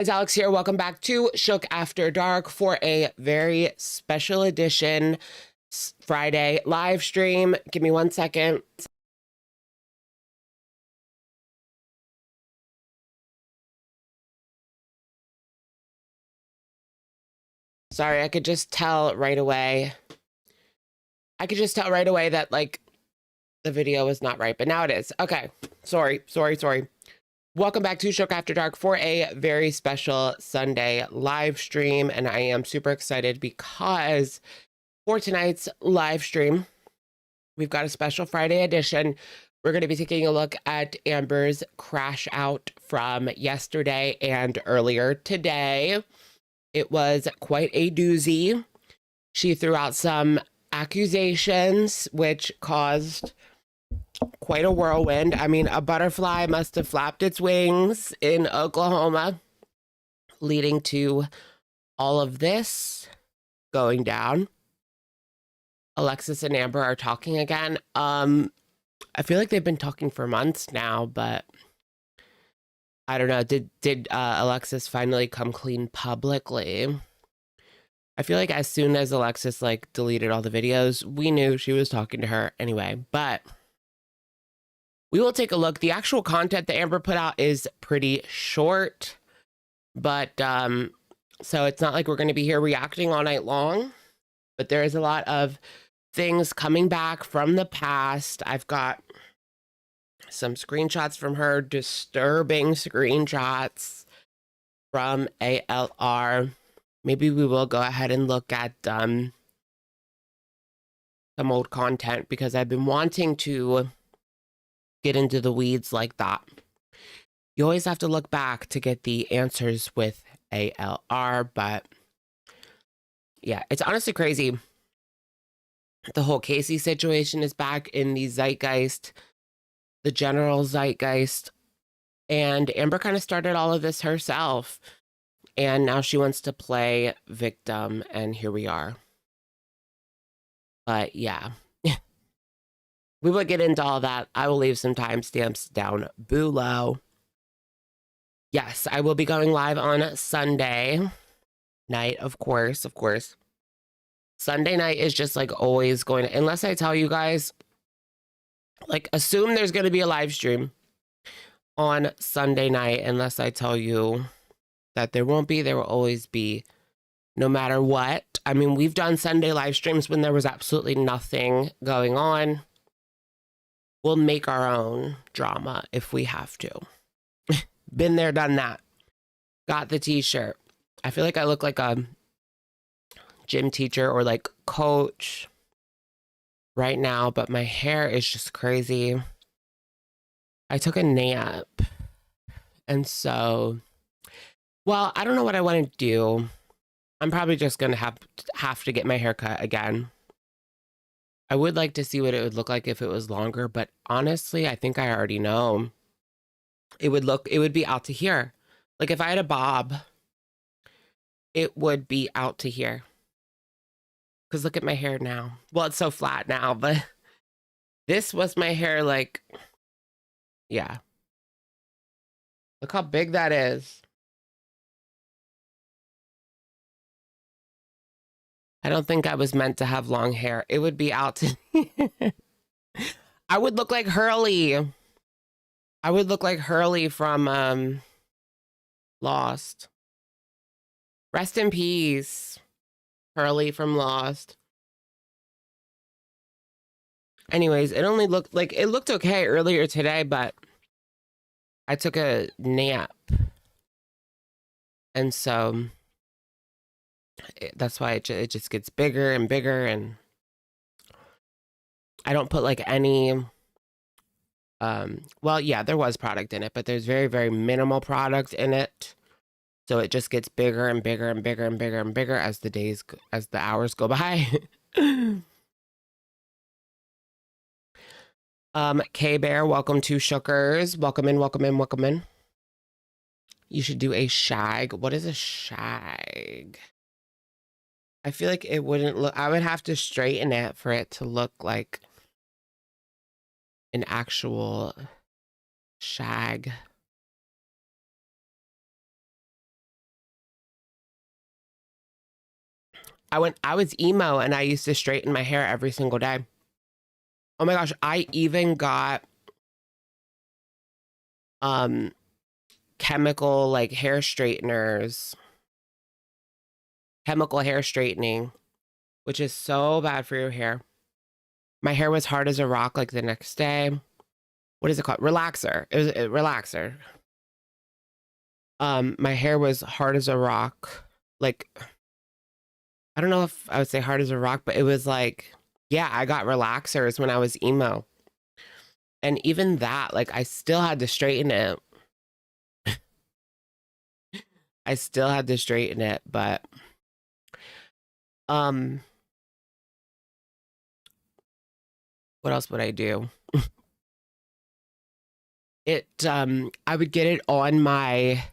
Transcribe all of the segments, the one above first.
It's Alex here. Welcome back to Shook After Dark for a very special edition Friday live stream. Give me 1 second. Sorry, I could just tell right away. That like the video was not right, but now it is. Okay. Sorry. Welcome back to Shook After Dark for a very special Sunday live stream. And I am super excited because for tonight's live stream, we've got a special Friday edition. We're going to be taking a look at Amber's crash out from yesterday and earlier today. It was quite a doozy. She threw out some accusations, which caused quite a whirlwind. I mean, a butterfly must have flapped its wings in Oklahoma, leading to all of this going down. Alexis and Amber are talking again. I feel like they've been talking for months now, but I don't know. Did Alexis finally come clean publicly? I feel like as soon as Alexis like deleted all the videos, we knew she was talking to her anyway, but we will take a look. The actual content that Amber put out is pretty short, but so it's not like we're going to be here reacting all night long, but there is a lot of things coming back from the past. I've got some screenshots from her, disturbing screenshots from ALR. Maybe we will go ahead and look at some old content because I've been wanting to get into the weeds like that. You always have to look back to get the answers with ALR, but yeah, it's honestly crazy. The whole Casey situation is back in the zeitgeist, the general zeitgeist, and Amber kind of started all of this herself, and now she wants to play victim, and here we are. But yeah, we will get into all that. I will leave some timestamps down below. Yes, I will be going live on Sunday night, of course. Sunday night is just like always going to, unless I tell you guys, like assume there's going to be a live stream on Sunday night, unless I tell you that there won't be, there will always be, no matter what. I mean, we've done Sunday live streams when there was absolutely nothing going on. We'll make our own drama if we have to. Been there, done that. Got the t-shirt. I feel like I look like a gym teacher or like coach right now, but my hair is just crazy. I took a nap, and so, well, I don't know what I want to do. I'm probably just gonna have to get my hair cut again. I would like to see what it would look like if it was longer, but honestly, I think I already know. It would be out to here. Like if I had a bob, it would be out to here. Because look at my hair now. Well, it's so flat now, but this was my hair like, yeah. Look how big that is. I don't think I was meant to have long hair. It would be out to... I would look like Hurley. I would look like Hurley from Lost. Rest in peace. Hurley from Lost. Anyways, it only looked like it looked okay earlier today, but I took a nap. And so that's why it just gets bigger and bigger, and I don't put like any well, yeah, there was product in it, but there's very, very minimal product in it. So it just gets bigger and bigger and bigger and bigger and bigger as the hours go by. K-Bear, welcome to Shookers. Welcome in. You should do a shag. What is a shag? I feel like it wouldn't look, I would have to straighten it for it to look like an actual shag. I was emo and I used to straighten my hair every single day. Oh my gosh, I even got chemical like hair straighteners, chemical hair straightening, which is so bad for your hair. My hair was hard as a rock like the next day. What is it called? Relaxer. It was a relaxer. My hair was hard as a rock. Like, I don't know if I would say hard as a rock, but it was like, yeah, I got relaxers when I was emo. And even that, like, I still had to straighten it. I still had to straighten it, but what else would I do? I would get it on my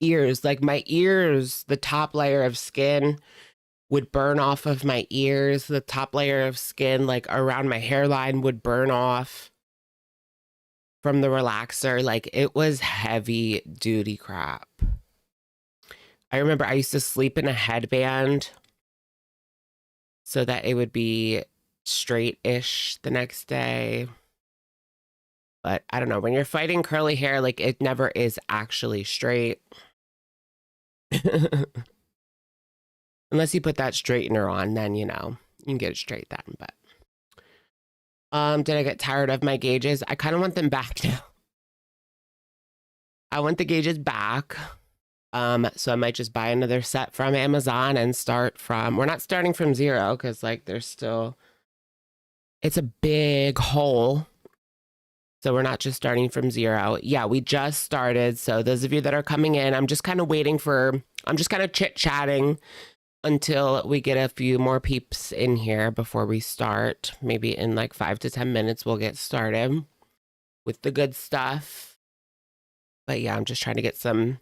ears, like my ears, the top layer of skin would burn off of my ears. The top layer of skin, like around my hairline, would burn off from the relaxer. Like, it was heavy duty crap. I remember I used to sleep in a headband so that it would be straight-ish the next day. But I don't know, when you're fighting curly hair, like, it never is actually straight. Unless you put that straightener on, then, you know, you can get it straight then. But did I get tired of my gauges? I kind of want them back now. I want the gauges back. So I might just buy another set from Amazon and start from, we're not starting from zero because like there's still, it's a big hole. So we're not just starting from zero. Yeah, we just started. So those of you that are coming in, I'm just kind of waiting for, I'm just kind of chit-chatting until we get a few more peeps in here before we start. Maybe in like 5 to 10 minutes, we'll get started with the good stuff. But yeah, I'm just trying to get some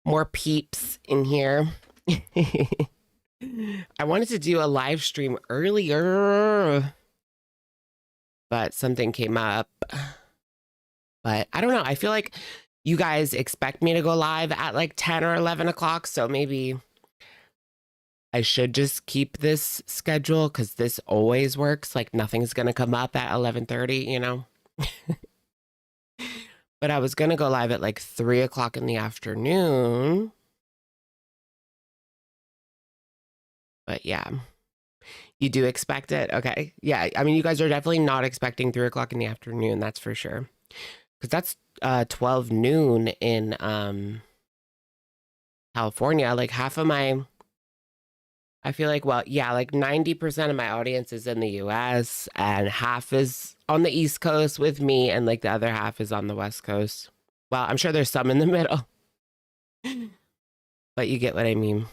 more peeps in here. I wanted to do a live stream earlier, but something came up. But I don't know. I feel like you guys expect me to go live at like 10 or 11 o'clock. So maybe I should just keep this schedule because this always works. Like nothing's going to come up at 11:30, you know? But I was going to go live at like 3 o'clock in the afternoon. But yeah, you do expect it. Okay. Yeah. I mean, you guys are definitely not expecting 3 o'clock in the afternoon. That's for sure. Because that's 12 noon in California. Like half of my, I feel like, well, yeah, like 90% of my audience is in the US and half is on the East Coast with me and like the other half is on the West Coast. Well, I'm sure there's some in the middle. But you get what I mean.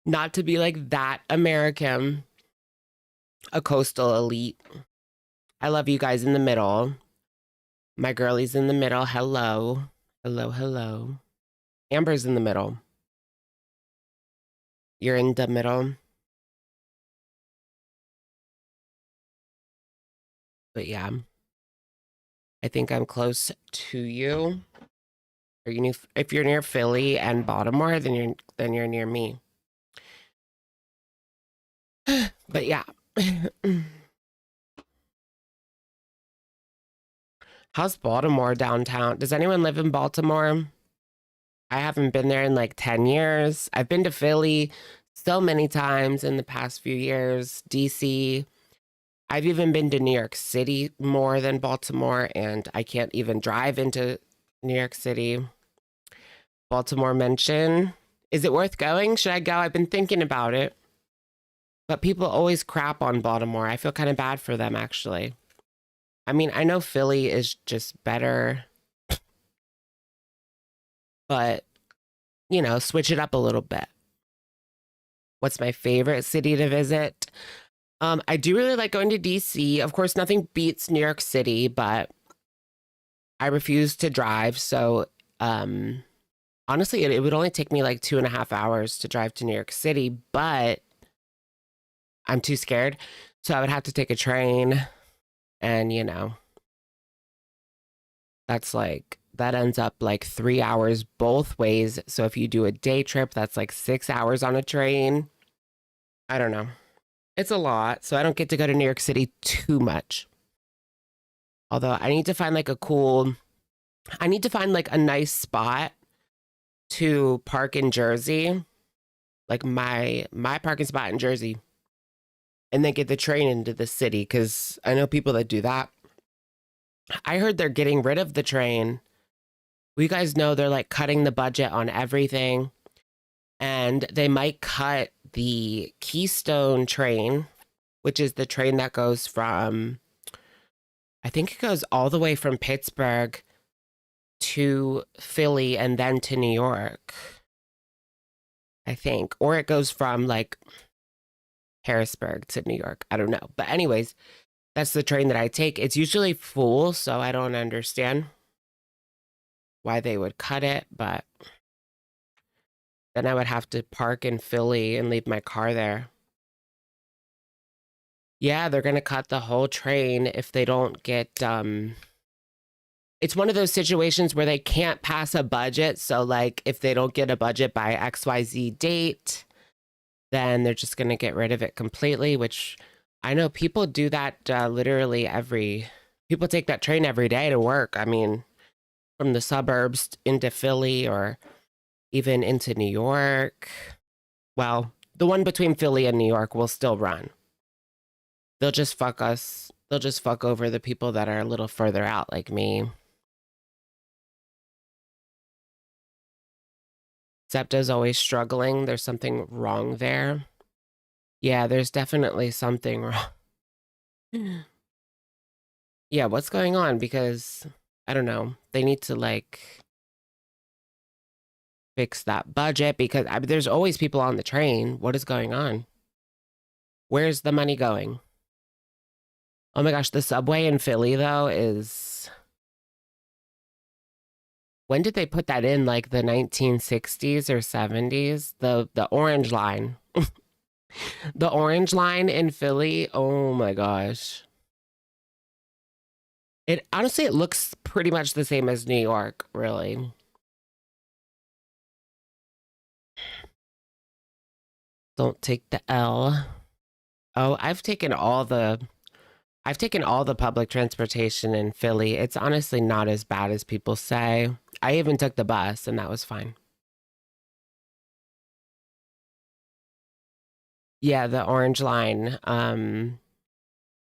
Not to be like that American, a coastal elite. I love you guys in the middle. My girlie's in the middle. Hello. Hello, hello. Amber's in the middle. You're in the middle. But yeah, I think I'm close to you. Are you if you're near Philly and Baltimore, then you're near me. But yeah. How's Baltimore downtown? Does anyone live in Baltimore? I haven't been there in like 10 years. I've been to Philly so many times in the past few years. DC. I've even been to New York City more than Baltimore, and I can't even drive into New York City. Baltimore mention. Is it worth going? Should I go? I've been thinking about it. But people always crap on Baltimore. I feel kind of bad for them, actually. I mean, I know Philly is just better. But, you know, switch it up a little bit. What's my favorite city to visit? I do really like going to DC. Of course, nothing beats New York City, but I refuse to drive. So, honestly, it would only take me like 2.5 hours to drive to New York City, but I'm too scared. So I would have to take a train and, you know, that's like that ends up like 3 hours both ways. So if you do a day trip, that's like 6 hours on a train. I don't know. It's a lot. So I don't get to go to New York City too much. Although I need to find like a nice spot to park in Jersey, like my parking spot in Jersey, and then get the train into the city, because I know people that do that. I heard they're getting rid of the train. Well, you guys know they're like cutting the budget on everything, and they might cut the Keystone train, which is the train that goes from, I think it goes all the way from Pittsburgh to Philly and then to New York, I think. Or it goes from like Harrisburg to New York. I don't know. But anyways, that's the train that I take. It's usually full, so I don't understand why they would cut it, but then I would have to park in Philly and leave my car there. Yeah, they're going to cut the whole train if they don't get it's one of those situations where they can't pass a budget. So like if they don't get a budget by XYZ date, then they're just going to get rid of it completely, which I know people do that literally people take that train every day to work. I mean, from the suburbs into Philly or even into New York. Well, the one between Philly and New York will still run. They'll just fuck us. They'll just fuck over the people that are a little further out like me. SEPTA's always struggling. There's something wrong there. Yeah, there's definitely something wrong. Yeah, what's going on? Because, I don't know, they need to, like, fix that budget, because there's always people on the train. What is going on? Where's the money going? Oh my gosh, the subway in Philly, though, is... When did they put that in? Like the 1960s or 70s? The orange line. The orange line in Philly. Oh my gosh. It honestly, it looks pretty much the same as New York, really. Don't take the L. Oh, I've taken all the public transportation in Philly. It's honestly not as bad as people say. I even took the bus and that was fine. Yeah, the orange line.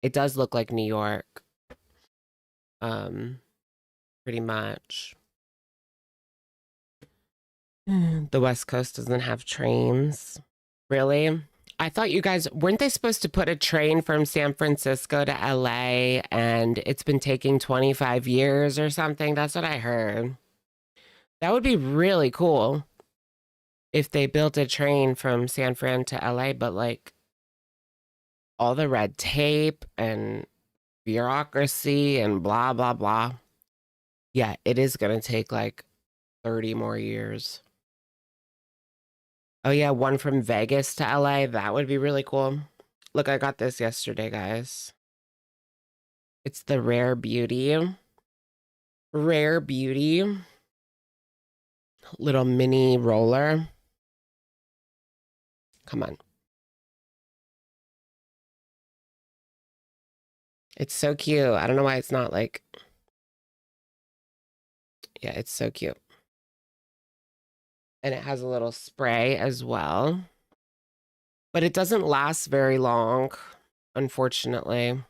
It does look like New York. Pretty much. The West Coast doesn't have trains. Really? I thought you guys, weren't they supposed to put a train from San Francisco to LA, and it's been taking 25 years or something? That's what I heard. That would be really cool if they built a train from San Fran to LA, but like all the red tape and bureaucracy and blah, blah, blah. Yeah, it is going to take like 30 more years. Oh yeah, one from Vegas to LA. That would be really cool. Look, I got this yesterday, guys. It's the Rare Beauty. Rare Beauty. Little mini roller. Come on. It's so cute. I don't know why it's not like... Yeah, it's so cute. And it has a little spray as well. But it doesn't last very long, unfortunately.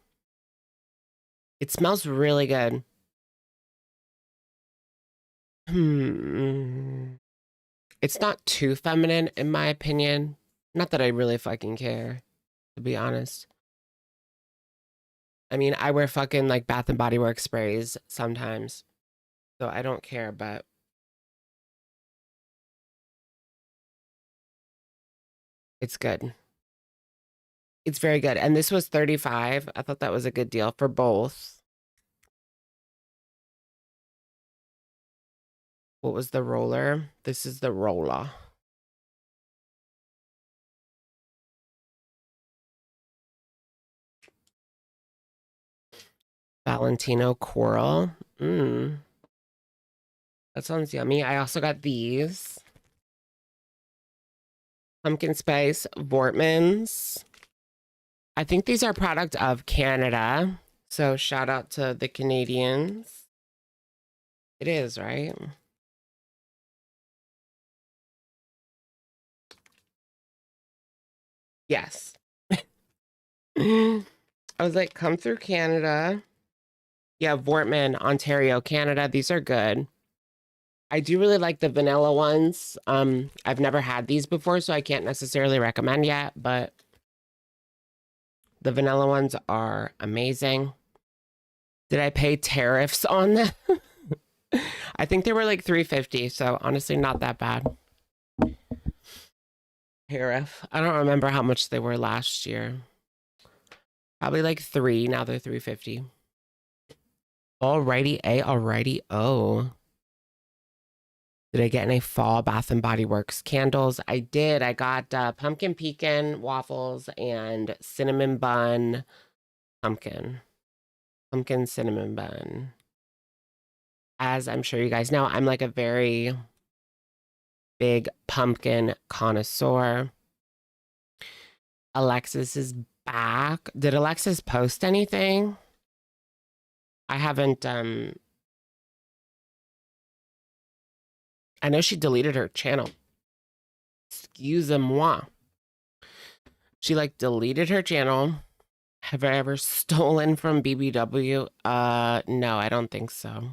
It smells really good. It's not too feminine, in my opinion. Not that I really fucking care, to be honest. I mean, I wear fucking like Bath and Body Works sprays sometimes. So I don't care, but it's good. It's very good. And this was 35. I thought that was a good deal for both. What was the roller? This is the roller. Valentino Coral. That sounds yummy. I also got these. Pumpkin spice Vortmans. I think these are a product of Canada. So shout out to the Canadians. It is, right? Yes. I was like, come through Canada. Yeah, Vortman, Ontario, Canada. These are good. I do really like the vanilla ones. I've never had these before, so I can't necessarily recommend yet, but the vanilla ones are amazing. Did I pay tariffs on them? I think they were like $3.50, so honestly not that bad. Tariff. I don't remember how much they were last year. Probably like $3. Now they're $3.50. Alrighty, alrighty, oh. Did I get any fall Bath and Body Works candles? I did. I got pumpkin pecan waffles and cinnamon bun pumpkin cinnamon bun. As I'm sure you guys know, I'm like a very big pumpkin connoisseur. Alexis is back. Did Alexis post anything? I haven't, I know she deleted her channel. Excusez-moi. She like deleted her channel. Have I ever stolen from BBW? No, I don't think so.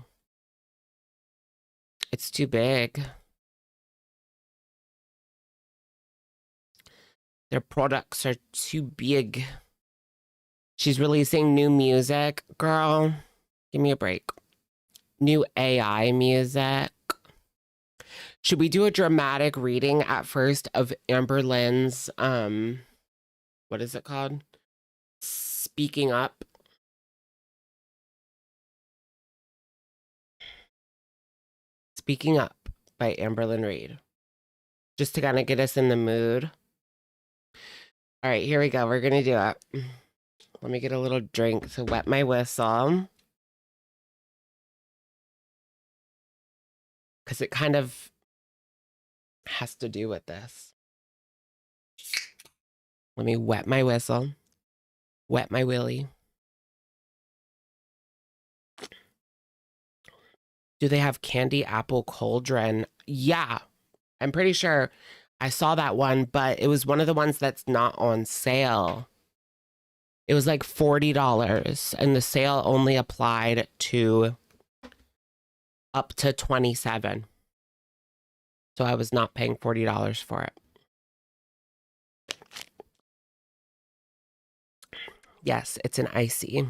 It's too big. Their products are too big. She's releasing new music. Girl, give me a break. New AI music. Should we do a dramatic reading at first of Amberlynn's, what is it called? Speaking Up. Speaking Up by Amberlynn Reid. Just to kind of get us in the mood. All right, here we go. We're going to do it. Let me get a little drink to wet my whistle. Because it kind of has to do with this. Let me wet my whistle. Wet my willy. Do they have candy apple cauldron? Yeah, I'm pretty sure I saw that one, but it was one of the ones that's not on sale. It was like $40, and the sale only applied to up to $27. So I was not paying $40 for it. Yes, it's an icy.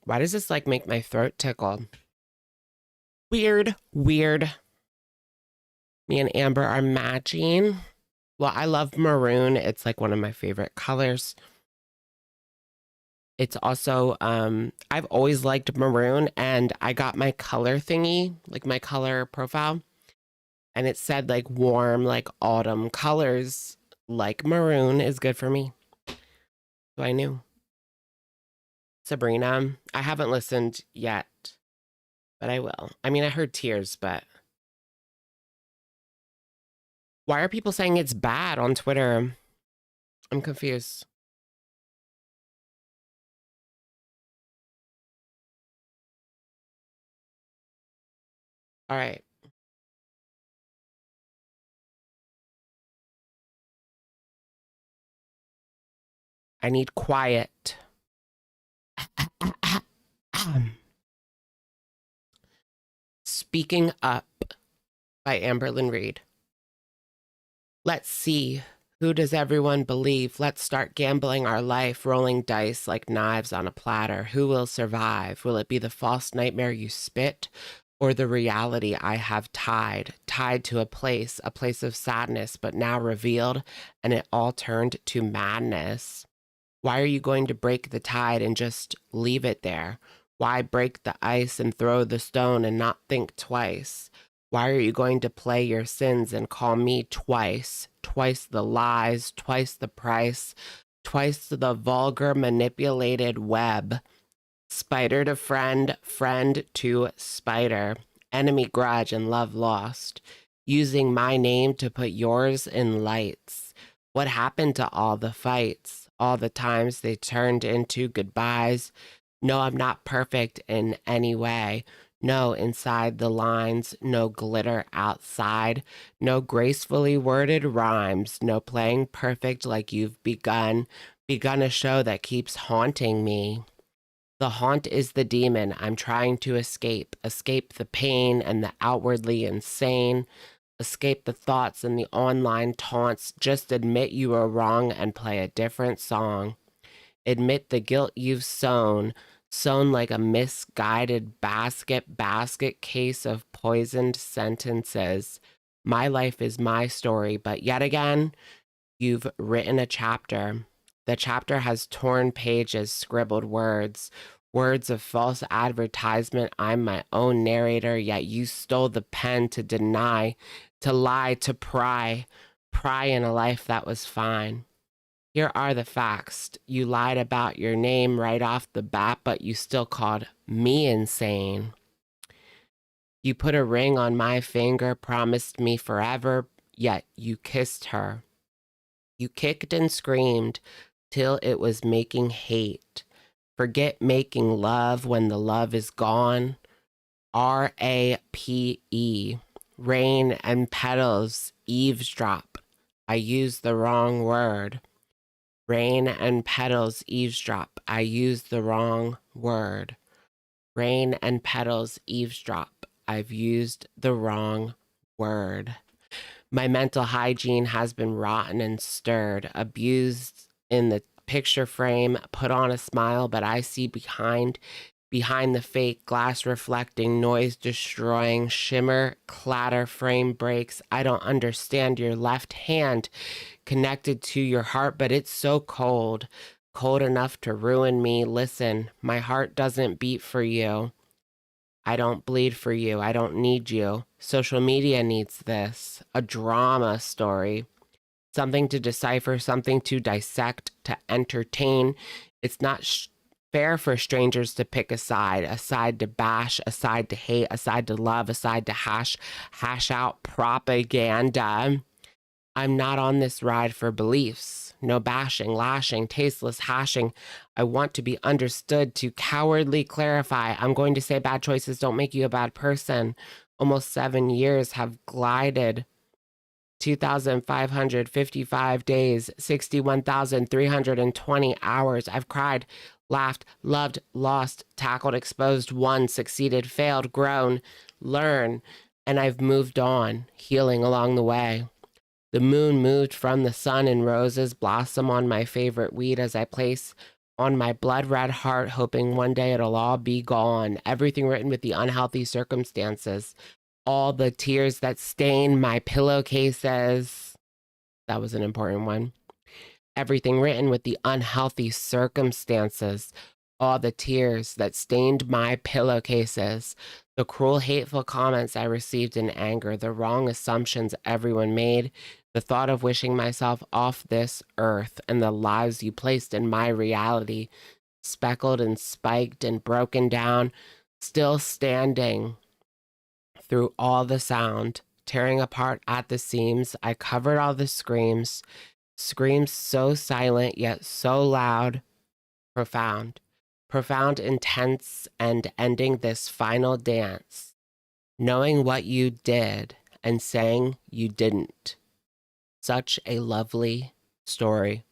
Why does this like make my throat tickle? Weird, weird. Me and Amber are matching. Well, I love maroon. It's like one of my favorite colors. It's also, I've always liked maroon, and I got my color thingy, like my color profile, and it said like warm, like autumn colors, like maroon is good for me. So I knew. Sabrina, I haven't listened yet, but I will. I mean, I heard Tears, but why are people saying it's bad on Twitter? I'm confused. All right. I need quiet. Speaking Up by Amberlynn Reid. Let's see. Who does everyone believe? Let's start gambling our life, rolling dice like knives on a platter. Who will survive? Will it be the false nightmare you spit, or the reality I have tied to a place of sadness, but now revealed, and it all turned to madness? Why are you going to break the tide and just leave it there? Why break the ice and throw the stone and not think twice? Why are you going to play your sins and call me twice? Twice the lies, twice the price, twice the vulgar manipulated web. Spider to friend, friend to spider. enemy grudge and love lost, using my name to put yours in lights. What happened to all the fights, all the times they turned into goodbyes? No, I'm not perfect in any way. No inside the lines, no glitter outside, no gracefully worded rhymes, no playing perfect like you've begun a show that keeps haunting me. The haunt is the demon I'm trying to escape the pain and the outwardly insane, escape the thoughts and the online taunts. Just admit you are wrong and play a different song. Admit the guilt you've sown like a misguided basket case of poisoned sentences. My life is my story, but yet again, you've written a chapter. The chapter has torn pages, scribbled words of false advertisement. I'm my own narrator, yet you stole the pen to deny, to lie, to pry in a life that was fine. Here are the facts. You lied about your name right off the bat, but you still called me insane. You put a ring on my finger, promised me forever, yet you kissed her. You kicked and screamed till it was making hate. Forget making love when the love is gone. RAPE. Rain and petals, eavesdrop. I used the wrong word. Rain and petals, eavesdrop. I used the wrong word. Rain and petals, eavesdrop. I've used the wrong word. My mental hygiene has been rotten and stirred, abused in the picture frame, put on a smile, but I see behind the fake, glass reflecting, noise destroying, shimmer, clatter, frame breaks. I don't understand your left hand connected to your heart, but it's so cold, cold enough to ruin me. Listen, my heart doesn't beat for you. I don't bleed for you. I don't need you. Social media needs this. A drama story. Something to decipher, something to dissect, to entertain. It's not fair for strangers to pick a side to bash, a side to hate, a side to love, a side to hash out propaganda. I'm not on this ride for beliefs. No bashing, lashing, tasteless hashing. I want to be understood, to cowardly clarify. I'm going to say bad choices don't make you a bad person. Almost 7 years have glided. 2,555 days, 61,320 hours. I've cried, laughed, loved, lost, tackled, exposed, won, succeeded, failed, grown, learn, and I've moved on, healing along the way. The moon moved from the sun and roses blossom on my favorite weed as I place on my blood red heart, hoping one day it'll all be gone. Everything written with the unhealthy circumstances. All the tears that stain my pillowcases. That was an important one. Everything written with the unhealthy circumstances. All the tears that stained my pillowcases. The cruel, hateful comments I received in anger. The wrong assumptions everyone made. The thought of wishing myself off this earth, and the lies you placed in my reality. Speckled and spiked and broken down. Still standing. Through all the sound, tearing apart at the seams, I covered all the screams so silent yet so loud, profound, intense, and ending this final dance, knowing what you did and saying you didn't. Such a lovely story.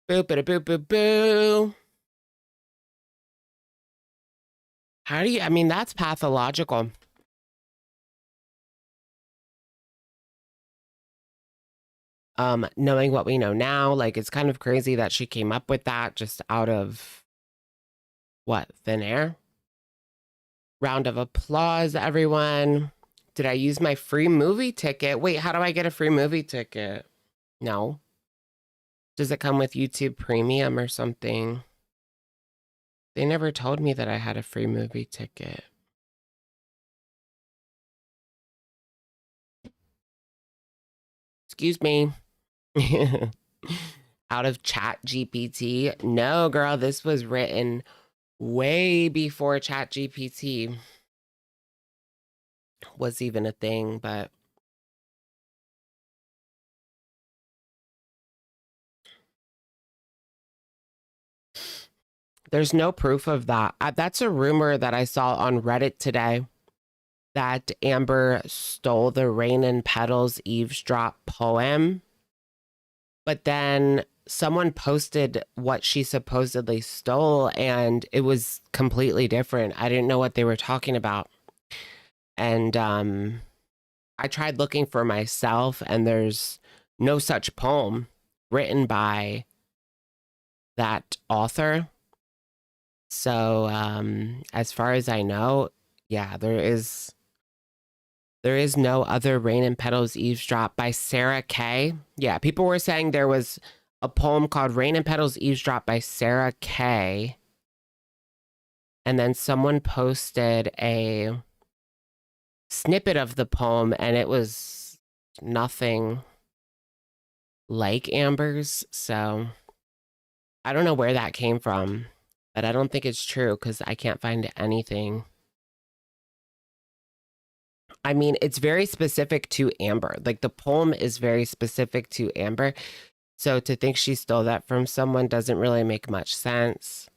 Boo, boo, boo, boo, boo. How do you, I mean, that's pathological. Knowing what we know now, like, it's kind of crazy that she came up with that just out of, what, thin air? Round of applause, everyone. Did I use my free movie ticket? Wait, how do I get a free movie ticket? No. Does it come with YouTube Premium or something? They never told me that I had a free movie ticket. Excuse me. Out of Chat GPT? No, girl, this was written way before Chat GPT was even a thing, but there's no proof of that. That's a rumor that I saw on Reddit today, that Amber stole the Rain and Petals eavesdrop poem, but then someone posted what she supposedly stole and it was completely different. I didn't know what they were talking about. And I tried looking for myself and there's no such poem written by that author. So as far as I know, yeah, there is no other Rain and Petals Eavesdrop by Sarah Kay. Yeah, people were saying there was a poem called Rain and Petals Eavesdrop by Sarah Kay. And then someone posted a snippet of the poem and it was nothing like Amber's. So I don't know where that came from, but I don't think it's true because I can't find anything. I mean, it's very specific to Amber. Like the poem is very specific to Amber. So to think she stole that from someone doesn't really make much sense.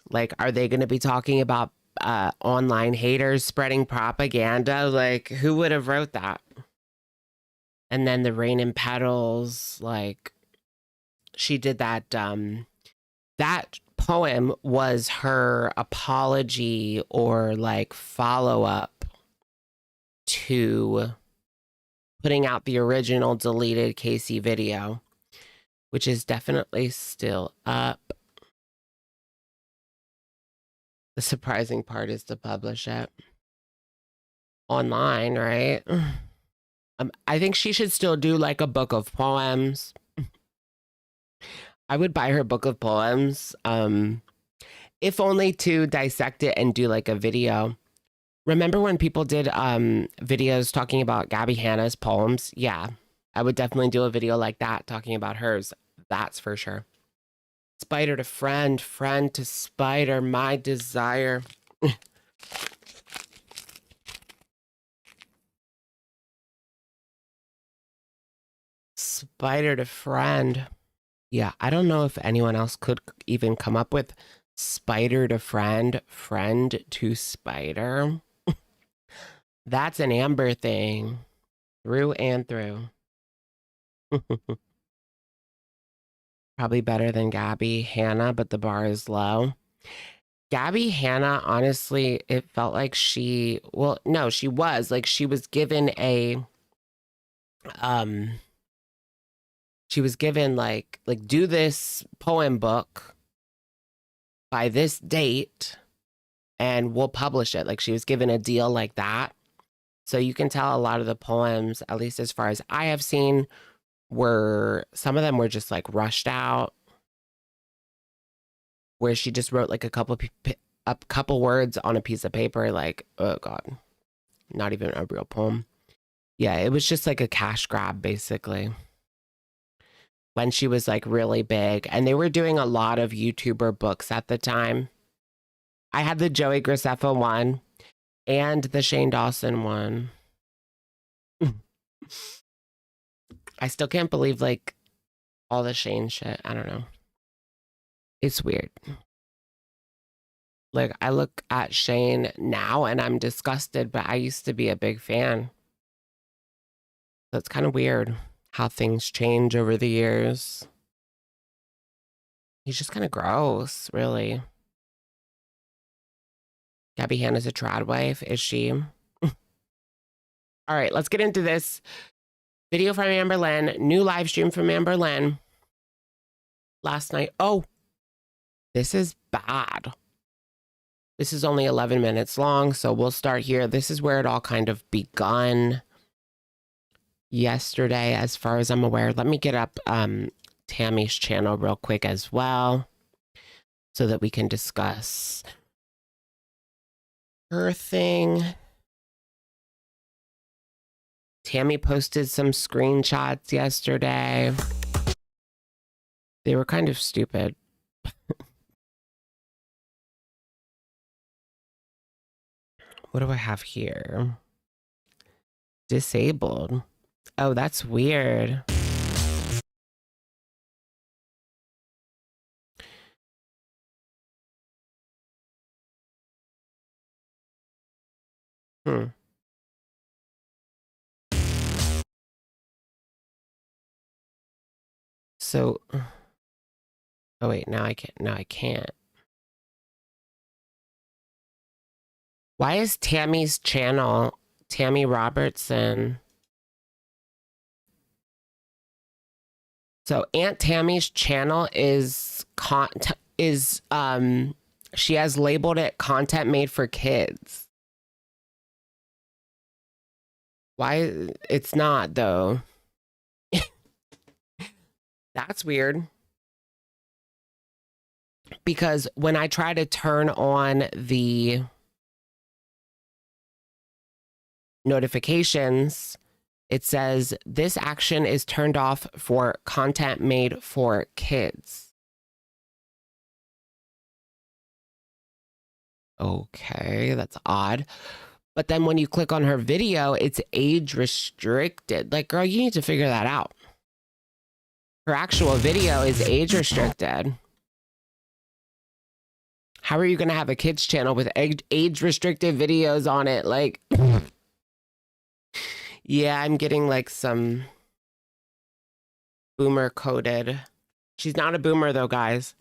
Like, are they going to be talking about online haters spreading propaganda? Like, who would have wrote that? And then the Rain and Petals, like, she did that. That poem was her apology or like follow up to putting out the original deleted Casey video, which is definitely still up. The surprising part is to publish it online, right? I think she should still do like a book of poems. I would buy her book of poems, if only to dissect it and do like a video. Remember when people did videos talking about Gabby Hanna's poems? Yeah, I would definitely do a video like that talking about hers. That's for sure. Spider to friend, friend to spider, my desire. Spider to friend. Yeah, I don't know if anyone else could even come up with spider to friend, friend to spider. That's an Amber thing, through and through. Probably better than Gabby Hanna, but the bar is low. Gabby Hanna, honestly, it felt like well, no, she was given um, she was given like do this poem book by this date and we'll publish it. Like she was given a deal like that. So you can tell a lot of the poems, at least as far as I have seen, some of them were just like rushed out, where she just wrote like a couple words on a piece of paper, like, oh God, not even a real poem. Yeah, it was just like a cash grab, basically. When she was like really big, and they were doing a lot of YouTuber books at the time. I had the Joey Graceffa one and the Shane Dawson one. I still can't believe like all the Shane shit. I don't know. It's weird. Like I look at Shane now and I'm disgusted, but I used to be a big fan. So it's kind of weird how things change over the years. He's just kind of gross, really. Gabby Hanna's a trad wife, is she? All right, let's get into this video from Amberlynn. New live stream from Amberlynn last night. Oh, this is bad. This is only 11 minutes long, so we'll start here. This is where it all kind of begun yesterday, as far as I'm aware. Let me get up Tammy's channel real quick as well, so that we can discuss her thing. Tammy posted some screenshots yesterday. They were kind of stupid. What do I have here? Disabled. Oh, that's weird. So, oh wait, now I can't. No, I can't. Why is Tammy's channel Tammy Robertson? So Aunt Tammy's channel is she has labeled it content made for kids. Why it's not though? That's weird. Because when I try to turn on the notifications, it says this action is turned off for content made for kids. Okay, that's odd. But then when you click on her video, it's age restricted. Like, girl, you need to figure that out. Her actual video is age restricted. How are you going to have a kids channel with age restricted videos on it? Like, yeah, I'm getting like some boomer coded. She's not a boomer though, guys.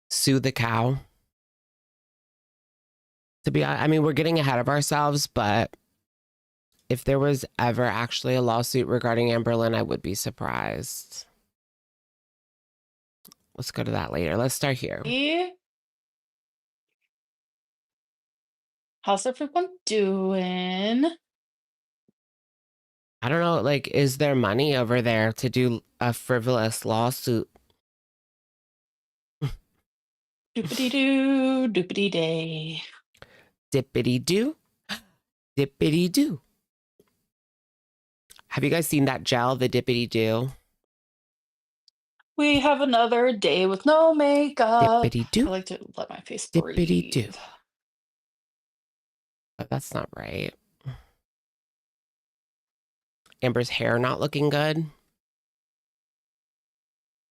Sue the cow. To be honest, I mean, we're getting ahead of ourselves, but if there was ever actually a lawsuit regarding Amberlynn, I would be surprised. Let's go to that later. Let's start here. How's everyone doing? I don't know, like, is there money over there to do a frivolous lawsuit? Doopity-doo, doopity-day. Dippity-doo. Dippity-doo. Have you guys seen that gel, the dippity-doo? We have another day with no makeup. Dippity-doo. I like to let my face Dippity-doo. breathe. Oh, that's not right. Amber's hair not looking good.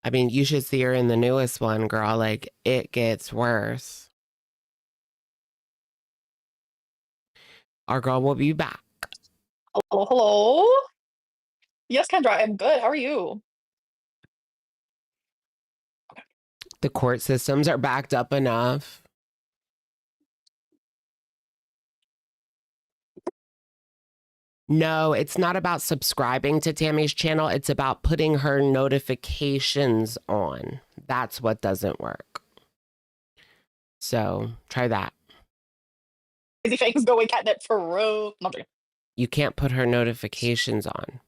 I mean, you should see her in the newest one, girl. Like, it gets worse. Our girl will be back. Hello, hello. Yes, Kendra, I'm good. How are you? Okay. The court systems are backed up enough. No, it's not about subscribing to Tammy's channel. It's about putting her notifications on. That's what doesn't work. So try that. Crazy things going catnip for real. You can't put her notifications on.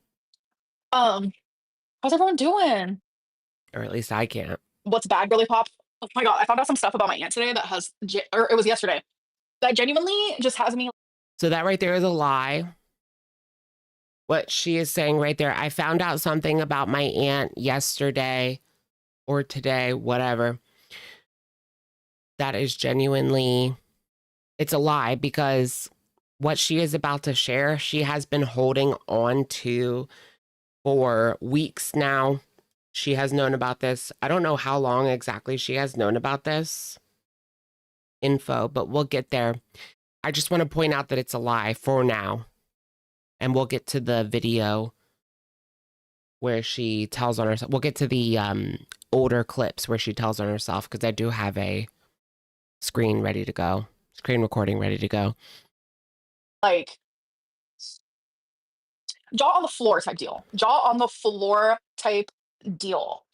How's everyone doing? Or at least I can't. What's bad, girly pop? Oh my god, I found out some stuff about my aunt today that has, or it was yesterday, that genuinely just has me. So that right there is a lie. What she is saying right there, I found out something about my aunt yesterday or today, whatever. That is genuinely, it's a lie, because what she is about to share, she has been holding on to for weeks now. She has known about this. I don't know how long exactly she has known about this info, but we'll get there. I just want to point out that it's a lie for now. And we'll get to the video where she tells on herself. We'll get to the older clips where she tells on herself, because I do have a screen ready to go. Screen recording ready to go. Like, jaw on the floor type deal. Jaw on the floor type deal.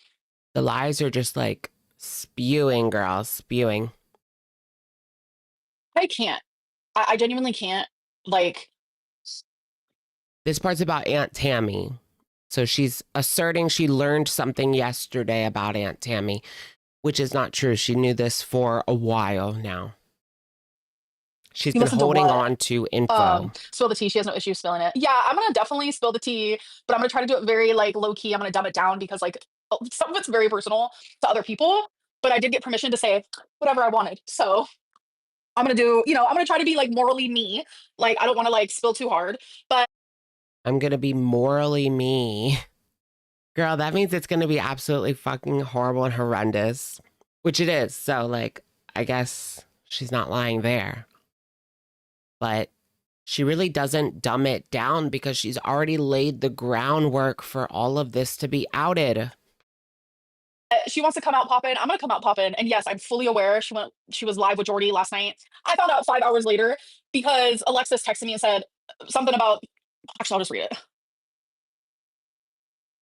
The lies are just like spewing, girl, spewing. I can't. I genuinely can't. Like, this part's about Aunt Tammy. So she's asserting she learned something yesterday about Aunt Tammy. which is not true. She knew this for a while now. She's You been listen to holding what? on to info. Spill the tea. She has no issue spilling it. Yeah, I'm gonna definitely spill the tea, but I'm gonna try to do it very like low key. I'm gonna dumb it down because like some of it's very personal to other people. But I did get permission to say whatever I wanted. So I'm gonna do, I'm gonna try to be like morally me. Like I don't want to like spill too hard, but I'm going to be morally me. Girl, that means it's going to be absolutely fucking horrible and horrendous, which it is. So, like, I guess she's not lying there. But she really doesn't dumb it down because she's already laid the groundwork for all of this to be outed. she wants to come out poppin'. I'm gonna come out poppin'. And yes, I'm fully aware she was live with Jordy last night. I found out 5 hours later because Alexis texted me and said something about actually I'll just read it.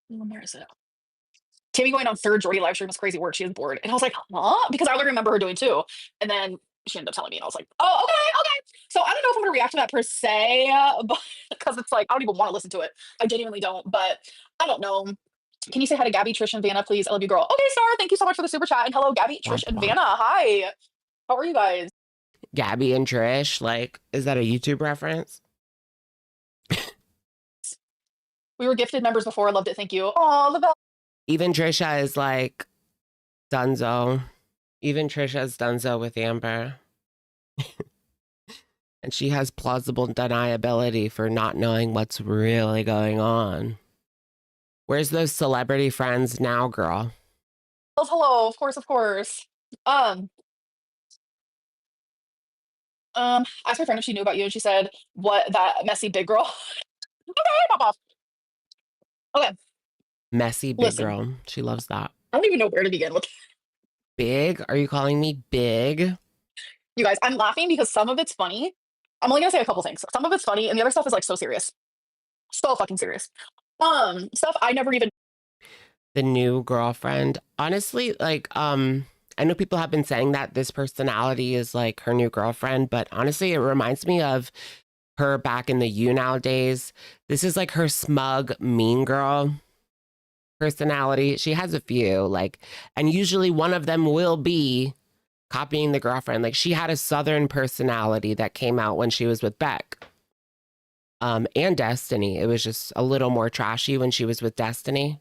Where is it? Tammy going on third Jordy live stream was crazy work. She was bored. And I was like, huh? Because I only remember her doing two. And then she ended up telling me, and I was like, oh, okay, okay. So I don't know if I'm gonna react to that per se, but because it's like I don't even want to listen to it. I genuinely don't, but I don't know. Can you say hi to Gabby, Trish, and Vanna, please? I love you, girl. Okay, Star. Thank you so much for the super chat. And hello, Gabby, Trish, Womp and womp. Vanna. Hi. How are you guys? Gabby and Trish, like, is that a YouTube reference? We were gifted members before. I loved it. Thank you. Oh, the bell. Even Trisha is like, Dunzo. Even Trisha's Dunzo with Amber. And she has plausible deniability for not knowing what's really going on. Where's those celebrity friends now, girl? Hello, of course, of course. Um, I asked my friend if she knew about you, and she said, "What that messy big girl?" Okay, pop off. Okay, Messy big listen. girl. She loves that. I don't even know where to begin with Big? Are you calling me big? you guys. I'm laughing because some of it's funny. I'm only gonna say a couple things. Some of it's funny, and the other stuff is like so serious, so fucking serious. Stuff I never even. The new girlfriend. Honestly, like, I know people have been saying that this personality is like her new girlfriend, but honestly, it reminds me of her back in the You Now days. This is like her smug, mean girl personality. She has a few, like, and usually one of them will be copying the girlfriend. Like, she had a Southern personality that came out when she was with Beck. And Destiny. It was just a little more trashy when she was with Destiny.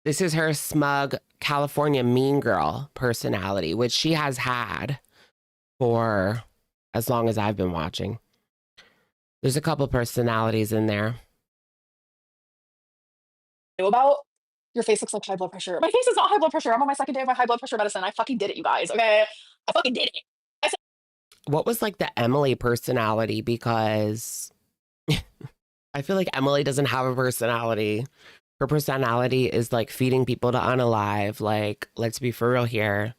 This is her smug California mean girl personality, which she has had for as long as I've been watching. There's a couple personalities in there. Knew about. Your face looks like high blood pressure. My face is not high blood pressure. I'm on my second day of my high blood pressure medicine. I fucking did it, you guys. Okay, I fucking did it. I said, What was like the Emily personality? Because I feel like Emily doesn't have a personality. Her personality is like feeding people to unalive. Like, let's be for real here.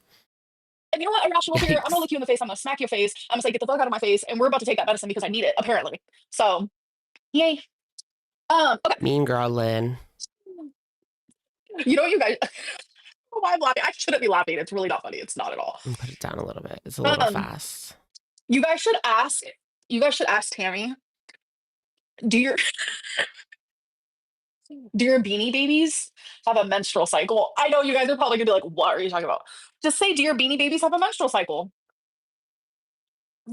and you know what? Irrational fear. I'm gonna Yikes. look you in the face. I'm gonna smack your face. I'm gonna say, get the fuck out of my face. And we're about to take that medicine because I need it, apparently. So, yay. Okay. Mean girl Lynn. You know what, you guys? Why I'm laughing? I shouldn't be laughing. It's really not funny. It's not at all. Put it down a little bit. It's a little Um, fast. you guys should ask. You guys should ask Tammy. Do your do your beanie babies have a menstrual cycle? I know you guys are probably gonna be like, "What are you talking about?" Just say, "Do your beanie babies have a menstrual cycle?"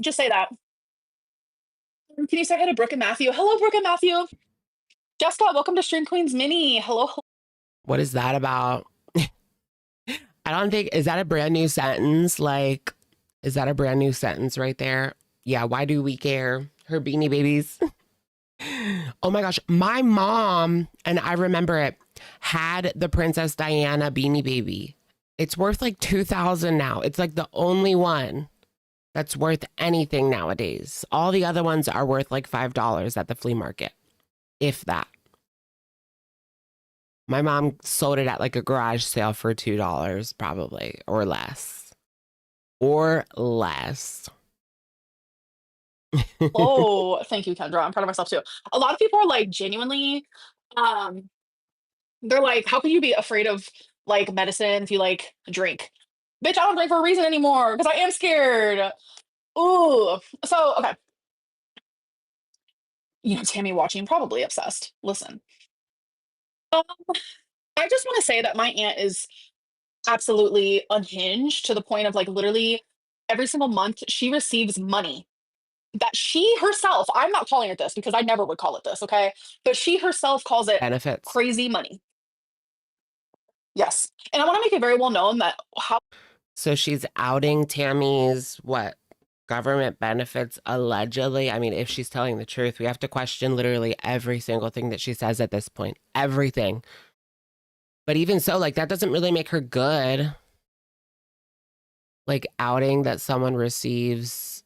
Just say that. Can you say hi to Brooke and Matthew? Hello, Brooke and Matthew. Jessica, welcome to Stream Queens Mini. Hello, hello. What is that about? I don't think, is that a brand new sentence? Like, is that a brand new sentence right there? Yeah, why do we care? Her beanie babies. Oh my gosh, my mom, and I remember it, had the Princess Diana beanie baby. It's worth like 2,000 now. It's like the only one that's worth anything nowadays. All the other ones are worth like $5 at the flea market, if that. My mom sold it at like a garage sale for $2 probably, or less. Or less. Oh, thank you, Kendra. I'm proud of myself too. A lot of people are like genuinely, um, they're like, how can you be afraid of like medicine if you like drink? Bitch, I don't drink for a reason anymore because I am scared. Ooh. So, okay. You know, Tammy watching, probably obsessed. Listen. Um, I just want to say that my aunt is absolutely unhinged to the point of like literally every single month she receives money that she herself, I'm not calling it this because I never would call it this, okay? But she herself calls it Benefits. crazy money. Yes. And I want to make it very well known that how So she's outing Tammy's what? Government benefits allegedly. I mean, if she's telling the truth, we have to question literally every single thing that she says at this point. Everything. But even so, like, that doesn't really make her good. Like, outing that someone receives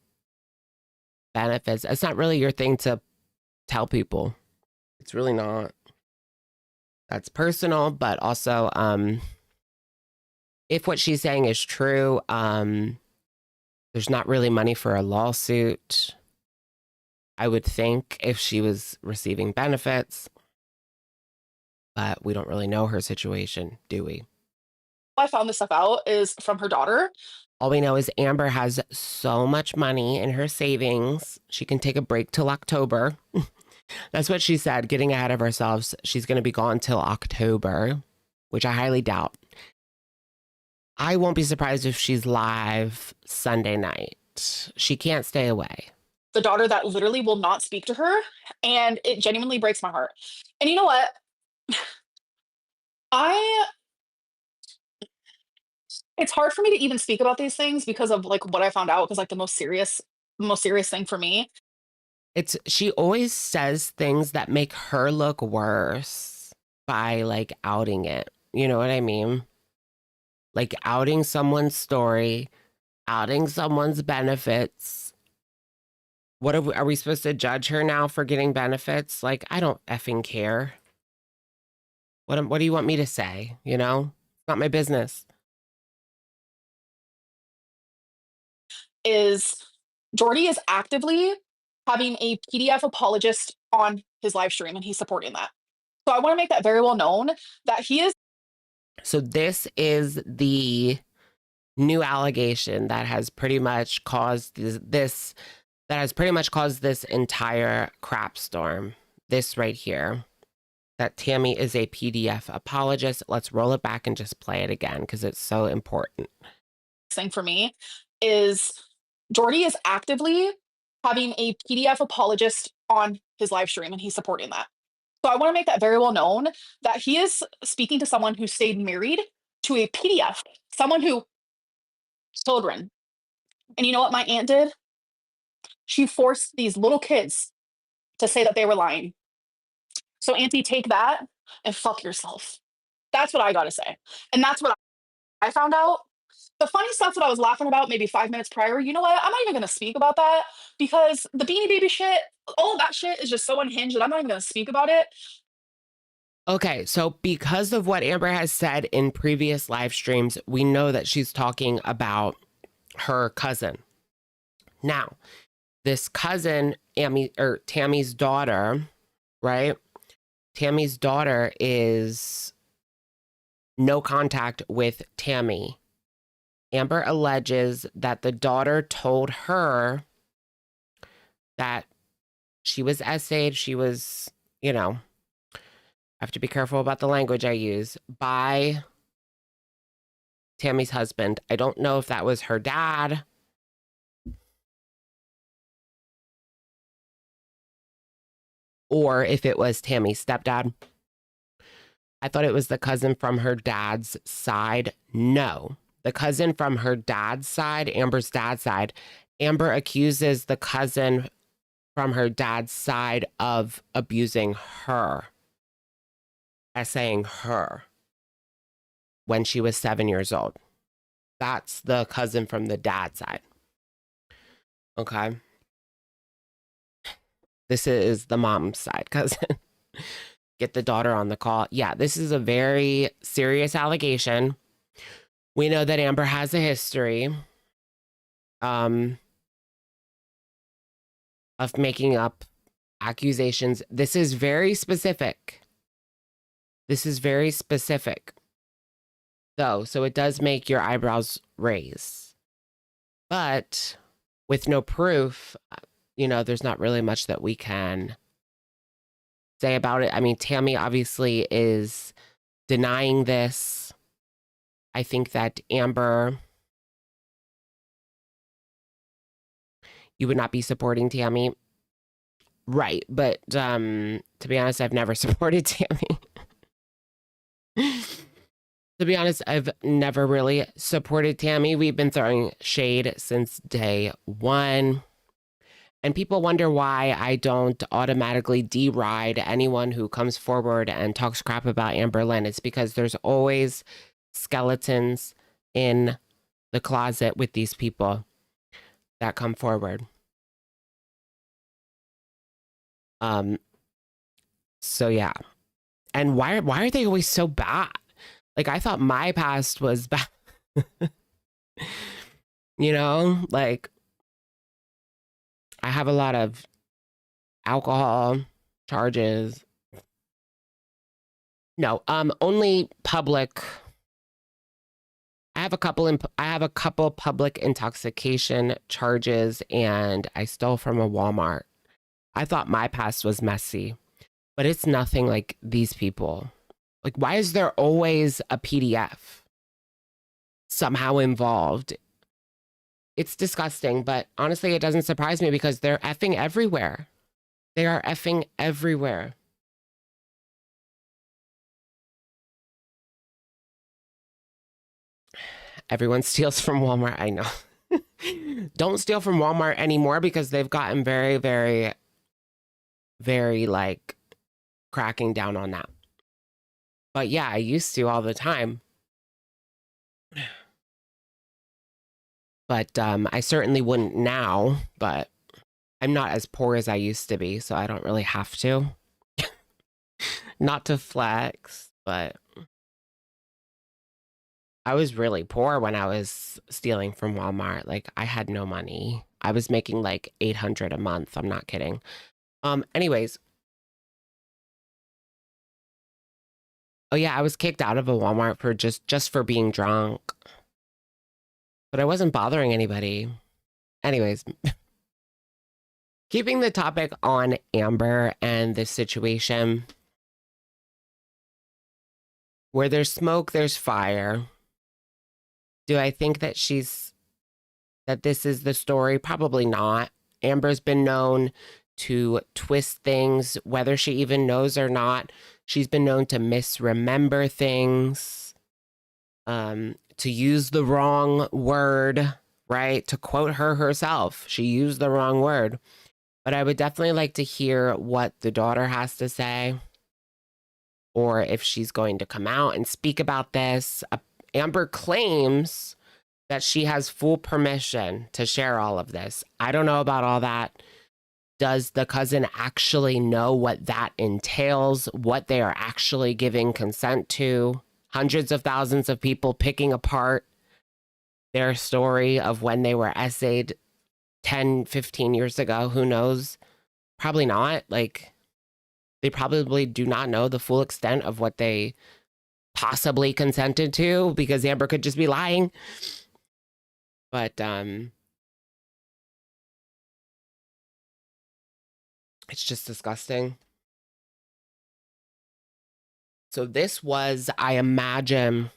benefits. It's not really your thing to tell people. It's really not. That's personal, but also, if what she's saying is true, there's not really money for a lawsuit. I would think if she was receiving benefits, but we don't really know her situation, do we? I found this stuff out is from her daughter. All we know is Amber has so much money in her savings. She can take a break till October. That's what she said, getting ahead of ourselves. She's going to be gone till October, which I highly doubt. I won't be surprised if she's live Sunday night. She can't stay away. The daughter that literally will not speak to her. And it genuinely breaks my heart. And you know what? I it's hard for me to even speak about these things because of like what I found out because like the most serious thing for me She always says things that make her look worse by like outing it. You know what I mean? Like outing someone's story, outing someone's benefits. What are we supposed to judge her now for getting benefits? Like, I don't effing care. What do you want me to say? You know, it's not my business. is Jordy is actively having a PDF apologist on his live stream and he's supporting that. So I want to make that very well known that he is. So this is the new allegation that has pretty much caused this entire crap storm. This right here, that Tammy is a PDF apologist. Let's roll it back and just play it again because it's so important. Thing for me is Jordy is actively having a PDF apologist on his live stream and he's supporting that. So I want to make that very well known that he is speaking to someone who stayed married to a PDF, someone who children. And you know what my aunt did? She forced these little kids to say that they were lying. So auntie, take that and fuck yourself. That's what I got to say. And that's what I found out. The funny stuff that I was laughing about maybe 5 minutes prior, you know what? I'm not even going to speak about that because the Beanie Baby shit, all of that shit is just so unhinged that I'm not even going to speak about it. Okay, so because of what Amber has said in previous live streams, we know that she's talking about her cousin. Now, this cousin, Tammy's daughter, right? Tammy's daughter is no contact with Tammy. Amber alleges that the daughter told her that she was essayed, she was, you know, I have to be careful about the language I use, by Tammy's husband. I don't know if that was her dad. Or if it was Tammy's stepdad. I thought it was the cousin from her dad's side. No. The cousin from her dad's side, Amber's dad's side, Amber accuses the cousin from her dad's side of abusing her, essaying her when she was 7 years old. That's the cousin from the dad's side. Okay. This is the mom's side cousin. Get the daughter on the call. Yeah, this is a very serious allegation. We know that Amber has a history of making up accusations. This is very specific. So it does make your eyebrows raise. But with no proof, you know, there's not really much that we can say about it. I mean, Tammy obviously is denying this. I think that Amber, you would not be supporting Tammy. Right, but to be honest, I've never supported Tammy. To be honest, I've never really supported Tammy. We've been throwing shade since day one. And people wonder why I don't automatically deride anyone who comes forward and talks crap about Amberlynn. It's because there's always skeletons in the closet with these people that come forward. So yeah. And why are they always so bad? Like, I thought my past was bad. You know, like, I have a lot of alcohol charges. No, only public. I have a couple public intoxication charges, and I stole from a Walmart. I thought my past was messy, but it's nothing like these people. Like, why is there always a PDF somehow involved? It's disgusting, but honestly, it doesn't surprise me because they're effing everywhere. They are effing everywhere. Everyone steals from Walmart. I know. Don't steal from Walmart anymore because they've gotten very, very, very like cracking down on that. But yeah, I used to all the time. But I certainly wouldn't now, but I'm not as poor as I used to be, so I don't really have to. Not to flex, but I was really poor when I was stealing from Walmart. Like, I had no money. I was making like $800 a month. I'm not kidding. Anyways. Oh yeah, I was kicked out of a Walmart for just for being drunk. But I wasn't bothering anybody. Anyways. Keeping the topic on Amber and this situation. Where there's smoke, there's fire. Do I think that this is the story? Probably not. Amber's been known to twist things, whether she even knows or not. She's been known to misremember things, to use the wrong word, right? To quote her herself, she used the wrong word. But I would definitely like to hear what the daughter has to say, or if she's going to come out and speak about this. Amber claims that she has full permission to share all of this. I don't know about all that. Does the cousin actually know what that entails, what they are actually giving consent to? Hundreds of thousands of people picking apart their story of when they were essayed 10, 15 years ago. Who knows? Probably not. Like, they probably do not know the full extent of what they possibly consented to, because Amber could just be lying. But it's just disgusting. So this was, I imagine,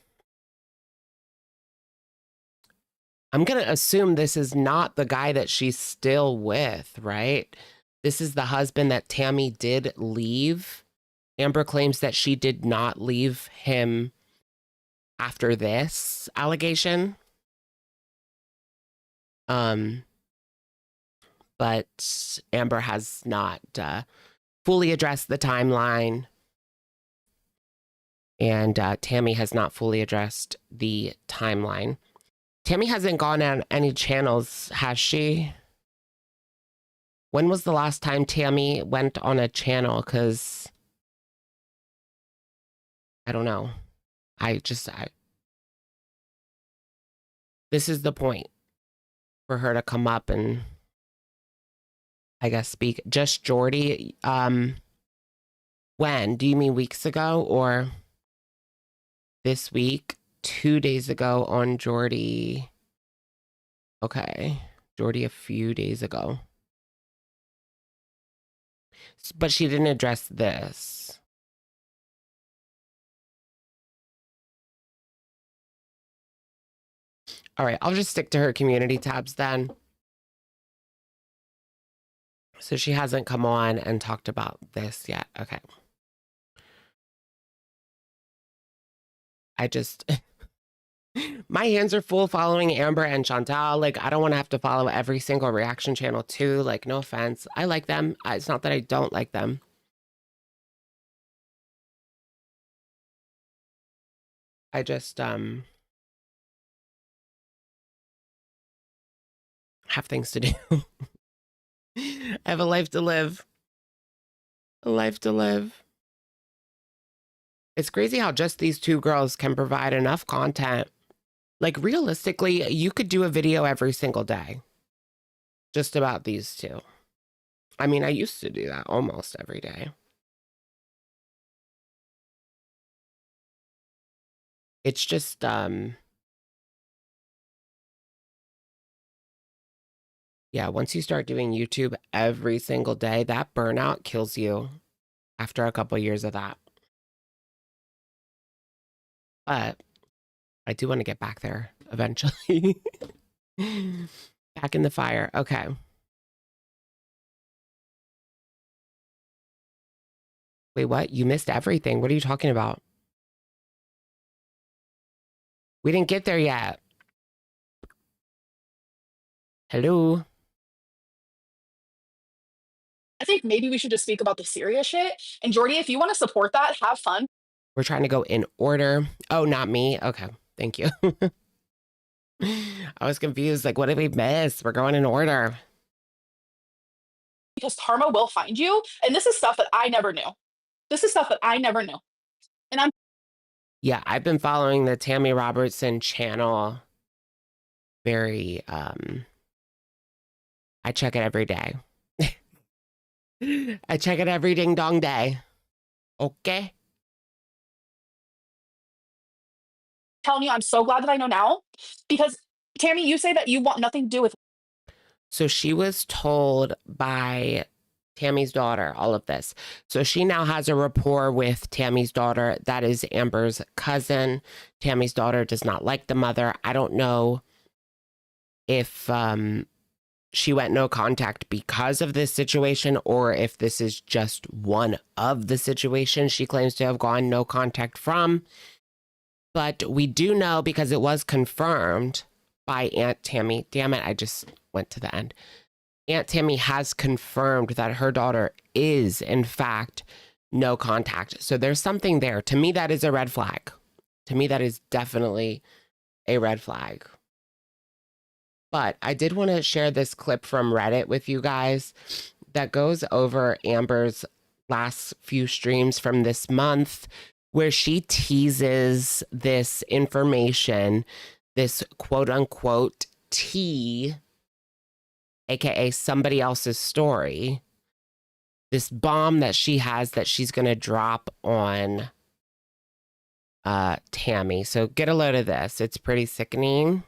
I'm going to assume this is not the guy that she's still with, right? This is the husband that Tammy did leave. Amber claims that she did not leave him after this allegation. But Amber has not fully addressed the timeline. And Tammy has not fully addressed the timeline. Tammy hasn't gone on any channels, has she? When was the last time Tammy went on a channel? Because I don't know. This is the point for her to come up and, I guess, speak. Just Jordy. When? Do you mean weeks ago or this week? 2 days ago on Jordy. Okay. Jordy a few days ago. But she didn't address this. All right, I'll just stick to her community tabs then. So she hasn't come on and talked about this yet. Okay. I just, my hands are full following Amber and Chantal. Like, I don't want to have to follow every single reaction channel too. Like, no offense. I like them. It's not that I don't like them. I just, have things to do. I have a life to live. A life to live. It's crazy how just these two girls can provide enough content. Like, realistically, you could do a video every single day. Just about these two. I mean, I used to do that almost every day. It's just, yeah, once you start doing YouTube every single day, that burnout kills you after a couple years of that. But I do want to get back there eventually. Back in the fire. Okay. Wait, what? You missed everything. What are you talking about? We didn't get there yet. Hello? I think maybe we should just speak about the serious shit. And Jordy, if you want to support that, have fun. We're trying to go in order. Oh, not me. Okay. Thank you. I was confused. Like, what did we miss? We're going in order. Because karma will find you. And this is stuff that I never knew. This is stuff that I never knew. And I'm Yeah, I've been following the Tammy Robertson channel very, I check it every day. I check it every ding dong day. Okay. telling you, I'm so glad that I know now. Because Tammy, you say that you want nothing to do with. So she was told by Tammy's daughter all of this. So she now has a rapport with Tammy's daughter. That is Amber's cousin. Tammy's daughter does not like the mother. I don't know if she went no contact because of this situation or if this is just one of the situations she claims to have gone no contact from. But we do know because it was confirmed by Aunt Tammy. Damn it, I just went to the end. Aunt Tammy has confirmed that her daughter is, in fact, no contact. So there's something there. To me, that is a red flag. To me, that is definitely a red flag. But I did want to share this clip from Reddit with you guys that goes over Amber's last few streams from this month, where she teases this information, this quote unquote tea, aka somebody else's story, this bomb that she has that she's going to drop on Tammy. So get a load of this. It's pretty sickening.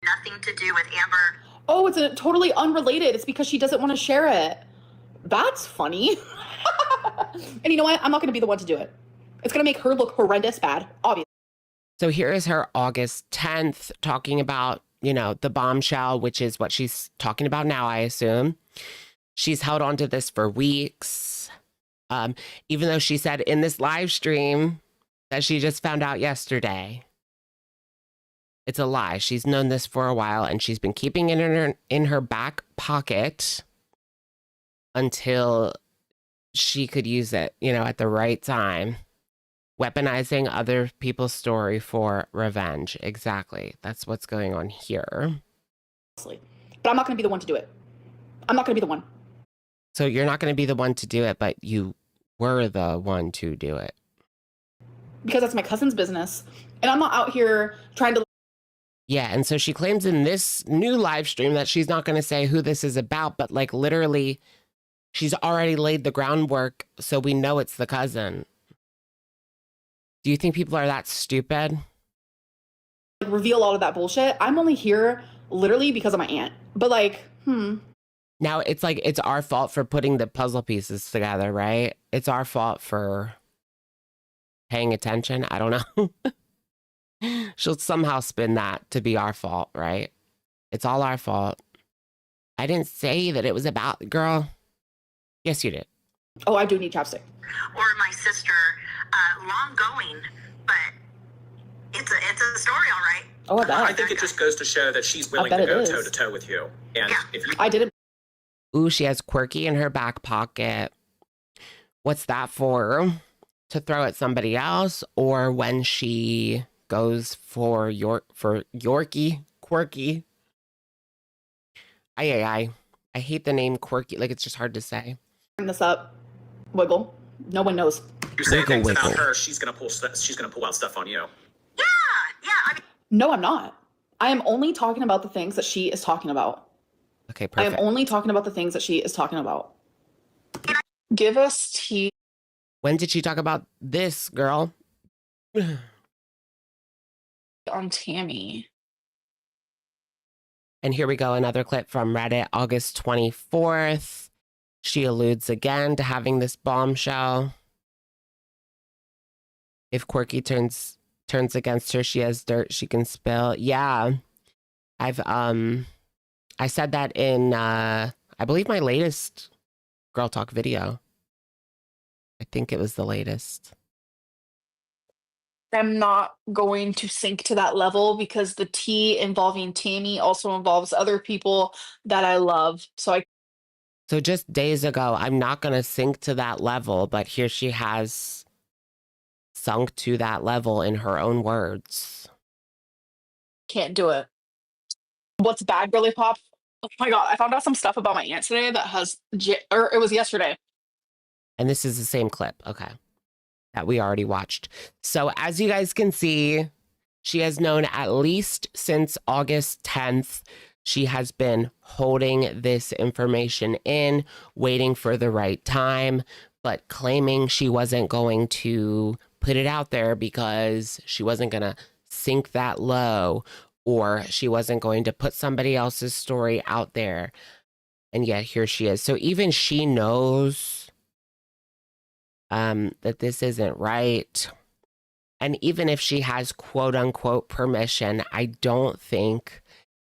Nothing to do with Amber. Oh, it's totally unrelated. It's because she doesn't want to share it. That's funny. And you know what? I'm not going to be the one to do it. It's going to make her look horrendous bad, obviously. So here is her August 10th talking about, you know, the bombshell, which is what she's talking about now, I assume. She's held on to this for weeks. Even though she said in this live stream that she just found out yesterday. It's a lie. She's known this for a while and she's been keeping it in her back pocket until she could use it, you know, at the right time. Weaponizing other people's story for revenge. Exactly. That's what's going on here. But I'm not going to be the one to do it. I'm not going to be the one. So you're not going to be the one to do it, but you were the one to do it. Because that's my cousin's business. And I'm not out here trying to. Yeah, and so she claims in this new live stream that she's not going to say who this is about, but like literally she's already laid the groundwork so we know it's the cousin. Do you think people are that stupid? Reveal all of that bullshit. I'm only here literally because of my aunt. But like, Now it's like it's our fault for putting the puzzle pieces together, right? It's our fault for paying attention. I don't know. She'll somehow spin that to be our fault, right? It's all our fault. I didn't say that it was about, girl. Yes, you did. Oh, I do need chapstick. Or my sister, long going, but it's a story, all right. Oh, I bet. I think it just goes to show that she's willing to go toe to toe with you. And if you, I didn't. Ooh, she has quirky in her back pocket. What's that for? To throw at somebody else, or when she goes for Yorkie, quirky. I hate the name quirky. Like, it's just hard to say. Bring this up. Wiggle. No one knows. you say Wiggle, things about wiggle. her, she's gonna pull out stuff on you. Yeah. I mean, No, I'm not. I am only talking about the things that she is talking about. Okay, I am perfect. only talking about the things that she is talking about. Give us tea. When did she talk about this, girl? On Tammy. And here we go, another clip from Reddit, August 24th. She alludes again to having this bombshell. If Quirky turns against her, she has dirt she can spill. Yeah. I said that in I believe my latest Girl Talk video. I think it was the latest. I'm not going to sink to that level because the tea involving Tammy also involves other people that I love. So just days ago, I'm not going to sink to that level, but here she has sunk to that level in her own words. Can't do it. What's bad, girly pop? Oh my god, I found out some stuff about my aunt today that has, or it was yesterday. And this is the same clip, okay, that we already watched. So as you guys can see, she has known at least since August 10th. She has been holding this information in, waiting for the right time, but claiming she wasn't going to put it out there because she wasn't going to sink that low, or she wasn't going to put somebody else's story out there. And yet here she is. So even she knows that this isn't right. And even if she has quote unquote permission, I don't think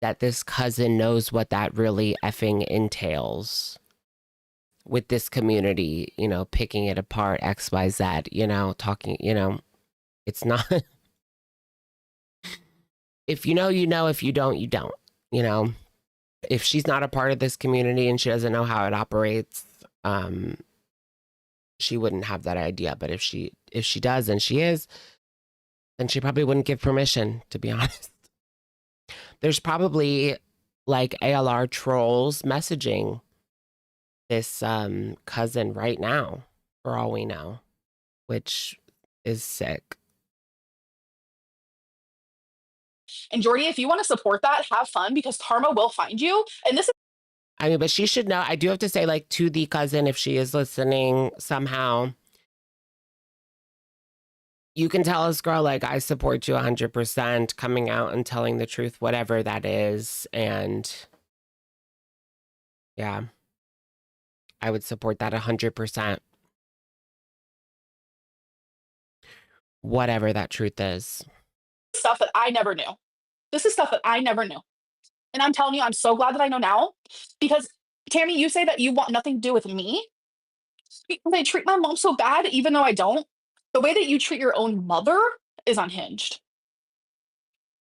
that this cousin knows what that really effing entails with this community, you know, picking it apart, XYZ, you know, talking, you know, it's not. If you know, you know. If you don't, you don't. You know, if she's not a part of this community and she doesn't know how it operates, she wouldn't have that idea. But if she does, and she is, then she probably wouldn't give permission, to be honest. There's probably like ALR trolls messaging this cousin right now, for all we know, which is sick. And Jordy, if you want to support that, have fun because karma will find you. And this is, I mean, but she should know. I do have to say, like, to the cousin, if she is listening somehow, you can tell us, girl, like, I support you 100%, coming out and telling the truth, whatever that is. And yeah, I would support that 100%. Whatever that truth is. stuff that I never knew. This is stuff that I never knew. And I'm telling you, I'm so glad that I know now because Tammy, you say that you want nothing to do with me. Because I treat my mom so bad, even though I don't. The way that you treat your own mother is unhinged.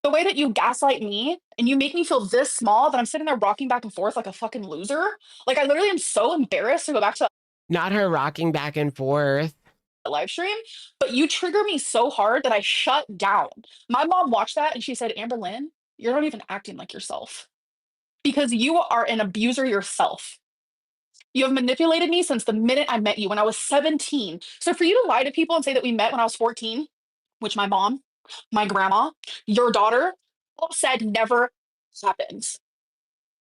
The way that you gaslight me and you make me feel this small that I'm sitting there rocking back and forth like a fucking loser. Like I literally am so embarrassed to go back to Not her rocking back and forth. that live stream, but you trigger me so hard that I shut down. My mom watched that and she said, Amberlynn, you're not even acting like yourself because you are an abuser yourself. You have manipulated me since the minute I met you when I was 17. So for you to lie to people and say that we met when I was 14, which my mom, my grandma, your daughter all said never happens.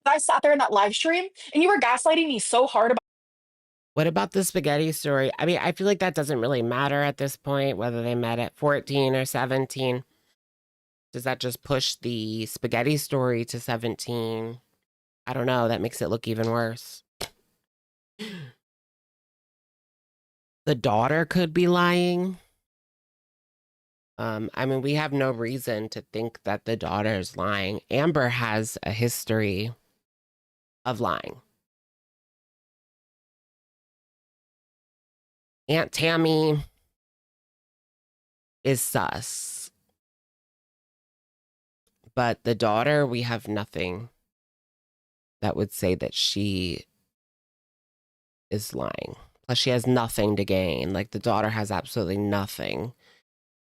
I sat there in that live stream and you were gaslighting me so hard about What about the spaghetti story? I mean, I feel like that doesn't really matter at this point, whether they met at 14 or 17. Does that just push the spaghetti story to 17? I don't know. That makes it look even worse. The daughter could be lying. I mean, we have no reason to think that the daughter is lying. Amber has a history of lying. Aunt Tammy is sus. But the daughter, we have nothing that would say that she is lying. Plus, she has nothing to gain. Like, the daughter has absolutely nothing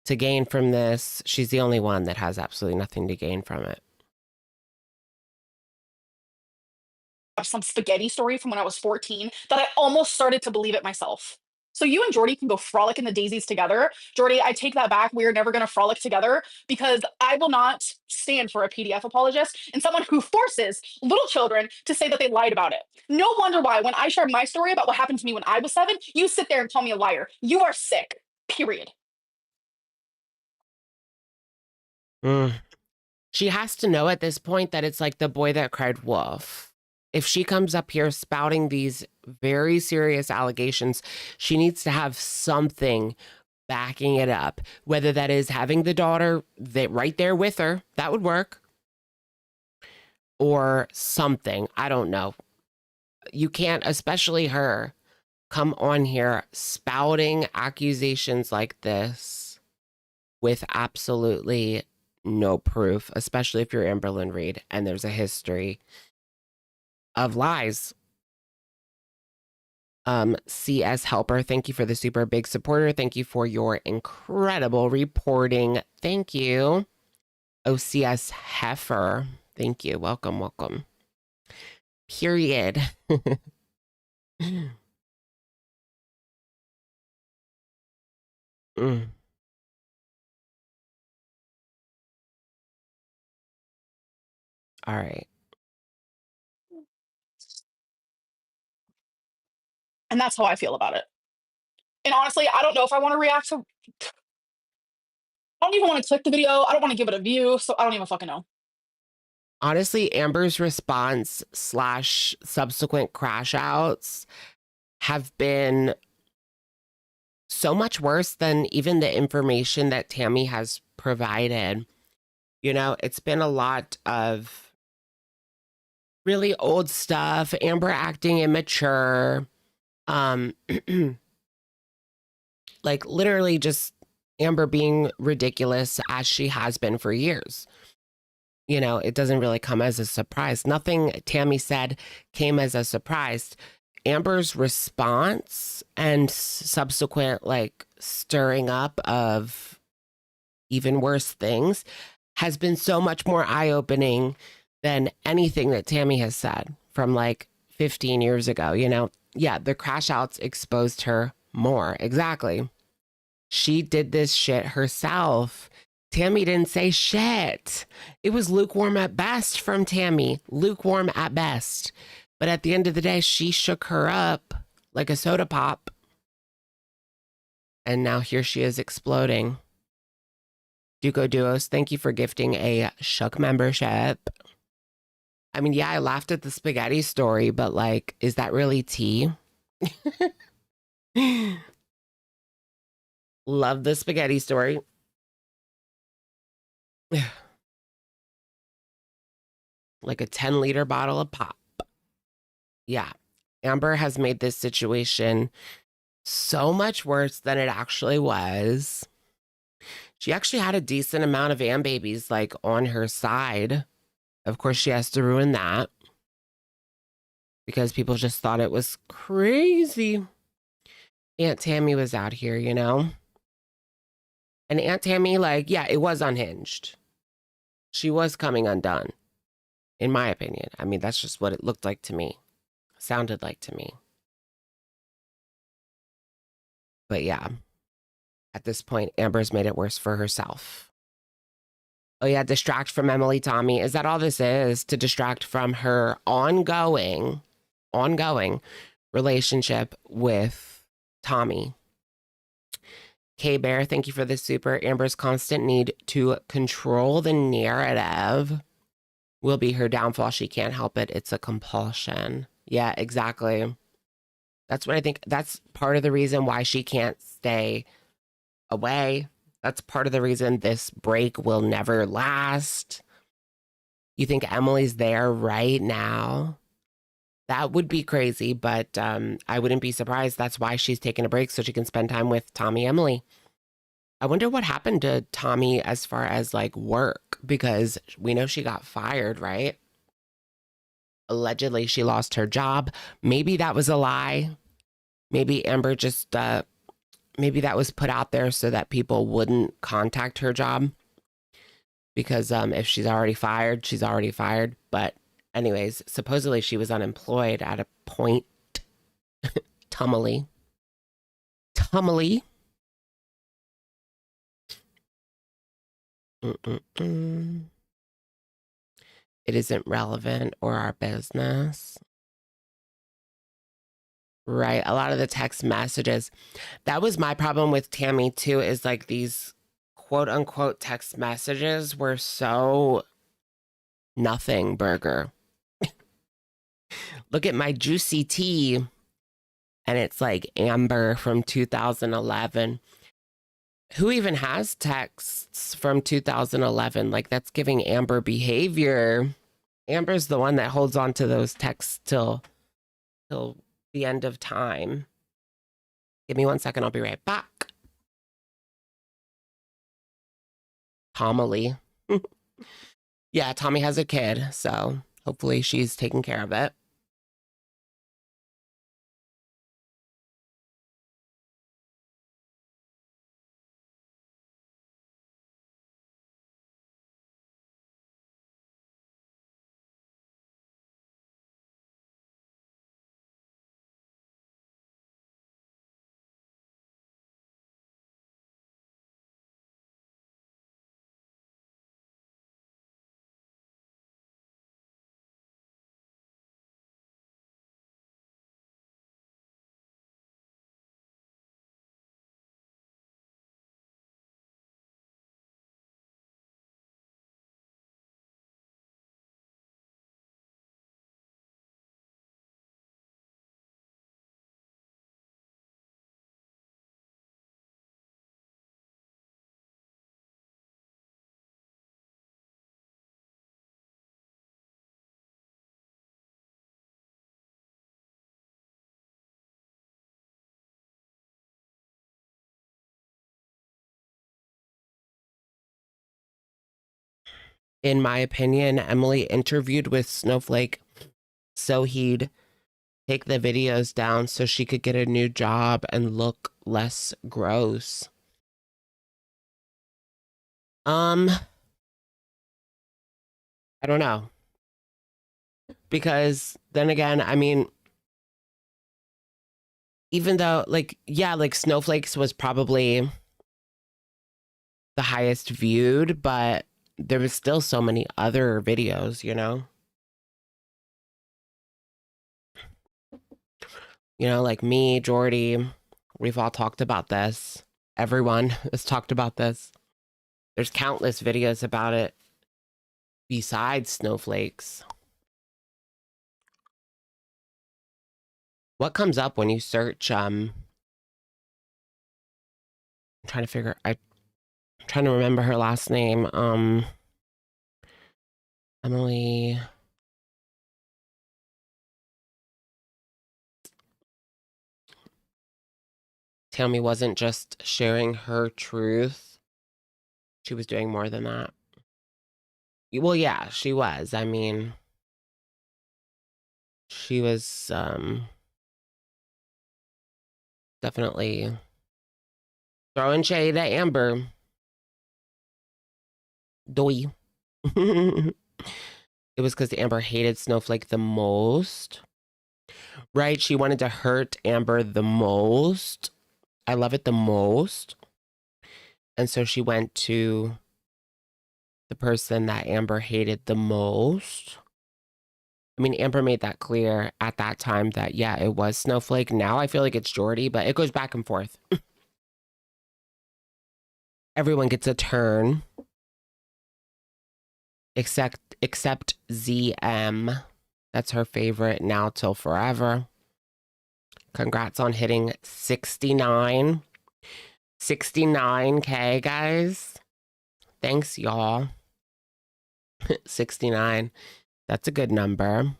to gain from this. She's the only one that has absolutely nothing to gain from it. Some spaghetti story from when I was 14 that I almost started to believe it myself. So you and Jordy can go frolic in the daisies together. Jordy, I take that back. We are never going to frolic together because I will not stand for a PDF apologist and someone who forces little children to say that they lied about it. No wonder why when I share my story about what happened to me when I was 7, you sit there and call me a liar. You are sick, period. She has to know at this point that it's like the boy that cried wolf. If she comes up here spouting these very serious allegations, she needs to have something backing it up, whether that is having the daughter right there with her, that would work, or something. I don't know. You can't, especially her, come on here spouting accusations like this with absolutely no proof, especially if you're Amberlynn Reid and there's a history of lies. CS Helper, thank you for the super big supporter. Thank you for your incredible reporting. Thank you. OCS Heifer, thank you. Welcome, welcome. Period. All right. And that's how I feel about it. And honestly, I don't know if I want to react to. I don't even want to click the video. I don't want to give it a view. So I don't even fucking know. Honestly, Amber's response / subsequent crash outs have been so much worse than even the information that Tammy has provided. You know, it's been a lot of really old stuff, Amber acting immature, like literally just Amber being ridiculous as she has been for years. You know, it doesn't really come as a surprise. Nothing Tammy said came as a surprise. Amber's response and subsequent like stirring up of even worse things has been so much more eye-opening than anything that Tammy has said from like 15 years ago. You know, yeah, the crash outs exposed her more. Exactly. She did this shit herself. Tammy didn't say shit. It was lukewarm at best from Tammy. Lukewarm at best. But at the end of the day, she shook her up like a soda pop. And now here she is exploding. Duco Duos, thank you for gifting a Shuck membership. I mean, yeah, I laughed at the spaghetti story, but like, is that really tea? Love the spaghetti story. Like a 10-liter bottle of pop. Yeah. Amber has made this situation so much worse than it actually was. She actually had a decent amount of Am babies like on her side. Of course, she has to ruin that because people just thought it was crazy. Aunt Tammy was out here, you know? And Aunt Tammy, like, yeah, it was unhinged. She was coming undone, in my opinion. I mean, that's just what it looked like to me. Sounded like to me. But yeah, at this point, Amber's made it worse for herself. Oh yeah, distract from Emily Tommy. Is that all this is? To distract from her ongoing relationship with Tommy. K-Bear, thank you for the super. Amber's constant need to control the narrative will be her downfall. She can't help it. It's a compulsion. Yeah, exactly. That's what I think. That's part of the reason why she can't stay away. That's part of the reason this break will never last. You think Emily's there right now? That would be crazy, but I wouldn't be surprised. That's why she's taking a break, so she can spend time with Tommy Emily. I wonder what happened to Tommy as far as like work, because we know she got fired, right? Allegedly, she lost her job. Maybe that was a lie. Maybe Amber just, maybe that was put out there so that people wouldn't contact her job. Because if she's already fired, she's already fired. But anyways, supposedly she was unemployed at a point. Tumily. It isn't relevant or our business. Right. A lot of the text messages. That was my problem with Tammy too, is like these quote unquote text messages were so nothing burger. Look at my juicy tea. And it's like Amber from 2011. Who even has texts from 2011? Like, that's giving Amber behavior. Amber's the one that holds on to those texts till the end of time. Give me 1 second. I'll be right back. Tommy. Yeah, Tommy has a kid, so hopefully she's taking care of it. In my opinion, Emily interviewed with Snowflake so he'd take the videos down so she could get a new job and look less gross. I don't know. Because then again, I mean, even though like, yeah, like Snowflakes was probably the highest viewed, but there was still so many other videos, you know? You know, like me, Jordy, we've all talked about this. Everyone has talked about this. There's countless videos about it besides Snowflakes. What comes up when you search, I'm trying to remember her last name. Emily. Tammy wasn't just sharing her truth. She was doing more than that. Well, yeah, she was. I mean, she was definitely throwing shade at Amber. Doy. It was because Amber hated Snowflake the most. Right? She wanted to hurt Amber the most. I love it the most. And so she went to the person that Amber hated the most. I mean, Amber made that clear at that time that, yeah, it was Snowflake. Now I feel like it's Jordy, but it goes back and forth. Everyone gets a turn. Except ZM. That's her favorite now till forever. Congrats on hitting 69. 69K, guys. Thanks, y'all. 69. That's a good number.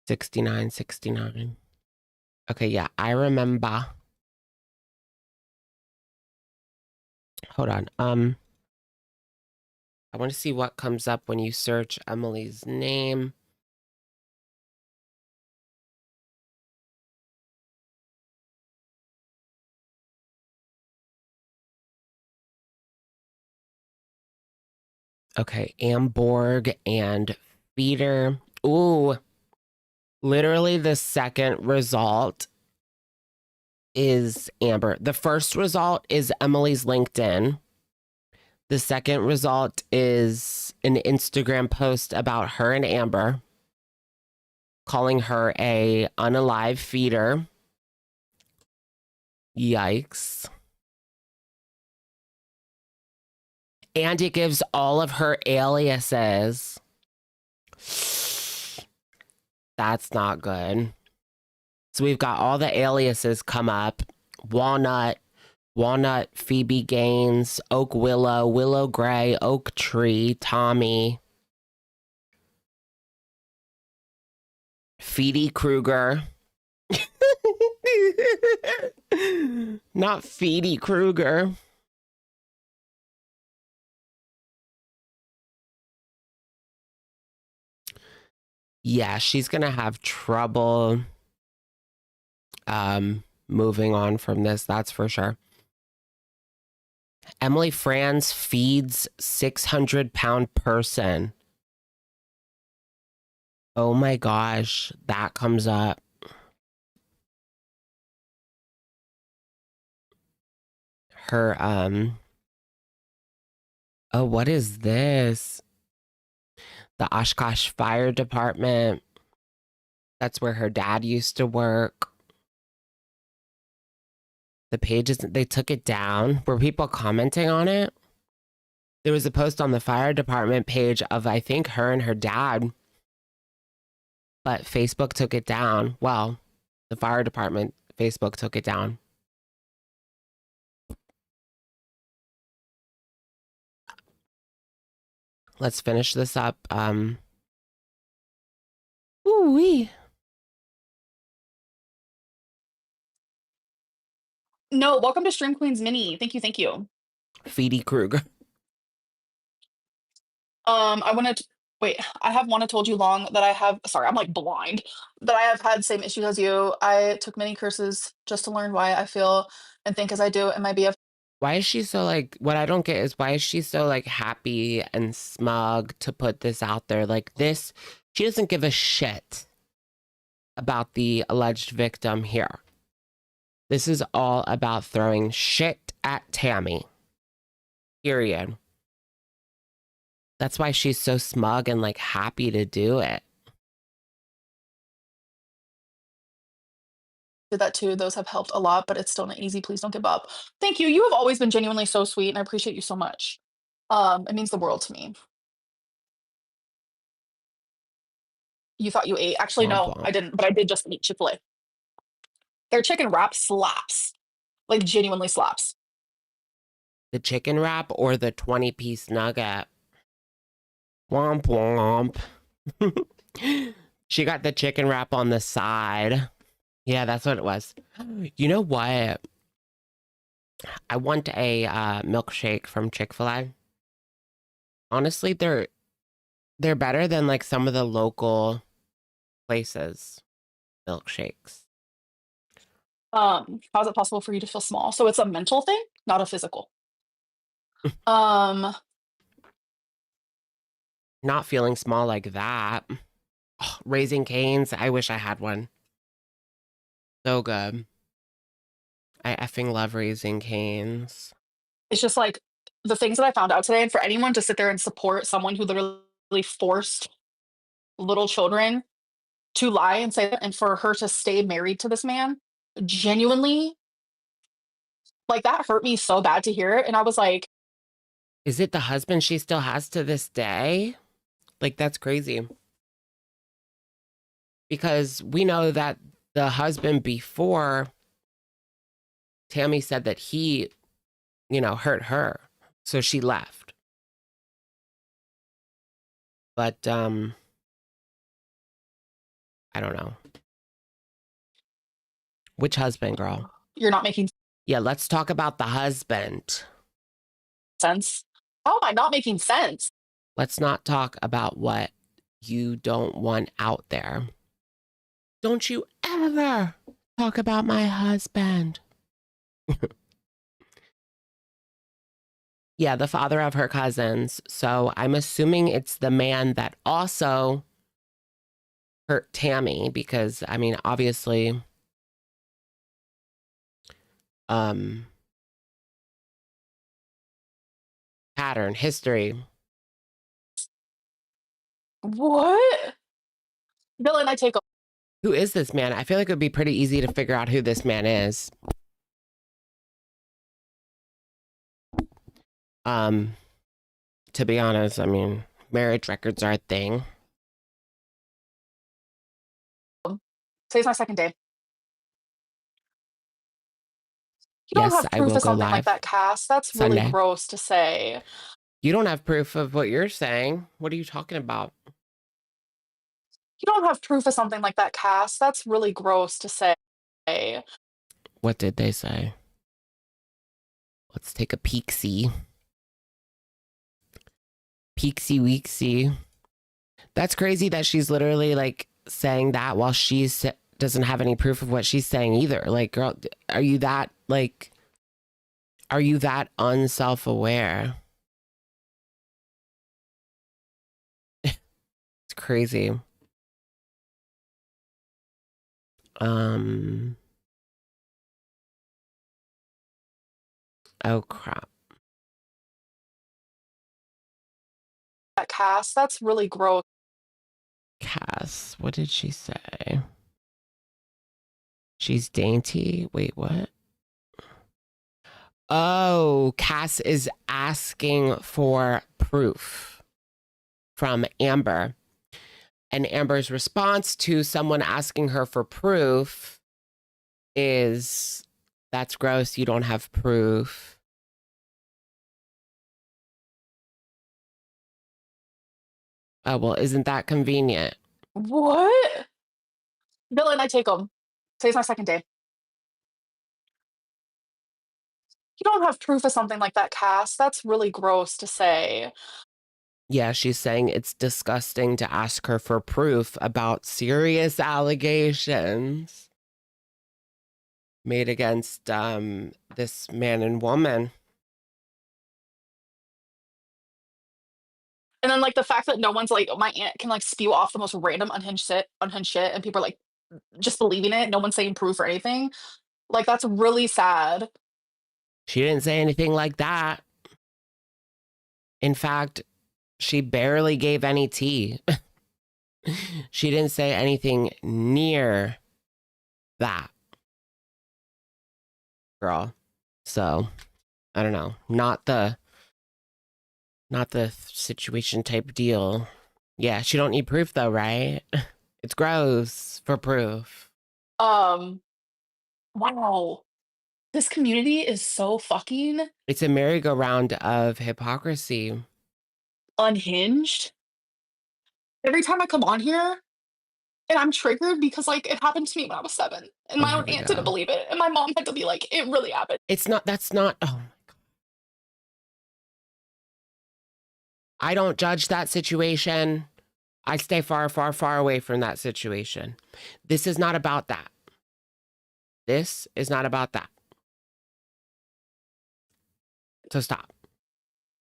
69, 69. Okay, yeah, I remember. Hold on. I want to see what comes up when you search Emily's name. Okay, Amborg and Feeder. Ooh, literally the second result is Amber. The first result is Emily's LinkedIn. The second result is an Instagram post about her and Amber, calling her a unalive feeder. Yikes. And it gives all of her aliases. That's not good. So we've got all the aliases come up. Walnut, Phoebe Gaines, Oak Willow, Willow Gray, Oak Tree, Tommy, Feedy Kruger. Not Feedy Kruger. Yeah, she's gonna have trouble moving on from this, that's for sure. Emily Franz feeds 600-pound person. Oh my gosh, that comes up. Her oh, what is this? The Oshkosh Fire Department. That's where her dad used to work. The pages, they took it down. Were people commenting on it? There was a post on the fire department page of, I think, her and her dad. But Facebook took it down. Well, the fire department, Facebook took it down. Let's finish this up. Ooh-wee. No, welcome to Stream Queens Mini. Thank you, thank you. Feedy Kruger. I wanted to wait. I have wanted told you long that I have. Sorry, I'm like blind. That I have had same issues as you. I took many courses just to learn why I feel and think as I do, and my BF. Why is she so like, what I don't get is why is she so like happy and smug to put this out there? Like this, she doesn't give a shit about the alleged victim here. This is all about throwing shit at Tammy. Period. That's why she's so smug and like happy to do it. Did that too. Those have helped a lot, but it's still not easy. Please don't give up. Thank you. You have always been genuinely so sweet, and I appreciate you so much. It means the world to me. You thought you ate? Actually, no, I didn't. But I did just eat Chick-fil-A. Their chicken wrap slaps, like genuinely slaps. The chicken wrap or the 20-piece nugget? Womp womp. She got the chicken wrap on the side. Yeah, that's what it was. You know what? I want a milkshake from Chick-fil-A. Honestly, they're better than like some of the local places milkshakes. How is it possible for you to feel small? So it's a mental thing, not a physical. Not feeling small like that. Oh, Raising Cane's, I wish I had one. So good. I effing love Raising Cane's. It's just like the things that I found out today, and for anyone to sit there and support someone who literally forced little children to lie and say that, and for her to stay married to this man, genuinely, like that hurt me so bad to hear it. And I was like, is it the husband she still has to this day? Like, that's crazy. Because we know that the husband before Tammy said that he, you know, hurt her. So she left. But I don't know. Which husband, girl? You're not making Yeah, let's talk about the husband. sense. How am I not making sense? Let's not talk about what you don't want out there. Don't you ever talk about my husband. Yeah, the father of her cousins. So I'm assuming it's the man that also hurt Tammy because, I mean, obviously, pattern, history. What? Bill and I take Who is this man? I feel like it would be pretty easy to figure out who this man is. To be honest, I mean, marriage records are a thing. Today's my second day. You don't Yes, have I proof will of go something like live that, Cass. That's really Sunday. gross to say. You don't have proof of what you're saying. What are you talking about? You don't have proof of something like that, Cass. That's really gross to say. What did they say? Let's take a peek-see. Peeksy weeksy. That's crazy that she's literally like saying that while she doesn't have any proof of what she's saying either. Like, girl, are you that like, are you that unself-aware? It's crazy. Oh crap. That Cass, that's really gross. Cass, what did she say? She's dainty. Wait, what? Oh, Cass is asking for proof from Amber. And Amber's response to someone asking her for proof is, that's gross. You don't have proof. Oh, well, isn't that convenient? What? Bill and I take them. Today's my second day. You don't have proof of something like that, Cass. That's really gross to say. Yeah, she's saying it's disgusting to ask her for proof about serious allegations made against this man and woman. And then like the fact that no one's like, my aunt can like spew off the most random unhinged shit, and people are like just believing it. No one's saying proof or anything. Like that's really sad. She didn't say anything like that. In fact, she barely gave any tea. She didn't say anything near that, girl. So, I don't know. Not the situation type deal. Yeah, she don't need proof though, right? It's gross for proof. Wow. This community is so fucking It's a merry-go-round of hypocrisy. unhinged. Every time I come on here and I'm triggered because like it happened to me when I was 7 and my Oh, own here we aunt go. didn't believe it and my mom had to be like, it really happened. It's not, that's not, oh my God. I don't judge that situation. I stay far, far, far away from that situation. This is not about that. This is not about that. So stop.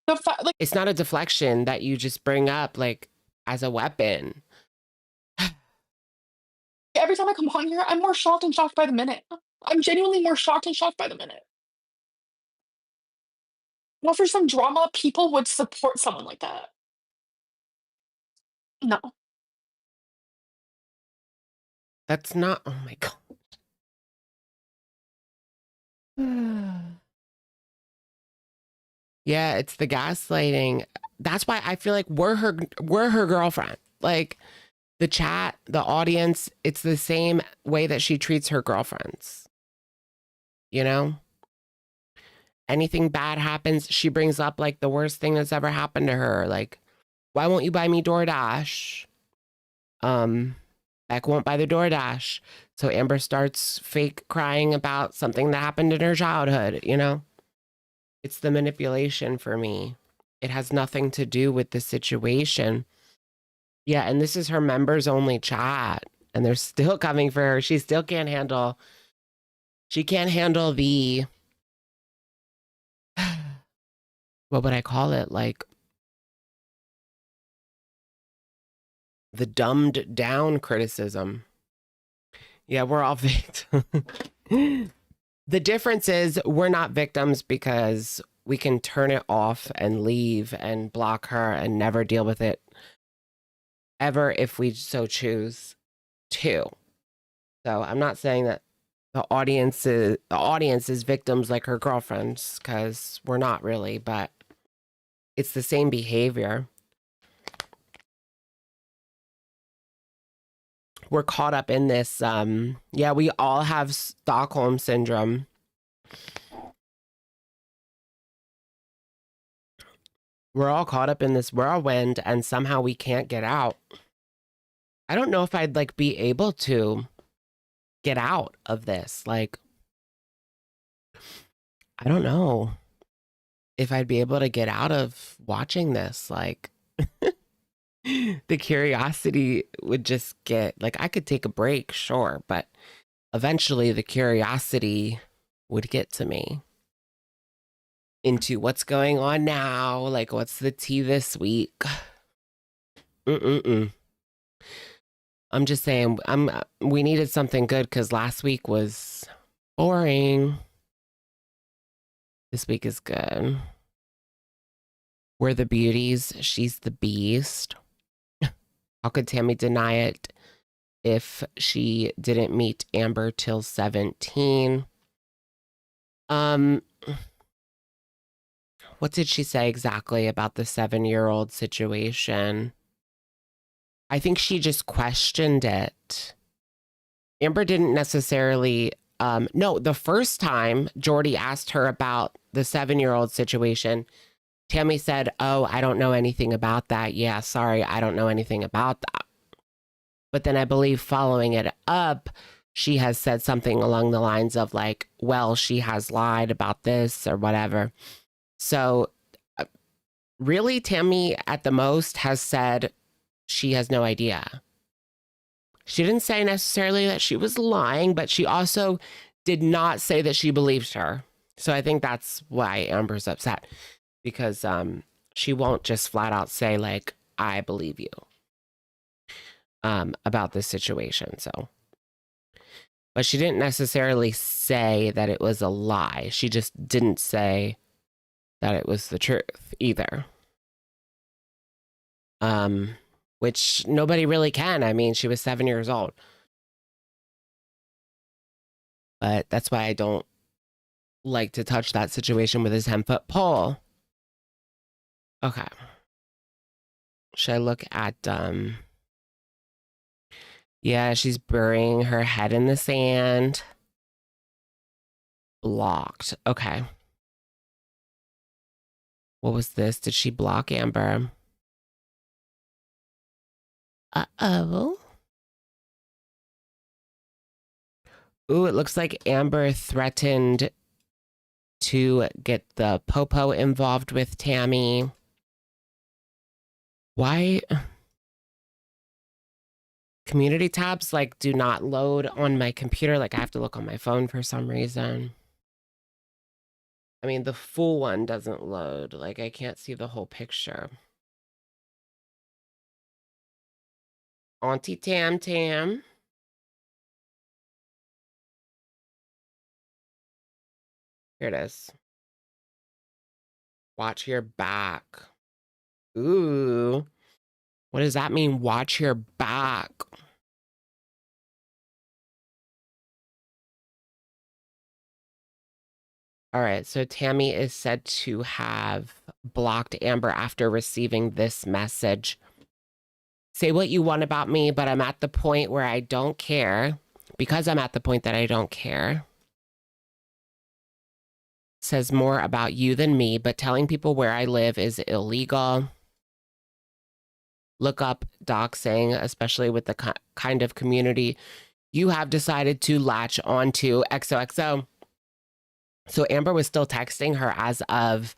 Like, It's not a deflection that you just bring up like as a weapon. every time I come on here, I'm more shocked and shocked by the minute. I'm genuinely more shocked and shocked by the minute. Well, for some drama, people would support someone like that. No. That's not, oh my God. Yeah, it's the gaslighting. That's why I feel like we're her girlfriend. Like the chat, the audience, it's the same way that she treats her girlfriends. You know? anything bad happens, she brings up like the worst thing that's ever happened to her. Like, why won't you buy me DoorDash? Beck won't buy the DoorDash. So Amber starts fake crying about something that happened in her childhood, you know? It's the manipulation for me. It has nothing to do with the situation. Yeah, and this is her members only chat. And they're still coming for her. She still can't handle... She can't handle the... What would I call it? Like... the dumbed down criticism. Yeah, we're all victims. The difference is we're not victims because we can turn it off and leave and block her and never deal with it ever if we so choose to. So I'm not saying that the audience is victims like her girlfriends, because we're not really, but it's the same behavior. We're caught up in this. Yeah, we all have Stockholm syndrome. We're all caught up in this whirlwind and somehow we can't get out. I don't know if I'd like be able to get out of this. Like, I don't know if I'd be able to get out of watching this. Like, the curiosity would just get, like, I could take a break, sure, but eventually the curiosity would get to me into what's going on now, like what's the tea this week. I'm just saying, we needed something good because last week was boring. This week is good. We're the beauties, she's the beast. How could Tammy deny it if she didn't meet Amber till 17? What did she say exactly about the 7-year-old situation? I think she just questioned it. Amber didn't necessarily, no, the first time Jordy asked her about the 7-year-old situation, Tammy said, "Oh, I don't know anything about that. Yeah, sorry, I don't know anything about that." But then I believe following it up, she has said something along the lines of like, well, she has lied about this or whatever. So really, Tammy at the most has said she has no idea. She didn't say necessarily that she was lying, but she also did not say that she believes her. So I think that's why Amber's upset. Because she won't just flat out say, like, I believe you about this situation. So, but she didn't necessarily say that it was a lie. She just didn't say that it was the truth either. Which nobody really can. I mean, she was 7 years old. But that's why I don't like to touch that situation with a 10-foot pole. Okay. Should I look at, yeah, she's burying her head in the sand. Blocked. Okay. What was this? Did she block Amber? Uh-oh. Ooh, it looks like Amber threatened to get the Popo involved with Tammy. Why? Community tabs like do not load on my computer. Like I have to look on my phone for some reason. I mean, the full one doesn't load. Like I can't see the whole picture. Auntie Tam Tam. Here it is. Watch your back. Ooh. What does that mean? Watch your back. All right, so Tammy is said to have blocked Amber after receiving this message. Say what you want about me, but I'm at the point where I don't care. Because I'm at the point that I don't care. says more about you than me, but telling people where I live is illegal. Look up doxing, especially with the kind of community you have decided to latch onto. XOXO. So Amber was still texting her as of,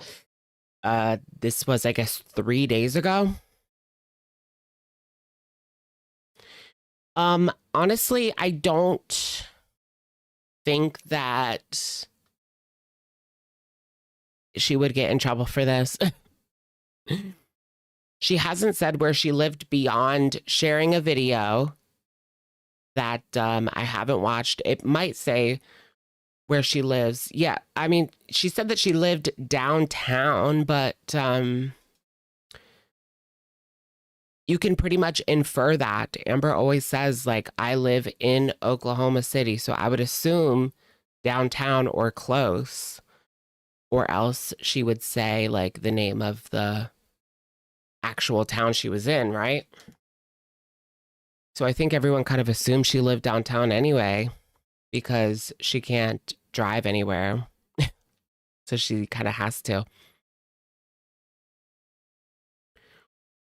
this was, I guess, 3 days ago. Honestly, I don't think that she would get in trouble for this. She hasn't said where she lived beyond sharing a video that I haven't watched. It might say where she lives. Yeah, I mean, she said that she lived downtown, but you can pretty much infer that. Amber always says, like, I live in Oklahoma City, so I would assume downtown or close, or else she would say, like, the name of the actual town she was in, right? So I think everyone kind of assumes she lived downtown anyway, because she can't drive anywhere. So she kind of has to.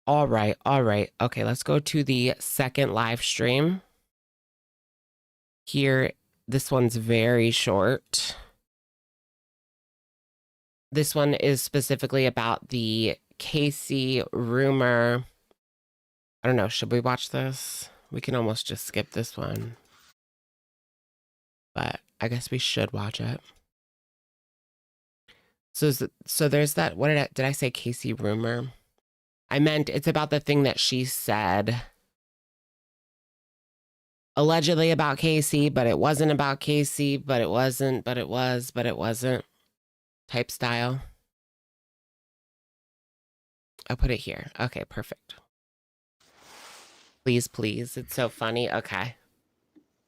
All right. Okay, let's go to the second live stream. Here, this one's very short. This one is specifically about the Casey rumor. I don't know, should we watch this? We can almost just skip this one. But I guess we should watch it. So there's that, what did I say Casey rumor? I meant it's about the thing that she said allegedly about Casey, but it wasn't about Casey, but it wasn't, but it was, but it wasn't type style. I'll put it here. Okay, perfect. Please, please. It's so funny. Okay.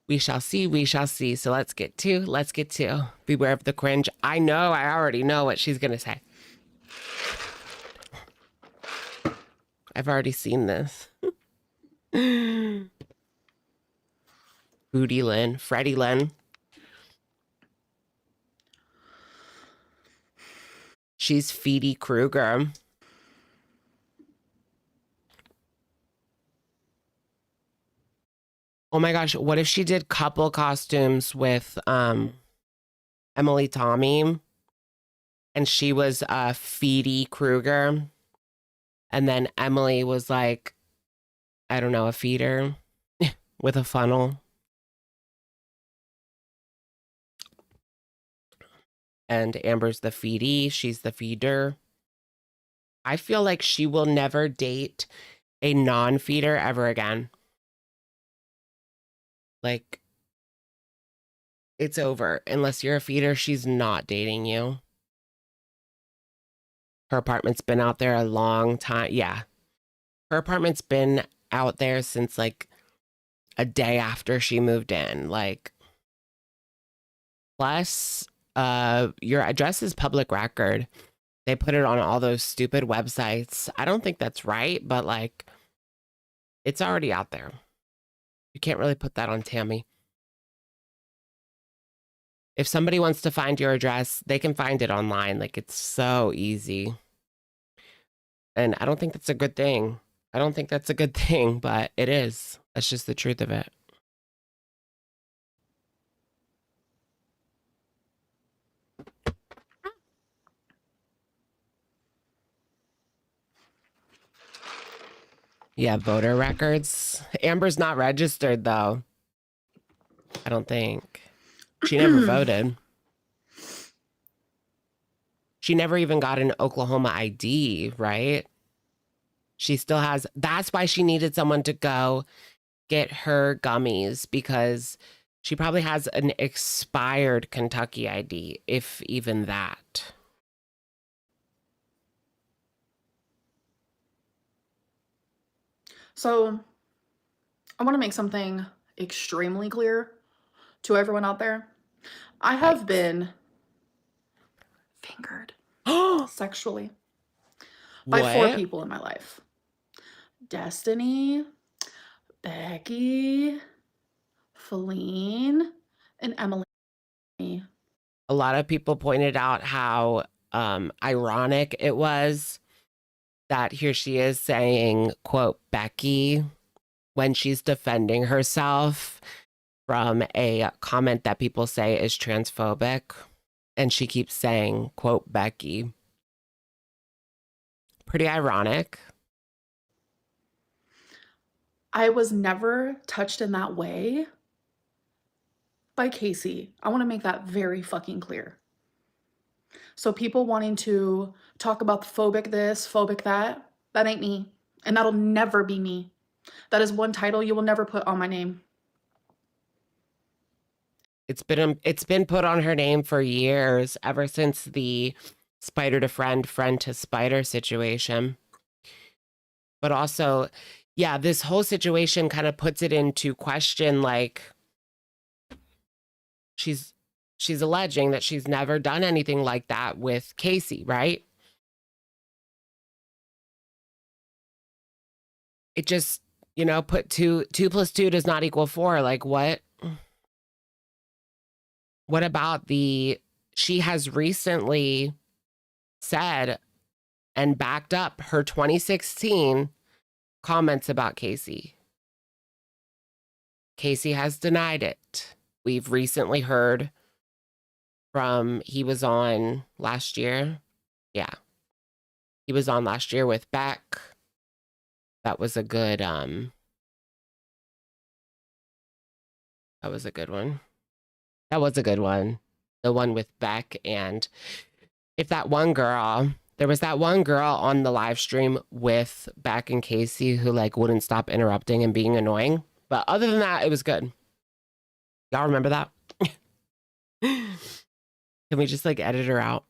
We shall see. We shall see. So let's get to beware of the cringe. I already know what she's going to say. I've already seen this. Booty Lynn, Freddie Lynn. She's Feedy Krueger. Oh my gosh, what if she did couple costumes with Emily Tommy and she was Feedy Krueger and then Emily was like, I don't know, a feeder with a funnel. And Amber's the feedy, she's the feeder. I feel like she will never date a non-feeder ever again. Like, it's over. Unless you're a feeder, she's not dating you. Her apartment's been out there a long time. Yeah. Her apartment's been out there since like a day after she moved in. Like, plus, your address is public record. They put it on all those stupid websites. I don't think that's right, but like, it's already out there. You can't really put that on Tammy. If somebody wants to find your address, they can find it online. Like, it's so easy. And I don't think that's a good thing. I don't think that's a good thing, but it is. That's just the truth of it. Yeah, voter records. Amber's not registered, though. I don't think. She never voted. She never even got an Oklahoma ID, right? She still has... That's why she needed someone to go get her gummies, because she probably has an expired Kentucky ID, if even that. So, I want to make something extremely clear to everyone out there. I have been fingered sexually by 4 people in my life. Destiny, Becky, Feline, and Emily. A lot of people pointed out how ironic it was that here she is saying, quote, Becky, when she's defending herself from a comment that people say is transphobic. And she keeps saying, quote, Becky. Pretty ironic. I was never touched in that way by Casey. I want to make that very fucking clear. So people wanting to talk about the phobic this, phobic that ain't me. And that'll never be me. That is one title you will never put on my name. It's been put on her name for years, ever since the spider to friend, friend to spider situation. But also, yeah, this whole situation kind of puts it into question, like she's alleging that she's never done anything like that with Casey, right? It just, you know, put two plus two does not equal 4. Like what? What about she has recently said and backed up her 2016 comments about Casey. Casey has denied it. We've recently heard from, he was on last year. Yeah. He was on last year with Beck. That was a good, that was a good one. That was a good one. The one with Beck. And if that one girl, there was that one girl on the live stream with Beck and Casey who like wouldn't stop interrupting and being annoying. But other than that, it was good. Y'all remember that? Can we just like edit her out?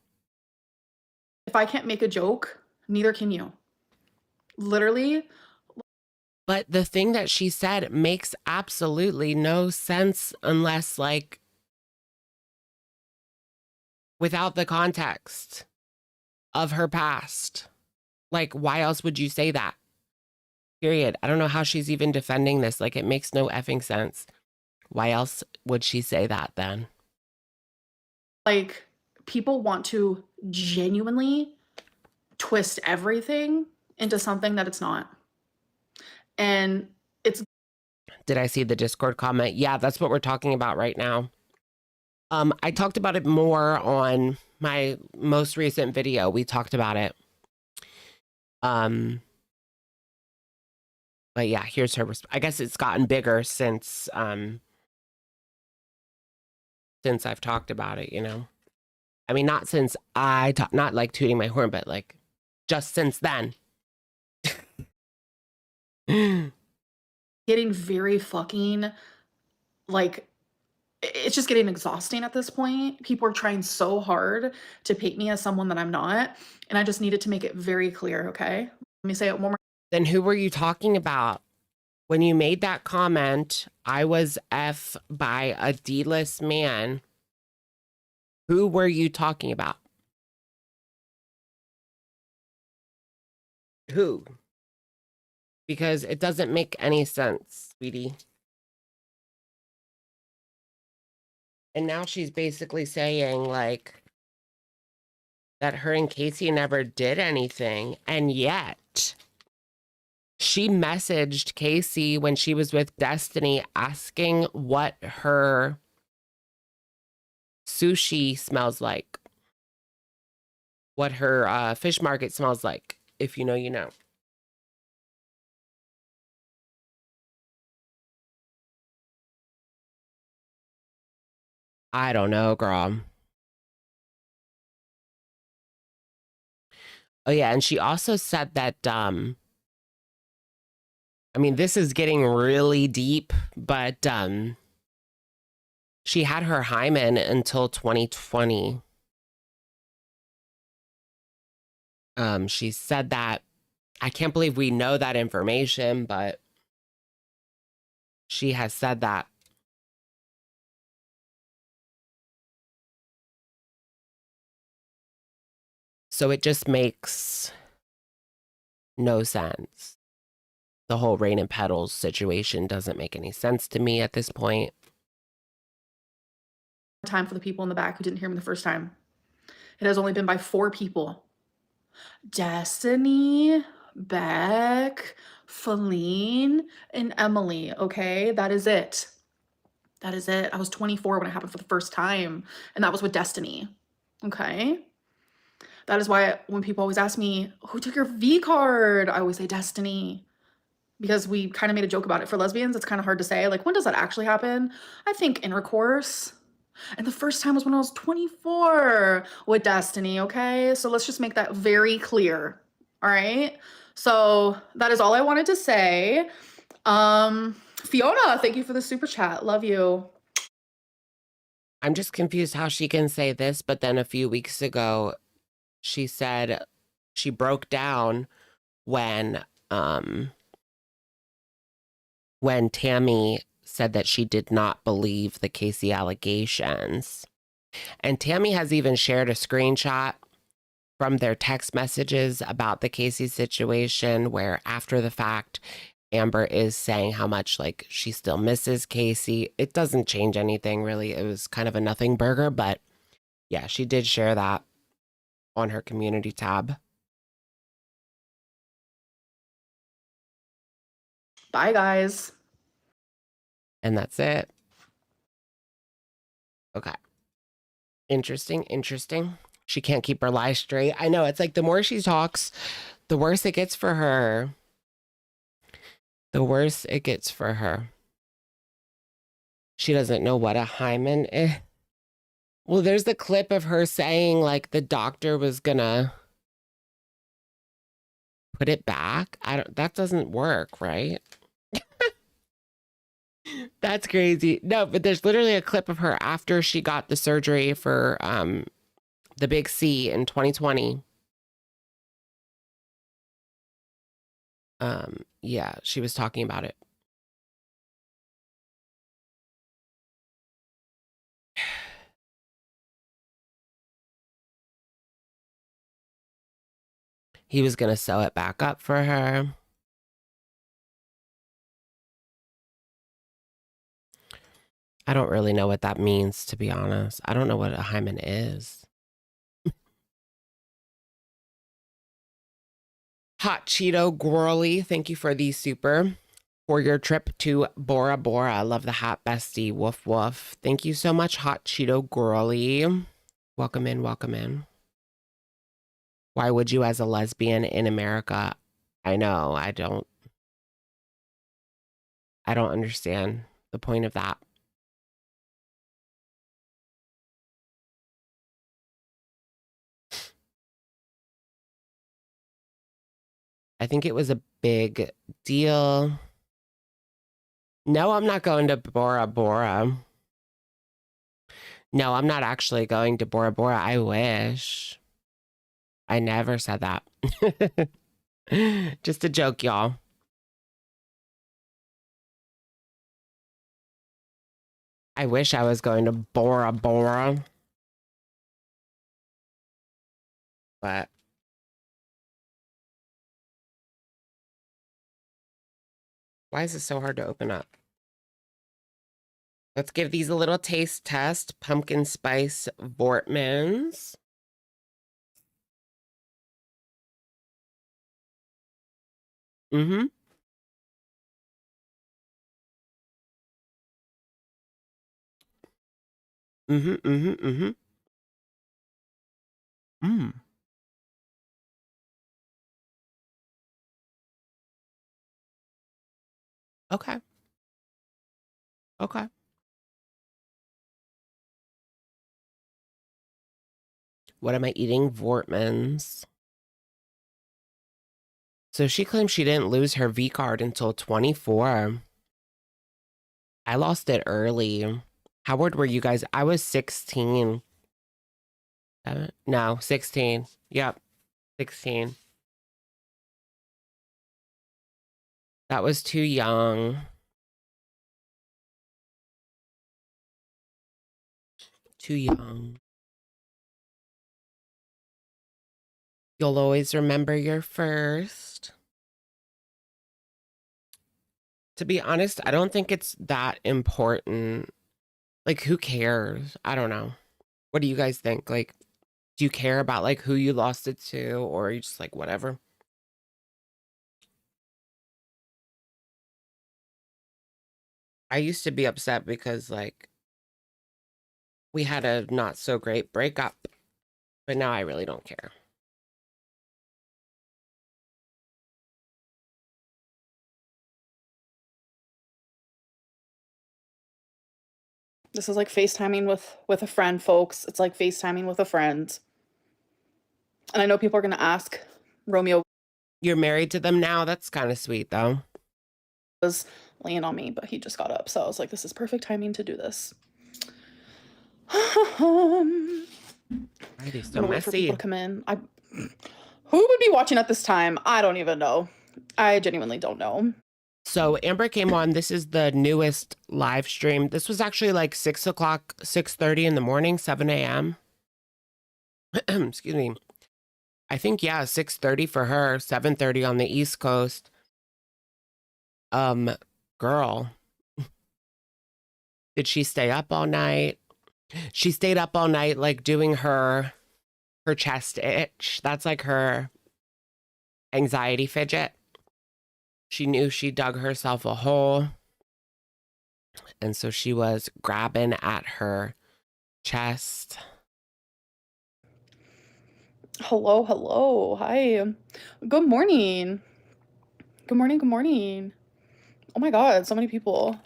If I can't make a joke, neither can you. Literally. But the thing that she said makes absolutely no sense unless like without the context of her past. Like, why else would you say that? Period. I don't know how she's even defending this. Like, it makes no effing sense. Why else would she say that then? Like, people want to genuinely twist everything into something that it's not. And it's... Did I see the Discord comment? Yeah, that's what we're talking about right now. I talked about it more on my most recent video. We talked about it. But yeah, here's her. I guess it's gotten bigger since I've talked about it, you know. I mean, not since not like tooting my horn, but like just since then. Getting very fucking like, it's just getting exhausting at this point. People are trying so hard to paint me as someone that I'm not. And I just needed to make it very clear, okay? Let me say it one more. Then who were you talking about? When you made that comment, I was F by a D-list man. Who were you talking about? Who? Because it doesn't make any sense, sweetie. And now she's basically saying, like, that her and Casey never did anything. And yet, she messaged Casey when she was with Destiny asking what her sushi smells like. What her fish market smells like. If you know, you know. I don't know, girl. Oh yeah, and she also said that I mean, this is getting really deep, but she had her hymen until 2020. She said that. I can't believe we know that information, but she has said that. So it just makes no sense. The whole Rain and Petals situation doesn't make any sense to me at this point. time for the people in the back who didn't hear me the first time. It has only been by 4 people. Destiny, Beck, Feline, and Emily, okay? That is it. That is it. I was 24 when it happened for the first time, and that was with Destiny, okay? That is why when people always ask me, who took your V card? I always say Destiny, because we kind of made a joke about it. For lesbians, it's kind of hard to say, like, when does that actually happen? I think intercourse. And the first time was when I was 24 with Destiny, okay? So let's just make that very clear, all right? So that is all I wanted to say. Fiona, thank you for the super chat. Love you. I'm just confused how she can say this, but then a few weeks ago, she said she broke down when Tammy said that she did not believe the Casey allegations. And Tammy has even shared a screenshot from their text messages about the Casey situation, where after the fact, Amber is saying how much like she still misses Casey. It doesn't change anything really. It was kind of a nothing burger, but yeah, she did share that on her community tab. Bye, guys. And that's it. Okay. Interesting, interesting. She can't keep her lies straight. I know, it's like the more she talks, the worse it gets for her. The worse it gets for her. She doesn't know what a hymen is. Well, there's the clip of her saying like the doctor was gonna put it back. That doesn't work, right? That's crazy. No, but there's literally a clip of her after she got the surgery for the big C in 2020. Yeah, she was talking about it. He was gonna sew it back up for her. I don't really know what that means, to be honest. I don't know what a hymen is. Hot Cheeto Gwirly, thank you for the super. For your trip to Bora Bora. Love the hat, bestie. Woof woof. Thank you so much, Hot Cheeto Gwirly. Welcome in, welcome in. Why would you as a lesbian in America? I know, I don't understand the point of that. I think it was a big deal. No, I'm not going to Bora Bora. No, I'm not actually going to Bora Bora. I wish. I never said that. Just a joke, y'all. I wish I was going to Bora Bora. But why is it so hard to open up? Let's give these a little taste test. Pumpkin spice Vortmans. Mm-hmm. Mm-hmm, mm-hmm, mm-hmm. Mm. Okay. Okay. What am I eating? Vortmans. So she claims she didn't lose her V card until 24. I lost it early. How old were you guys? I was 16. No, 16. Yep, 16. That was too young. Too young. You'll always remember your first. To be honest, I don't think it's that important. Like, who cares? I don't know. What do you guys think? Like, do you care about like who you lost it to, or are you just like whatever? I used to be upset because like we had a not so great breakup, but now I really don't care. This is like FaceTiming with a friend, folks. It's like FaceTiming with a friend. And I know people are going to ask, Romeo You're married to them now? That's kind of sweet, though. was laying on me, but he just got up. So I was like, this is perfect timing to do this. Alrighty, so Wait for messy. people to come in. Who would be watching at this time? I don't even know. I genuinely don't know. So Amber came on. This is the newest live stream. This was actually like 6 o'clock, 6:30 in the morning, 7 a.m. Excuse me. I think, yeah, 6:30 for her, 7:30 on the East Coast. Girl. Did she stay up all night? She stayed up all night, like doing her chest itch. That's like her anxiety fidget. She knew she dug herself a hole. And so she was grabbing at her chest. Hello, hello. Hi. Good morning. Good morning, good morning. Oh my God, so many people.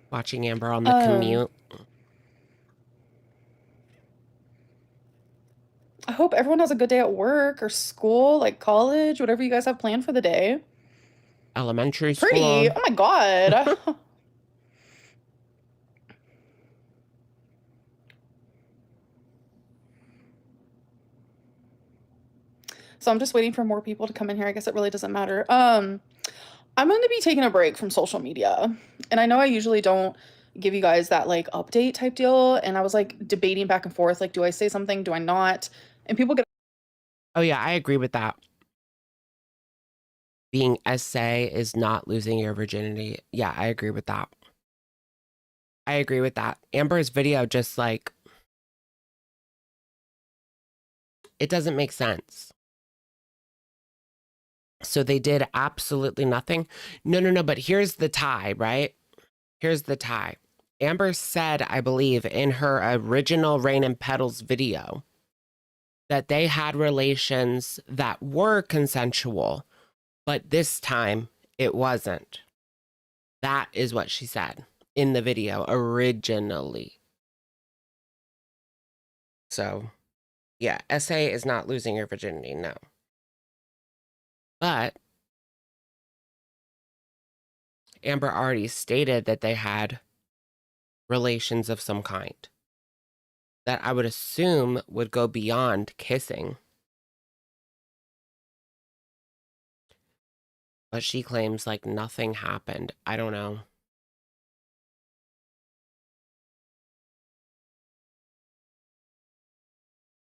Watching Amber on the commute. I hope everyone has a good day at work or school, like college, whatever you guys have planned for the day. Elementary school. Pretty. Oh my God. So I'm just waiting for more people to come in here. I guess it really doesn't matter. I'm going to be taking a break from social media. And I know I usually don't give you guys that like update type deal. And I was like debating back and forth, like, do I say something? Do I not? And people get... Oh yeah, I agree with that. Being SA is not losing your virginity. Yeah, I agree with that. I agree with that. Amber's video just like, it doesn't make sense. So they did absolutely nothing. No, but here's the tie, right? Here's the tie. Amber said, I believe, in her original Rain and Petals video that they had relations that were consensual, but this time it wasn't. That is what she said in the video originally. So, yeah, SA is not losing your virginity, no. But Amber already stated that they had relations of some kind that I would assume would go beyond kissing. But she claims like nothing happened. I don't know.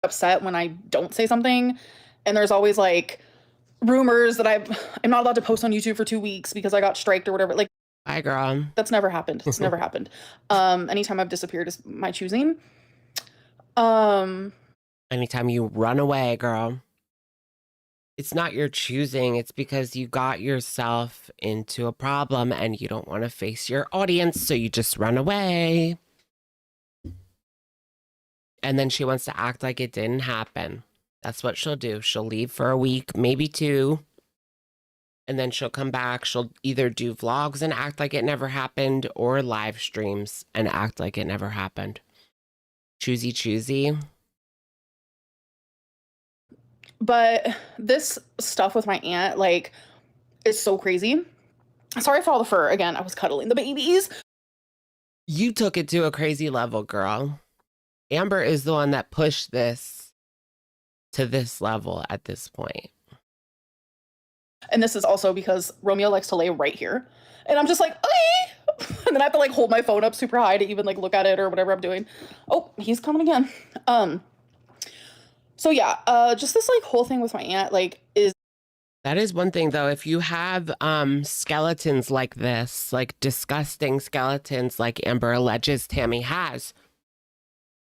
upset when I don't say something. And there's always like rumors that I'm not allowed to post on YouTube for 2 weeks because I got striked or whatever. Like, hi, girl. That's never happened. It's never happened. Anytime I've disappeared is my choosing. Anytime you run away, girl. It's not your choosing. It's because you got yourself into a problem and you don't want to face your audience, so you just run away. And then she wants to act like it didn't happen. That's what she'll do. She'll leave for a week, maybe 2. And then she'll come back. She'll either do vlogs and act like it never happened or live streams and act like it never happened. Choosy. But this stuff with my aunt, like, is so crazy. Sorry for all the fur. Again, I was cuddling the babies. You took it to a crazy level, girl. Amber is the one that pushed this to this level at this point. And this is also because Romeo likes to lay right here. And I'm just like, okay. And then I have to like hold my phone up super high to even like look at it or whatever I'm doing. Oh, he's coming again. So yeah, just this like whole thing with my aunt, like, is That is one thing, though. If you have skeletons like this, like disgusting skeletons like Amber alleges Tammy has,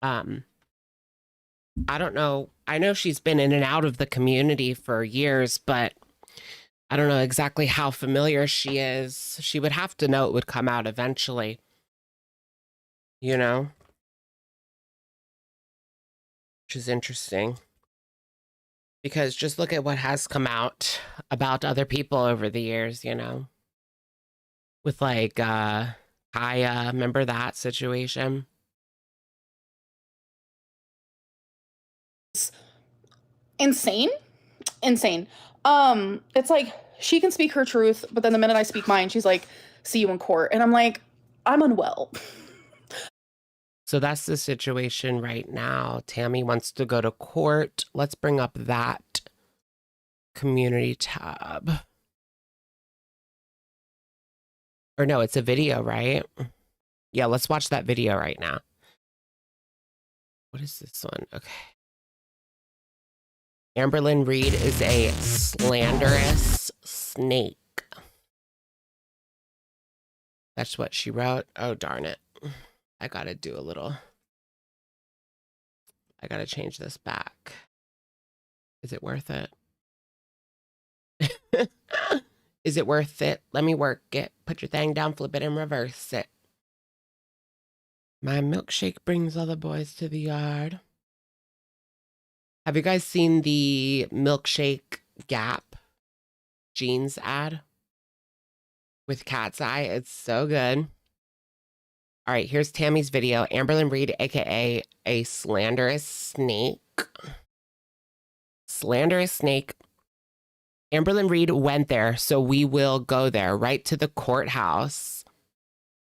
I don't know. I know she's been in and out of the community for years, but I don't know exactly how familiar she is. She would have to know it would come out eventually, you know? Which is interesting. Because just look at what has come out about other people over the years, you know? With like Kaya, remember that situation? Insane. It's like she can speak her truth, but then the minute I speak mine, she's like, see you in court. And I'm like, I'm unwell. So that's the situation right now. Tammy wants to go to court. Let's bring up that community tab. Or no, it's a video, right? Yeah, let's watch that video right now. What is this one? Okay. Amberlynn Reid is a slanderous snake. That's what she wrote. Oh, darn it. I gotta do a little. I gotta change this back. Is it worth it? Is it worth it? Let me work it. Put your thing down, flip it, and reverse it. My milkshake brings all the boys to the yard. Have you guys seen the milkshake Gap jeans ad with Cat's Eye? It's so good. All right, here's Tammy's video. Amberlynn Reid, aka a slanderous snake. Slanderous snake. Amberlynn Reid went there, so we will go there, right to the courthouse.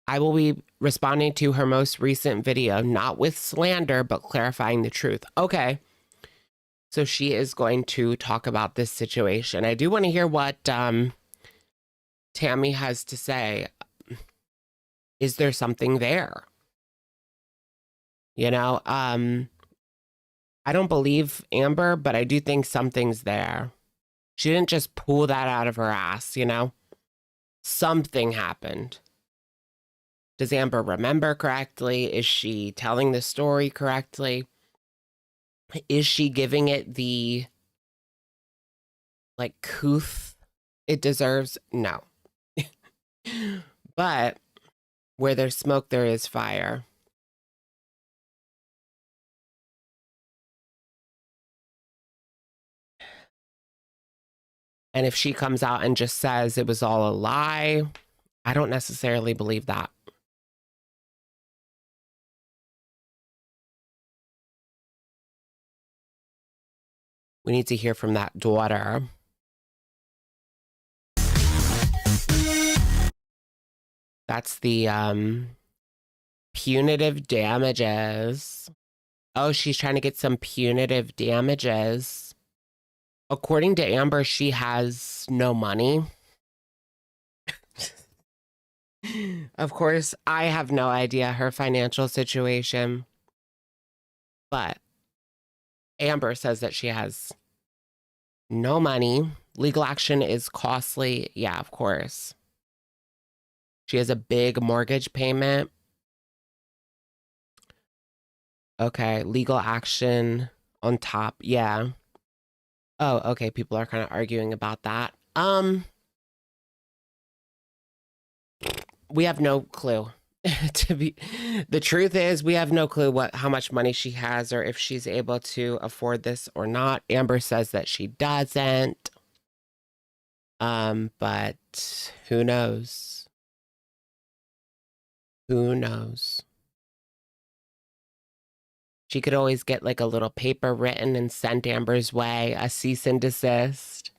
I will be responding to her most recent video, not with slander, but clarifying the truth. Okay. So she is going to talk about this situation. I do want to hear what Tammy has to say. Is there something there? You know, I don't believe Amber, but I do think something's there. She didn't just pull that out of her ass, you know? Something happened. Does Amber remember correctly? Is she telling the story correctly? Is she giving it the, like, couth it deserves? No. But where there's smoke, there is fire. And if she comes out and just says it was all a lie, I don't necessarily believe that. We need to hear from that daughter. That's the punitive damages. Oh, she's trying to get some punitive damages. According to Amber, she has no money. Of course, I have no idea her financial situation. But Amber says that she has no money. Legal action is costly. Yeah, of course. She has a big mortgage payment. Okay, legal action on top. Yeah. Oh, okay. People are kind of arguing about that. We have no clue. The truth is, we have no clue how much money she has or if she's able to afford this or not. Amber says that she doesn't. But who knows? Who knows? She could always get like a little paper written and sent Amber's way, a cease and desist.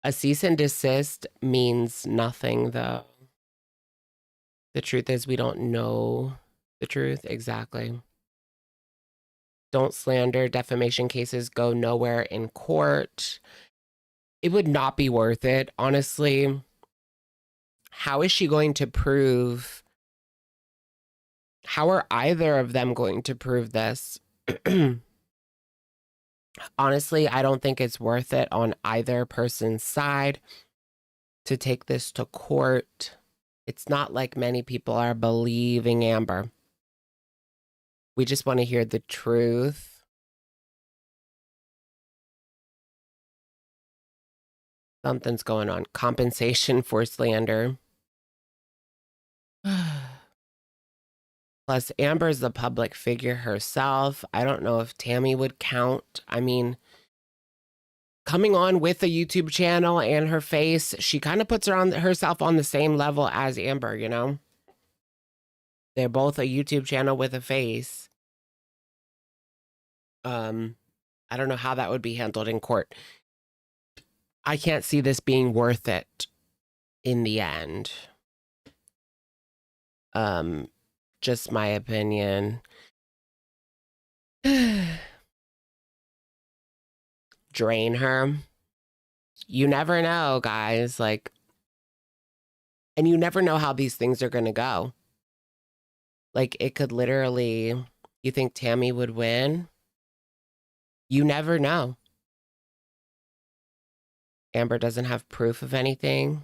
A cease and desist means nothing, though. The truth is, we don't know the truth. Exactly. Don't slander. Defamation cases go nowhere in court. It would not be worth it, honestly. How is she going to prove? How are either of them going to prove this? Honestly, I don't think it's worth it on either person's side to take this to court. It's not like many people are believing Amber. We just want to hear the truth. Something's going on. Compensation for slander. Plus, Amber's the public figure herself. I don't know if Tammy would count. I mean, coming on with a YouTube channel and her face, she kind of puts herself on the same level as Amber, you know? They're both a YouTube channel with a face. I don't know how that would be handled in court. I can't see this being worth it in the end. Just my opinion. Drain her. You never know, guys. Like, and you never know how these things are going to go. Like, it could literally, you think Tammy would win? You never know. Amber doesn't have proof of anything.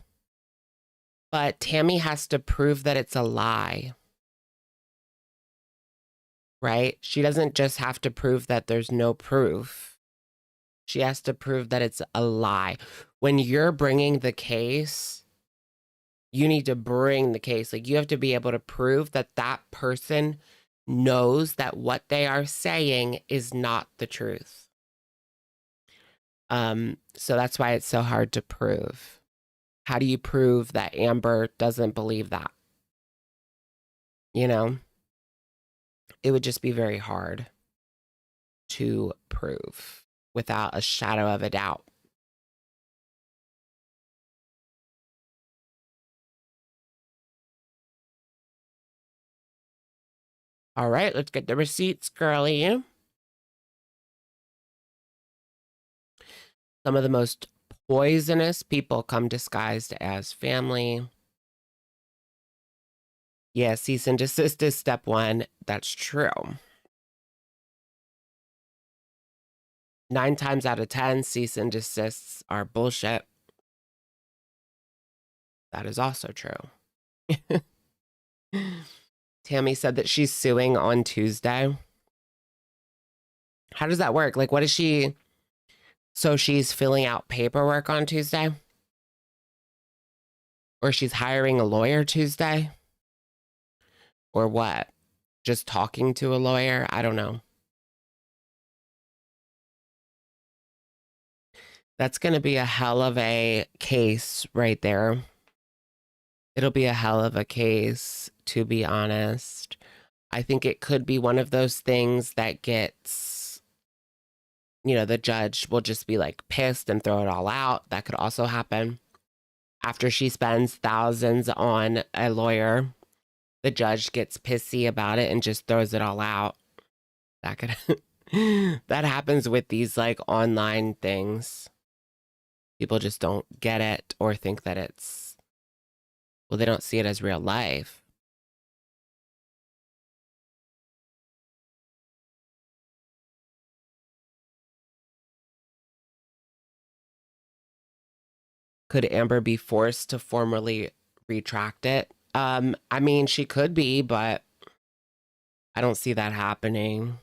But Tammy has to prove that it's a lie. Right? She doesn't just have to prove that there's no proof. She has to prove that it's a lie. When you're bringing the case, you need to bring the case. Like, you have to be able to prove that that person knows that what they are saying is not the truth. So that's why it's so hard to prove. How do you prove that Amber doesn't believe that? You know? It would just be very hard to prove without a shadow of a doubt. All right, let's get the receipts, girlie. Some of the most poisonous people come disguised as family. Yeah, cease and desist is step one. That's true. 9 times out of 10, cease and desists are bullshit. That is also true. Tammy said that she's suing on Tuesday. How does that work? Like, what is she... So she's filling out paperwork on Tuesday? Or she's hiring a lawyer Tuesday? Or what? Just talking to a lawyer? I don't know. That's going to be a hell of a case right there. It'll be a hell of a case, to be honest. I think it could be one of those things that gets, you know, the judge will just be like pissed and throw it all out. That could also happen. After she spends thousands on a lawyer, the judge gets pissy about it and just throws it all out. That could that happens with these like online things. People just don't get it or think that it's, well, they don't see it as real life. Could Amber be forced to formally retract it? I mean, she could be, but I don't see that happening.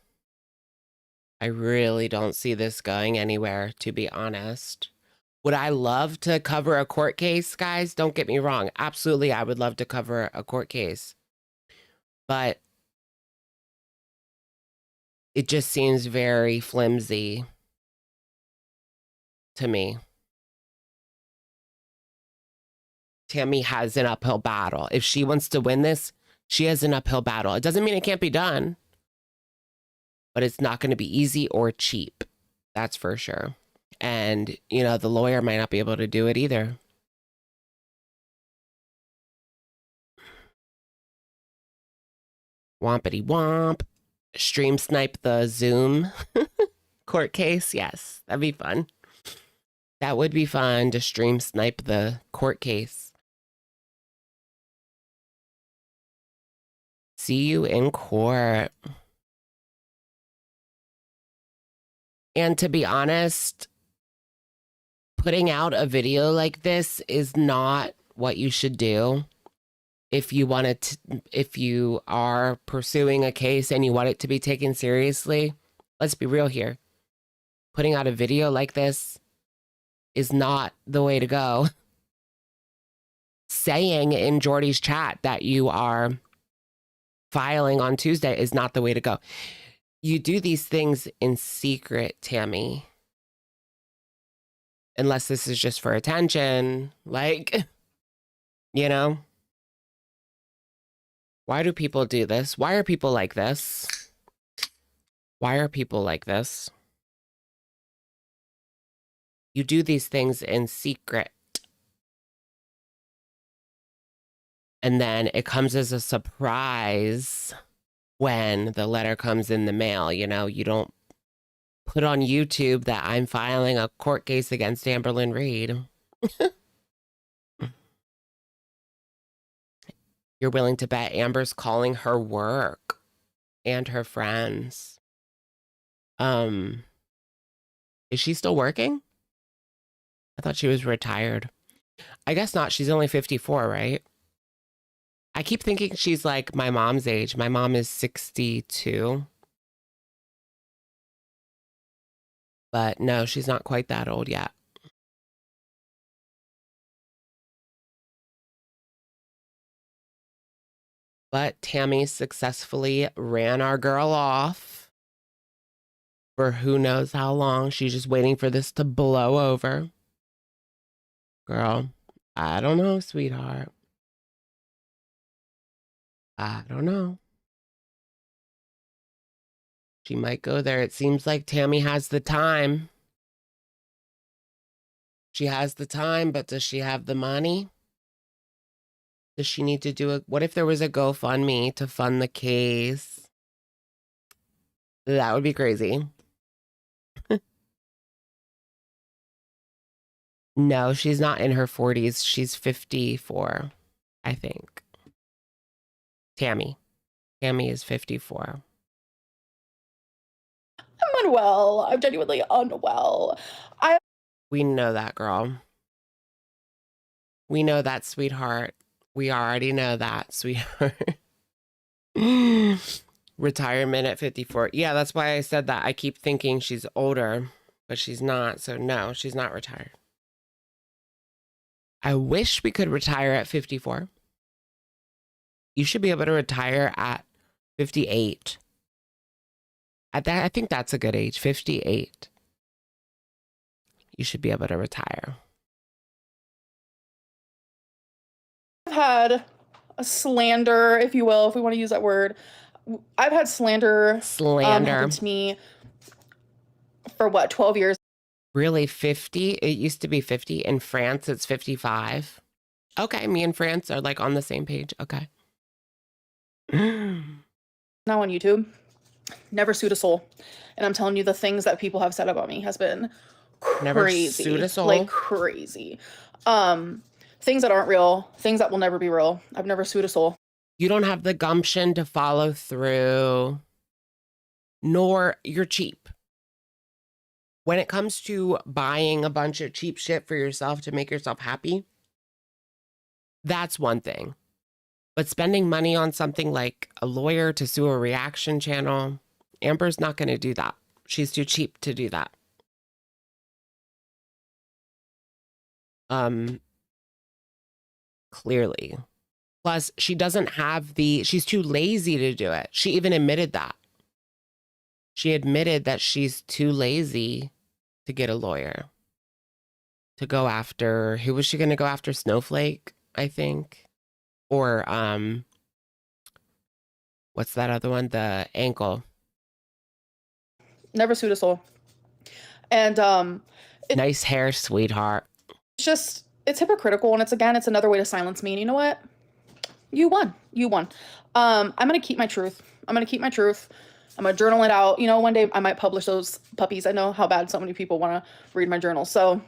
I really don't see this going anywhere, to be honest. Would I love to cover a court case, guys? Don't get me wrong. Absolutely, I would love to cover a court case. But it just seems very flimsy to me. Tammy has an uphill battle. If she wants to win this, she has an uphill battle. It doesn't mean it can't be done, but it's not going to be easy or cheap. That's for sure. And, you know, the lawyer might not be able to do it either. Wompity womp. Stream snipe the Zoom court case. Yes, that'd be fun. That would be fun to stream snipe the court case. See you in court. And to be honest, putting out a video like this is not what you should do. If you if you are pursuing a case and you want it to be taken seriously, let's be real here. Putting out a video like this is not the way to go. Saying in Jordy's chat that you are filing on Tuesday is not the way to go. You do these things in secret, Tammy. Unless this is just for attention, like, you know. Why do people do this? Why are people like this? Why are people like this? You do these things in secret. And then it comes as a surprise when the letter comes in the mail. You know, you don't put on YouTube that I'm filing a court case against Amberlynn Reid. You're willing to bet Amber's calling her work and her friends. Is she still working? I thought she was retired. I guess not. She's only 54, right? I keep thinking she's like my mom's age. My mom is 62. But no, she's not quite that old yet. But Tammy successfully ran our girl off for who knows how long. She's just waiting for this to blow over. Girl, I don't know, sweetheart. I don't know. She might go there. It seems like Tammy has the time. She has the time, but does she have the money? Does she need to do it? What if there was a GoFundMe to fund the case? That would be crazy. No, she's not in her 40s. She's 54, I think. Tammy. Tammy is 54. I'm unwell. I'm genuinely unwell. We know that, girl. We know that, sweetheart. We already know that, sweetheart. Retirement at 54. Yeah, that's why I said that. I keep thinking she's older, but she's not. So no, she's not retired. I wish we could retire at 54. You should be able to retire at 58. At that, I think that's a good age, 58. You should be able to retire. I've had a slander, if you will, if we want to use that word. I've had slander happen to me for what, 12 years? Really, 50? It used to be 50. In France, it's 55. Okay, me and France are like on the same page. Okay. Now on YouTube, never sued a soul. And I'm telling you, the things that people have said about me has been crazy. Never sued a soul? Like crazy. Things that aren't real, things that will never be real. I've never sued a soul. You don't have the gumption to follow through, nor you're cheap. When it comes to buying a bunch of cheap shit for yourself to make yourself happy, that's one thing. But spending money on something like a lawyer to sue a reaction channel, Amber's not going to do that. She's too cheap to do that. Clearly. Plus, she doesn't have she's too lazy to do it. She even admitted that. She admitted that she's too lazy to get a lawyer. To go after, who was she going to go after? Snowflake, I think. Or, what's that other one? The ankle. Never sued a soul. And, nice hair, sweetheart. It's hypocritical. And it's another way to silence me. And you know what? You won. I'm going to keep my truth. I'm going to journal it out. You know, one day I might publish those puppies. I know how bad so many people want to read my journal. So,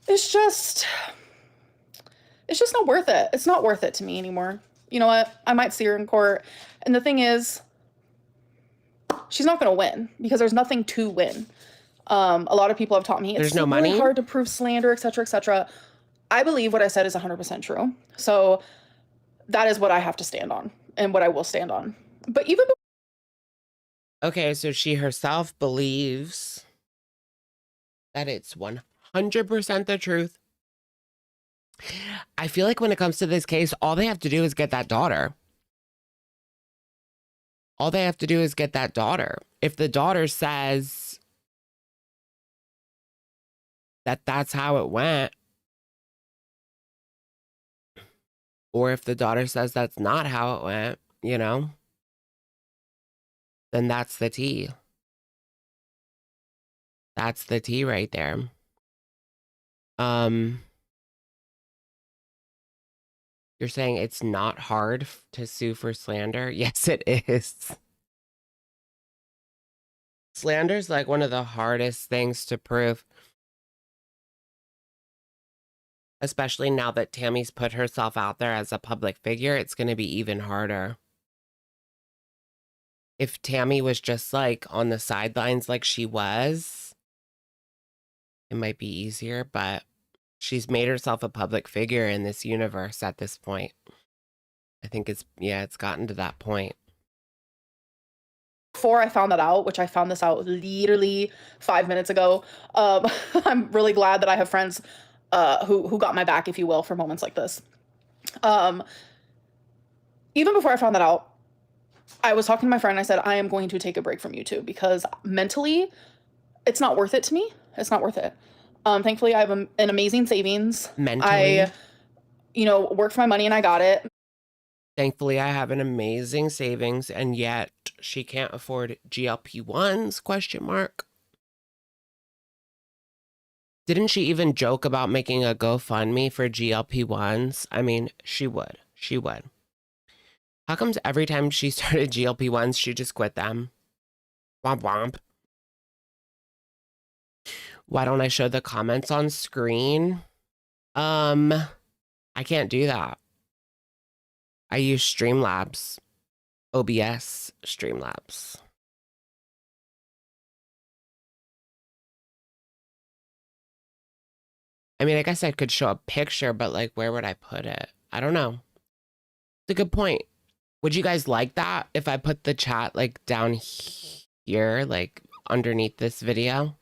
it's just not worth it. It's not worth it to me anymore. You know what? I might see her in court. And the thing is, she's not going to win because there's nothing to win. A lot of people have taught me There's it's no really money? hard to prove slander, etc., etc. I believe what I said is 100% true. So that is what I have to stand on and what I will stand on. But even Okay, so she herself believes that it's 100% the truth. I feel like when it comes to this case, all they have to do is get that daughter. All they have to do is get that daughter. If the daughter says that that's how it went, or if the daughter says that's not how it went, you know, then that's the tea. That's the tea right there. You're saying it's not hard to sue for slander? Yes, it is. Slander is like one of the hardest things to prove. Especially now that Tammy's put herself out there as a public figure, it's going to be even harder. If Tammy was just like on the sidelines like she was, it might be easier, but she's made herself a public figure in this universe at this point. I think it's gotten to that point. before I found that out, which I found this out literally 5 minutes ago, I'm really glad that I have friends who got my back, if you will, for moments like this. Even before I found that out, I was talking to my friend and I said, I am going to take a break from YouTube because mentally, it's not worth it to me. It's not worth it. Thankfully, I have an amazing savings. Mentally? I, worked for my money and I got it. Thankfully, I have an amazing savings, and yet she can't afford GLP-1s, question mark. Didn't she even joke about making a GoFundMe for GLP-1s? I mean, she would. She would. How comes every time she started GLP-1s, she just quit them? Womp womp. Why don't I show the comments on screen? I can't do that. I use Streamlabs. OBS Streamlabs. I mean, I guess I could show a picture, but like, where would I put it? I don't know. It's a good point. Would you guys like that if I put the chat like down here, like underneath this video?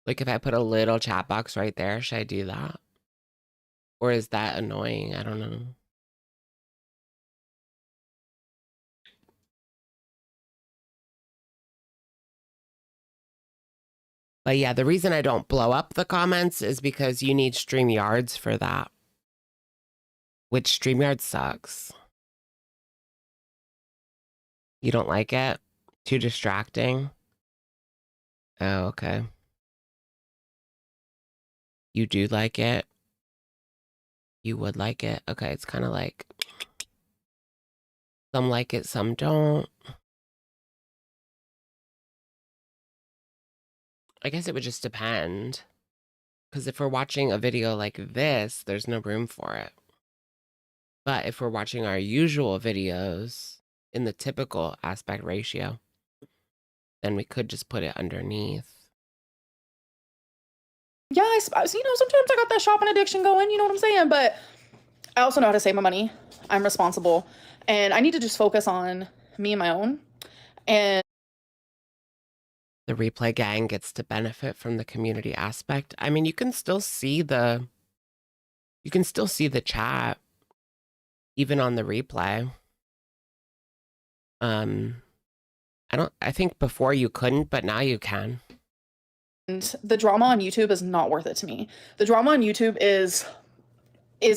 Like if I put a little chat box right there, should I do that? Or is that annoying? I don't know. But yeah, the reason I don't blow up the comments is because you need StreamYards for that. Which StreamYard sucks. You don't like it? Too distracting? Oh, okay. You do like it? You would like it? Okay, it's kind of like some like it, some don't. I guess it would just depend. Because if we're watching a video like this, there's no room for it. But if we're watching our usual videos in the typical aspect ratio, then we could just put it underneath. Yeah, sometimes I got that shopping addiction going, you know what I'm saying? But I also know how to save my money. I'm responsible. And I need to just focus on me and my own. And the replay gang gets to benefit from the community aspect. I mean, you can still see the chat even on the replay. I think before you couldn't, but now you can. And the drama on YouTube is not worth it to me. The drama on YouTube is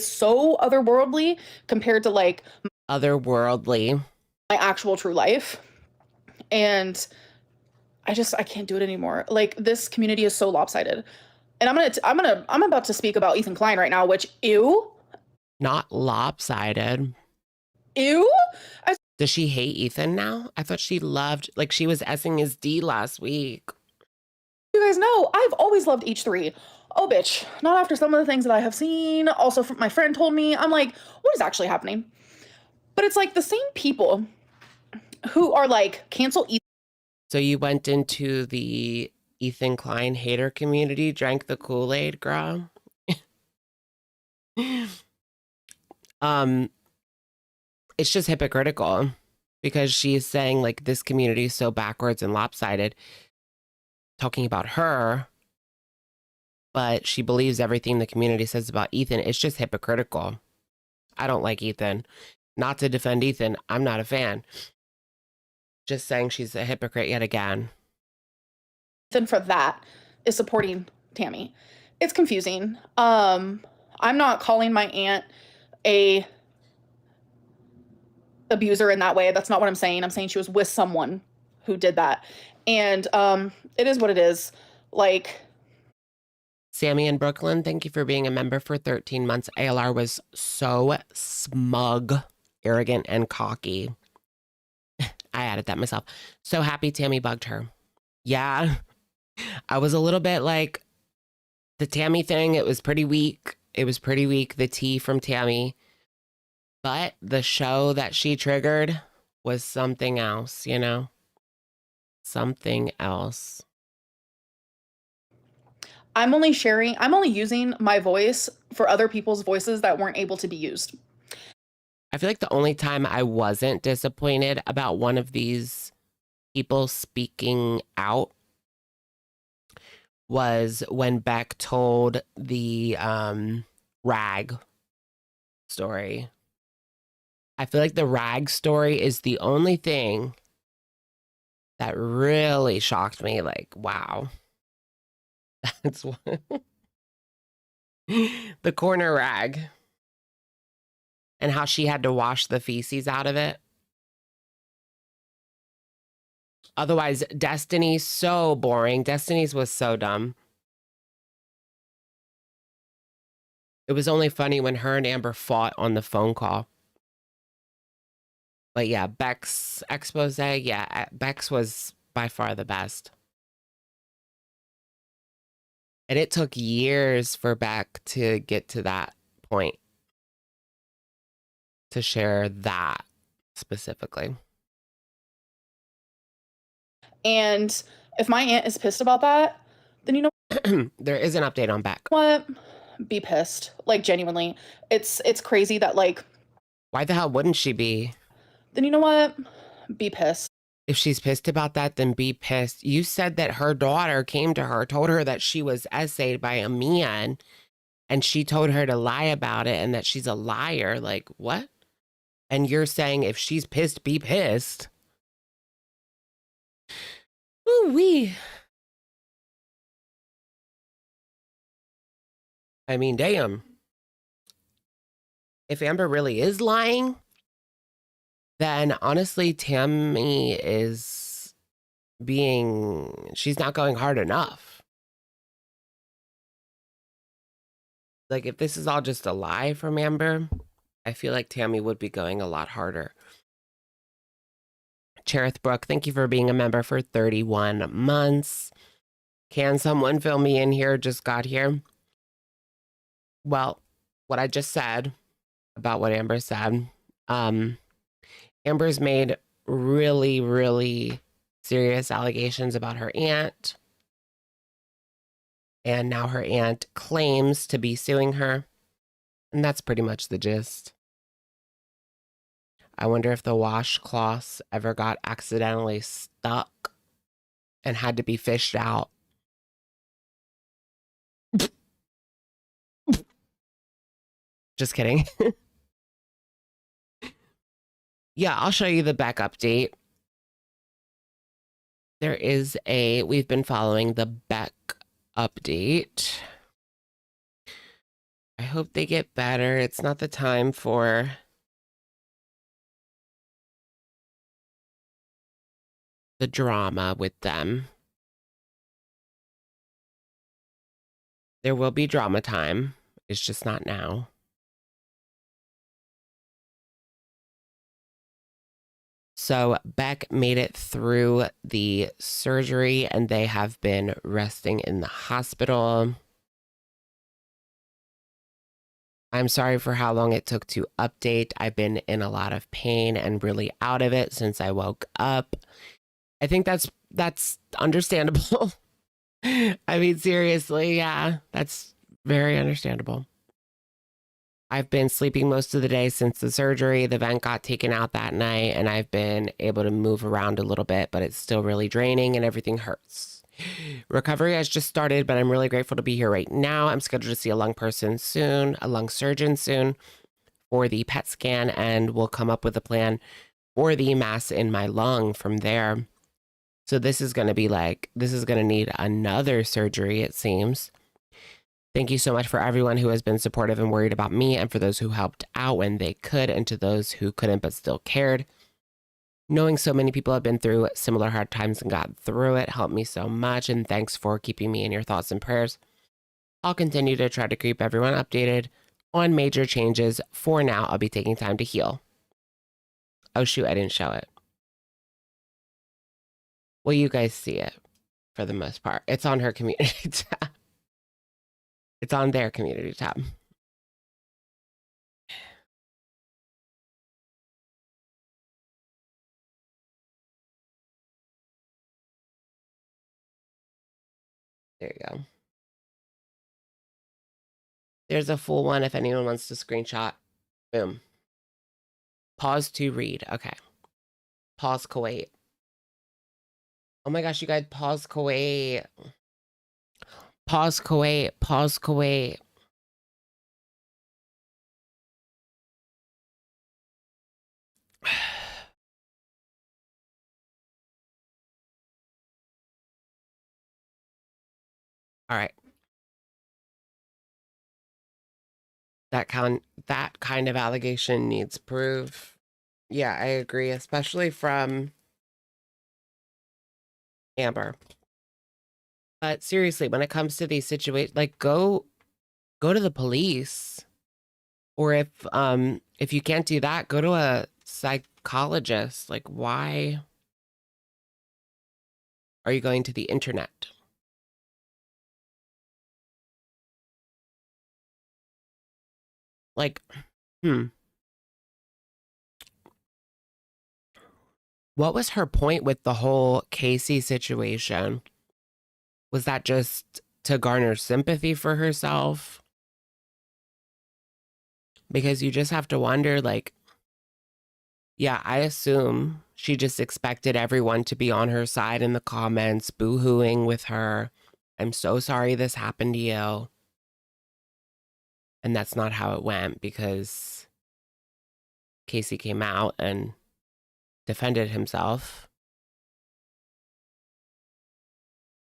so otherworldly compared to like otherworldly, my actual true life. And I can't do it anymore. Like this community is so lopsided. And I'm about to speak about Ethan Klein right now, which ew. Not lopsided. Ew. Does she hate Ethan now? I thought she loved, like she was S-ing his D last week. You guys know, I've always loved H3. Oh, bitch. Not after some of the things that I have seen. Also, my friend told me, I'm like, what is actually happening? But it's like the same people who are like, cancel Ethan. So you went into the Ethan Klein hater community, drank the Kool-Aid, girl. It's just hypocritical because she's saying like this community is so backwards and lopsided, talking about her, but she believes everything the community says about Ethan. It's just hypocritical. I don't like Ethan. Not to defend Ethan, I'm not a fan. Just saying she's a hypocrite yet again. Ethan for that is supporting Tammy. It's confusing. I'm not calling my aunt a abuser in that way. That's not what I'm saying. I'm saying she was with someone who did that. And it is what it is. Like, Sammy in Brooklyn, thank you for being a member for 13 months. ALR was so smug, arrogant, and cocky. I added that myself. So happy Tammy bugged her. Yeah, I was a little bit like, the Tammy thing, it was pretty weak. It was pretty weak, the tea from Tammy. But the show that she triggered was something else, you know? Something else. I'm only using my voice for other people's voices that weren't able to be used. I feel like the only time I wasn't disappointed about one of these people speaking out was when Beck told the rag story. I feel like the rag story is the only thing that really shocked me. Like, wow. That's what the corner rag and how she had to wash the feces out of it. Otherwise, Destiny's so boring. Destiny's was so dumb. It was only funny when her and Amber fought on the phone call. But yeah, Beck's expose, yeah, Beck's was by far the best. And it took years for Beck to get to that point, to share that specifically. And if my aunt is pissed about that, then you know there is an update on Beck. what? Be pissed. Like, genuinely. It's crazy that, like, why the hell wouldn't she be? Then you know what? Be pissed. If she's pissed about that, then be pissed. You said that her daughter came to her, told her that she was essayed by a man, and she told her to lie about it and that she's a liar. Like, what? And you're saying if she's pissed, be pissed. Ooh-wee. I mean, damn. If Amber really is lying, then honestly, Tammy is she's not going hard enough. Like, if this is all just a lie from Amber, I feel like Tammy would be going a lot harder. Cherith Brooke, thank you for being a member for 31 months. Can someone fill me in here? Just got here. Well, what I just said about what Amber said, Amber's made really, really serious allegations about her aunt. And now her aunt claims to be suing her. And that's pretty much the gist. I wonder if the washcloths ever got accidentally stuck and had to be fished out. Just kidding. Yeah, I'll show you the Beck update. We've been following the Beck update. I hope they get better. It's not the time for the drama with them. There will be drama time. It's just not now. So Beck made it through the surgery and they have been resting in the hospital. I'm sorry for how long it took to update. I've been in a lot of pain and really out of it since I woke up. I think that's understandable. I mean, seriously, yeah, that's very understandable. I've been sleeping most of the day since the surgery. The vent got taken out that night, and I've been able to move around a little bit, but it's still really draining and everything hurts. Recovery has just started, but I'm really grateful to be here right now. I'm scheduled to see a lung surgeon soon for the PET scan, and we'll come up with a plan for the mass in my lung from there. So this is going to need another surgery, it seems. Thank you so much for everyone who has been supportive and worried about me, and for those who helped out when they could, and to those who couldn't but still cared. Knowing so many people have been through similar hard times and got through it helped me so much, and thanks for keeping me in your thoughts and prayers. I'll continue to try to keep everyone updated on major changes. For now, I'll be taking time to heal. Oh shoot, I didn't show it. Well, you guys see it for the most part. It's on her community tab. It's on their community tab. There you go. There's a full one if anyone wants to screenshot. Boom. Pause to read. Okay. Pause Kuwait. Oh my gosh, you guys, pause Kuwait. Pause Kuwait. Pause Kuwait. All right. That kind of allegation needs proof. Yeah, I agree, especially from Amber. But seriously, when it comes to these situations, like go to the police. Or if you can't do that, go to a psychologist. Like, why are you going to the internet? Like, what was her point with the whole Casey situation? Was that just to garner sympathy for herself? Because you just have to wonder, like, yeah, I assume she just expected everyone to be on her side in the comments, boo-hooing with her. I'm so sorry this happened to you. And that's not how it went, because Casey came out and defended himself.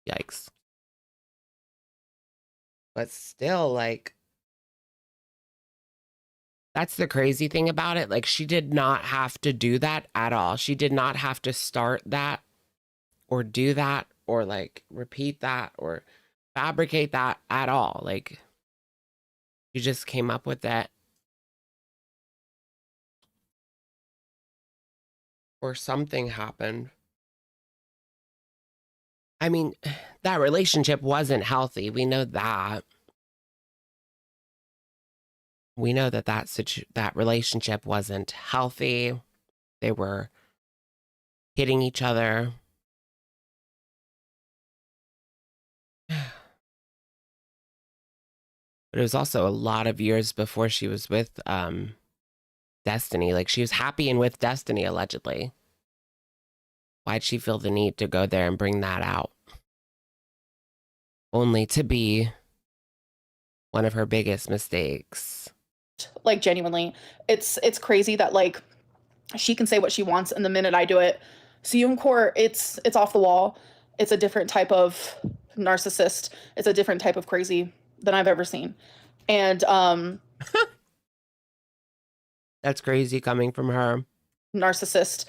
Yikes. But still, like, that's the crazy thing about it. Like, she did not have to do that at all. She did not have to start that or do that or, like, repeat that or fabricate that at all. Like, she just came up with that. Or something happened. I mean, that relationship wasn't healthy. We know that. We know that that relationship wasn't healthy. They were hitting each other. But it was also a lot of years before she was with Destiny. Like, she was happy and with Destiny, allegedly. Why'd she feel the need to go there and bring that out? Only to be one of her biggest mistakes. Like, genuinely, it's crazy that, like, she can say what she wants, and the minute I do it, see you in court, it's off the wall. It's a different type of narcissist. It's a different type of crazy than I've ever seen. And that's crazy coming from her. Narcissist.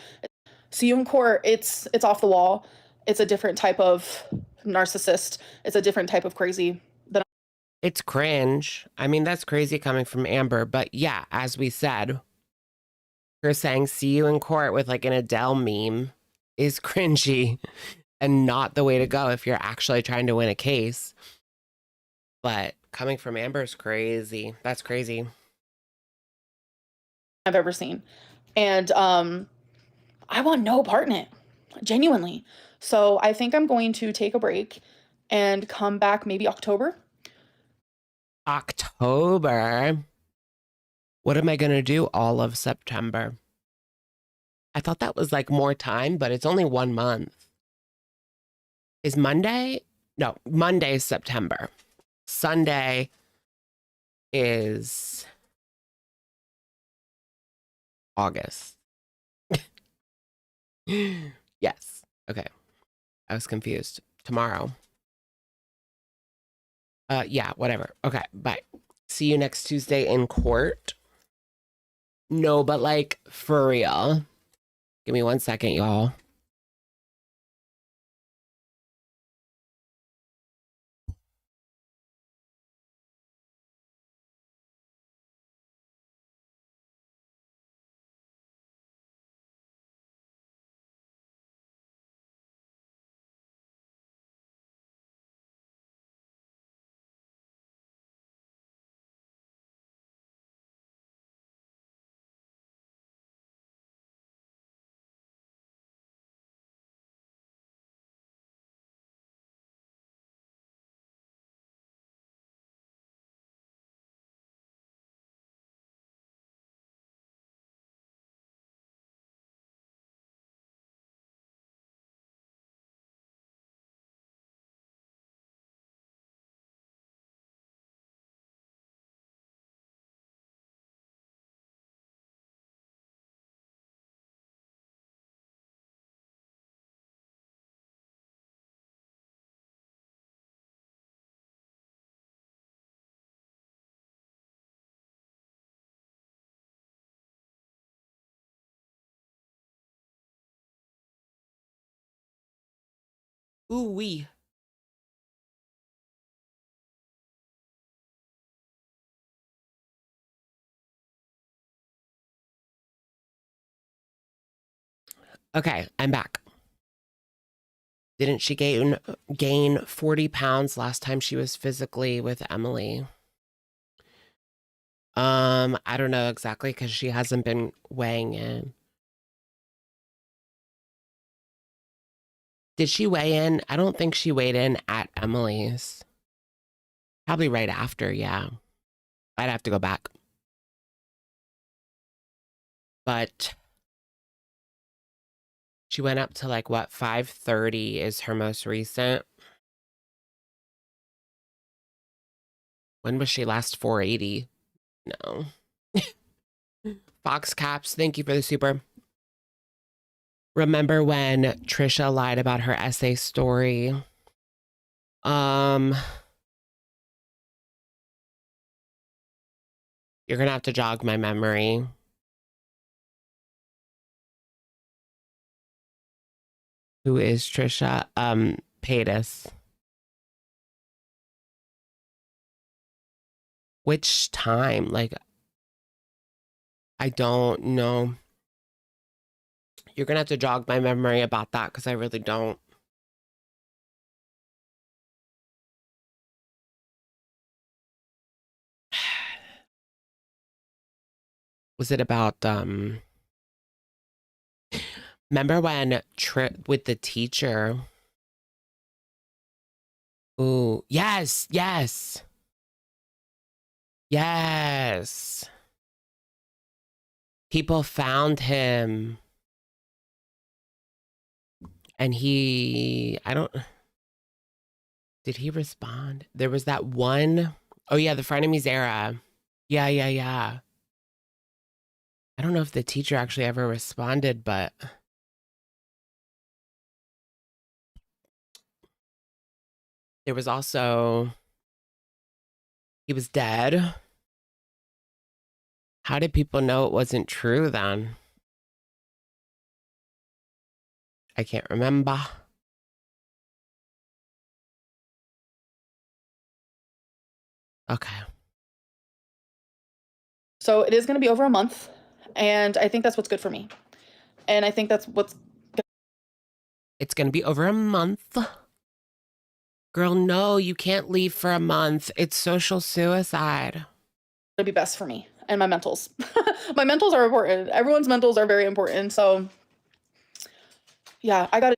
See you in court, it's off the wall. It's a different type of narcissist. It's a different type of crazy than it's cringe. I mean, that's crazy coming from Amber, but yeah, as we said, her saying see you in court with like an Adele meme is cringy and not the way to go if you're actually trying to win a case. But coming from Amber is crazy. That's crazy. I've ever seen. And I want no part in it, genuinely. So I think I'm going to take a break and come back maybe October. October? What am I going to do all of September? I thought that was like more time, but it's only 1 month. Is Monday? No, Monday is September. Sunday is August. Yes. Okay. I was confused. Tomorrow. Yeah, whatever. Okay, bye. See you next Tuesday in court. No, but like for real. Give me 1 second, y'all. Ooh wee. Okay, I'm back. Didn't she gain 40 pounds last time she was physically with Emily? I don't know exactly because she hasn't been weighing in. Did she weigh in? I don't think she weighed in at Emily's. Probably right after, yeah. I'd have to go back. But she went up to like what, 530 is her most recent. When was she last 480? No. Fox Caps, thank you for the super. Remember when Trisha lied about her essay story? You're gonna have to jog my memory. Who is Trisha? Paytas. Which time? Like, I don't know. You're gonna have to jog my memory about that because I really don't. Was it about remember when with the teacher? Ooh, yes, yes. Yes. People found him. And I don't, did he respond? There was that one, oh yeah, the frenemies era. Yeah, yeah, yeah. I don't know if the teacher actually ever responded, but there was also, he was dead. How did people know it wasn't true then? I can't remember. Okay. So it is going to be over a month. And I think that's what's good for me. And I think that's what's It's going to be over a month. Girl, no, you can't leave for a month. It's social suicide. to be best for me. and my mentals. My mentals are important. Everyone's mentals are very important. So yeah, I got to.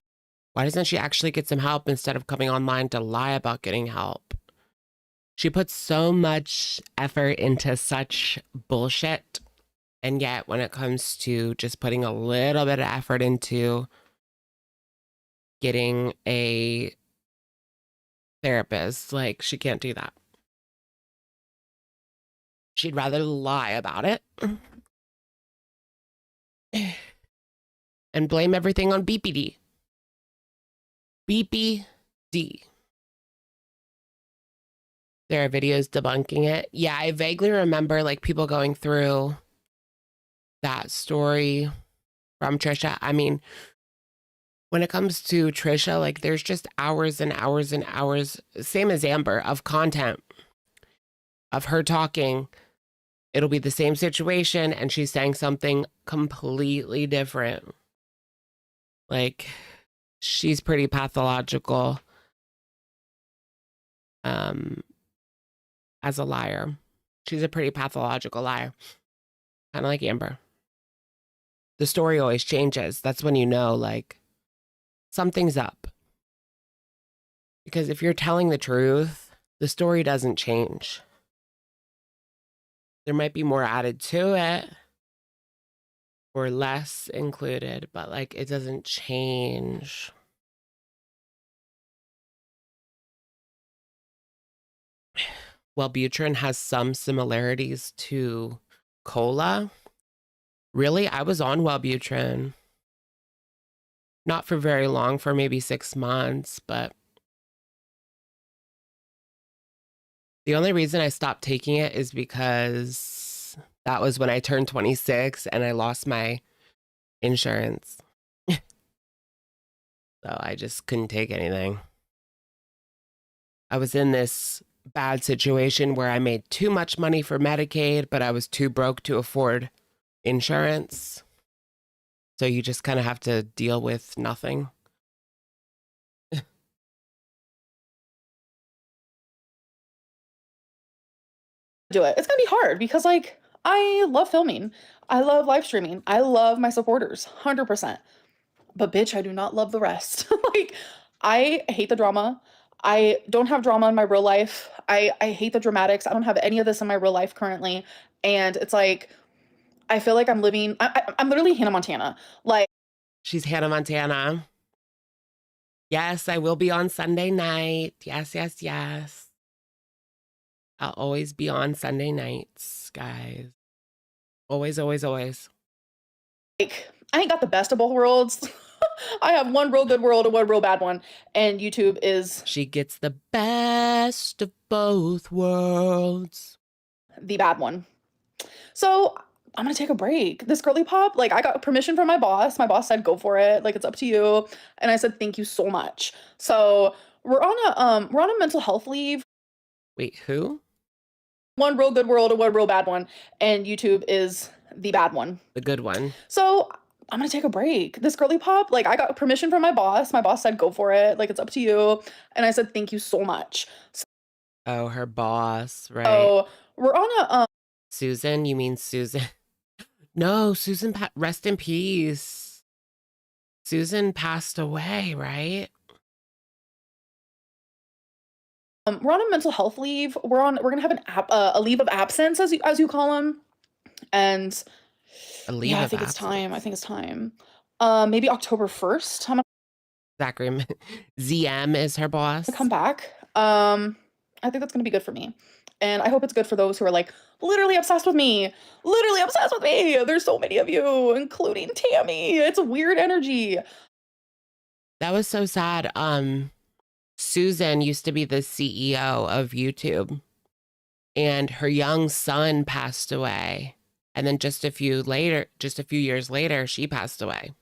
Why doesn't she actually get some help instead of coming online to lie about getting help? She puts so much effort into such bullshit. And yet when it comes to just putting a little bit of effort into getting a therapist, like, she can't do that. She'd rather lie about it and blame everything on BPD. BPD. There are videos debunking it. Yeah, I vaguely remember like people going through that story from Trisha. I mean, when it comes to Trisha, like there's just hours and hours and hours, same as Amber, of content of her talking. It'll be the same situation and she's saying something completely different. Like, she's pretty pathological as a liar. She's a pretty pathological liar. Kind of like Amber. The story always changes. That's when you know, like, something's up. Because if you're telling the truth, the story doesn't change. There might be more added to it or less included, but like it doesn't change. Wellbutrin has some similarities to cola. Really? I was on Wellbutrin. Not for very long, for maybe 6 months, but the only reason I stopped taking it is because that was when I turned 26 and I lost my insurance. So I just couldn't take anything. I was in this bad situation where I made too much money for Medicaid, but I was too broke to afford insurance. So you just kind of have to deal with nothing. Do it. It's gonna be hard because like I love filming. I love live streaming. I love my supporters, 100%. But bitch, I do not love the rest. Like, I hate the drama. I don't have drama in my real life. I hate the dramatics. I don't have any of this in my real life currently. And it's like, I feel like I'm living, I'm literally Hannah Montana. Like, She's Hannah Montana. Yes, I will be on Sunday night. Yes, yes, yes. I'll always be on Sunday nights, guys. Always, always, always. like I ain't got the best of both worlds. I have one real good world and one real bad one. And YouTube is She gets the best of both worlds. the bad one. So I'm gonna take a break. This girly pop, like I got permission from my boss. My boss said, go for it. Like, it's up to you. And I said, thank you so much. So we're on a mental health leave. Wait, who? One real good world and one real bad one. And YouTube is the bad one. The good one. So I'm gonna take a break. This girly pop, like I got permission from my boss. My boss said, go for it. Like, it's up to you. And I said, thank you so much. Oh, her boss, right? So we're on a Susan, you mean Susan? No, Susan, rest in peace. Susan passed away, right? we're on a mental health leave. We're gonna have a leave of absence, as you call them. And A leave yeah, of I think it's absence. time. I think it's time. Maybe October 1st. I'm gonna Zachary, ZM is her boss. come back. I think that's gonna be good for me. And I hope it's good for those who are like literally obsessed with me. Literally obsessed with me. There's so many of you, including Tammy. It's a weird energy. That was so sad. Susan used to be the CEO of YouTube, and her young son passed away. And then just a few years later, she passed away.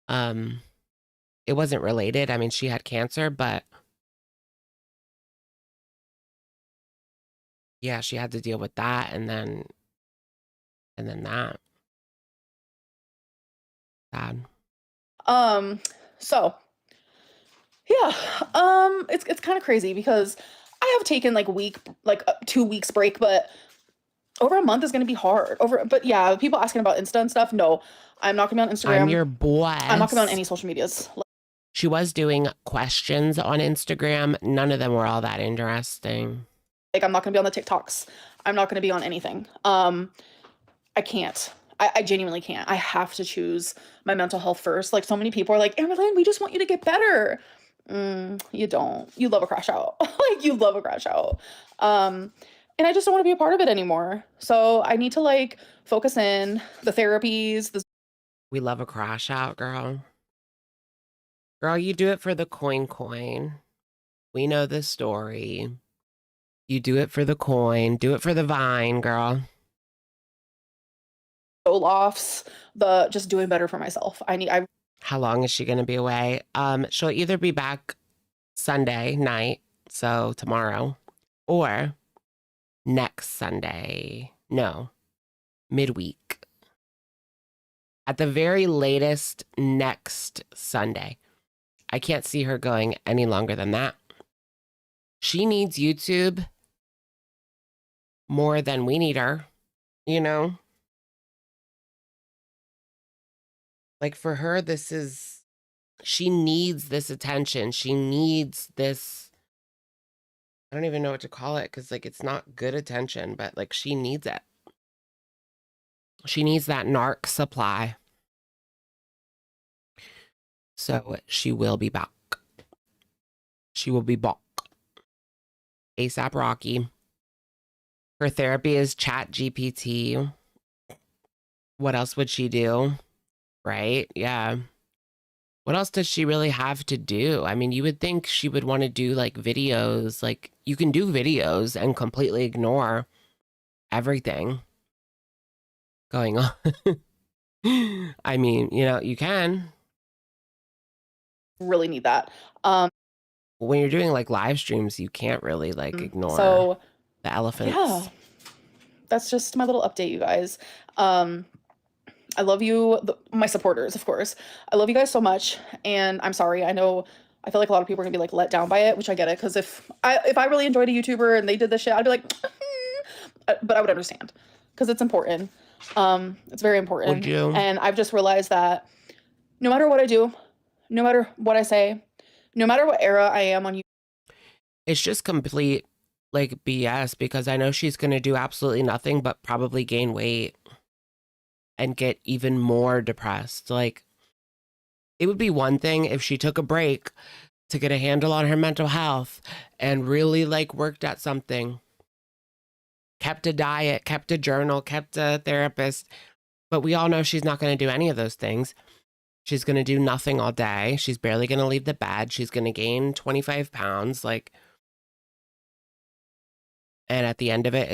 It wasn't related. I mean, she had cancer, but yeah, she had to deal with that, and then that. Sad. So yeah, it's kind of crazy because I have taken like 2 weeks break, but over a month is going to be hard. But yeah, people asking about Insta and stuff. No, I'm not going to be on Instagram. I'm your boy. I'm not going to be on any social medias. She was doing questions on Instagram. None of them were all that interesting. Like, I'm not going to be on the TikToks. I'm not going to be on anything. I can't. I genuinely can't. I have to choose my mental health first. Like, so many people are like, Amberlynn, we just want you to get better. You don't. You love a crash out. Like, you love a crash out. And I just don't want to be a part of it anymore. So I need to like focus in the therapies. We love a crash out, girl. Girl, you do it for the coin. We know the story. You do it for the coin. Do it for the vine, girl. Lofts, the just doing better for myself. How long is she going to be away? She'll either be back Sunday night, so tomorrow, or next Sunday. No, midweek. At the very latest, next Sunday. I can't see her going any longer than that. She needs YouTube more than we need her, you know? Like, for her, she needs this attention. She needs this, I don't even know what to call it, because, like, it's not good attention, but, like, she needs it. She needs that narc supply. So she will be back. She will be back. ASAP Rocky. Her therapy is Chat GPT. What else would she do? Right? Yeah. What else does she really have to do? I mean, you would think she would want to do like videos. Like, you can do videos and completely ignore everything going on. I mean, you know, you can. Really need that. When you're doing like live streams, you can't really like ignore the elephants. Yeah. That's just my little update, you guys. I love you, my supporters, of course. I love you guys so much, and I'm sorry. I know I feel like a lot of people are gonna be like let down by it, which I get it, because if I really enjoyed a YouTuber and they did this shit, I'd be like, but I would understand because it's important. It's very important. Would you? And I've just realized that no matter what I do, no matter what I say, no matter what era I am on YouTube, it's just complete like BS, because I know she's gonna do absolutely nothing but probably gain weight and get even more depressed. Like, it would be one thing if she took a break to get a handle on her mental health and really like worked at something, kept a diet, kept a journal, kept a therapist. But we all know she's not going to do any of those things. She's going to do nothing all day. She's barely going to leave the bed. She's going to gain 25 pounds. Like, and at the end of it,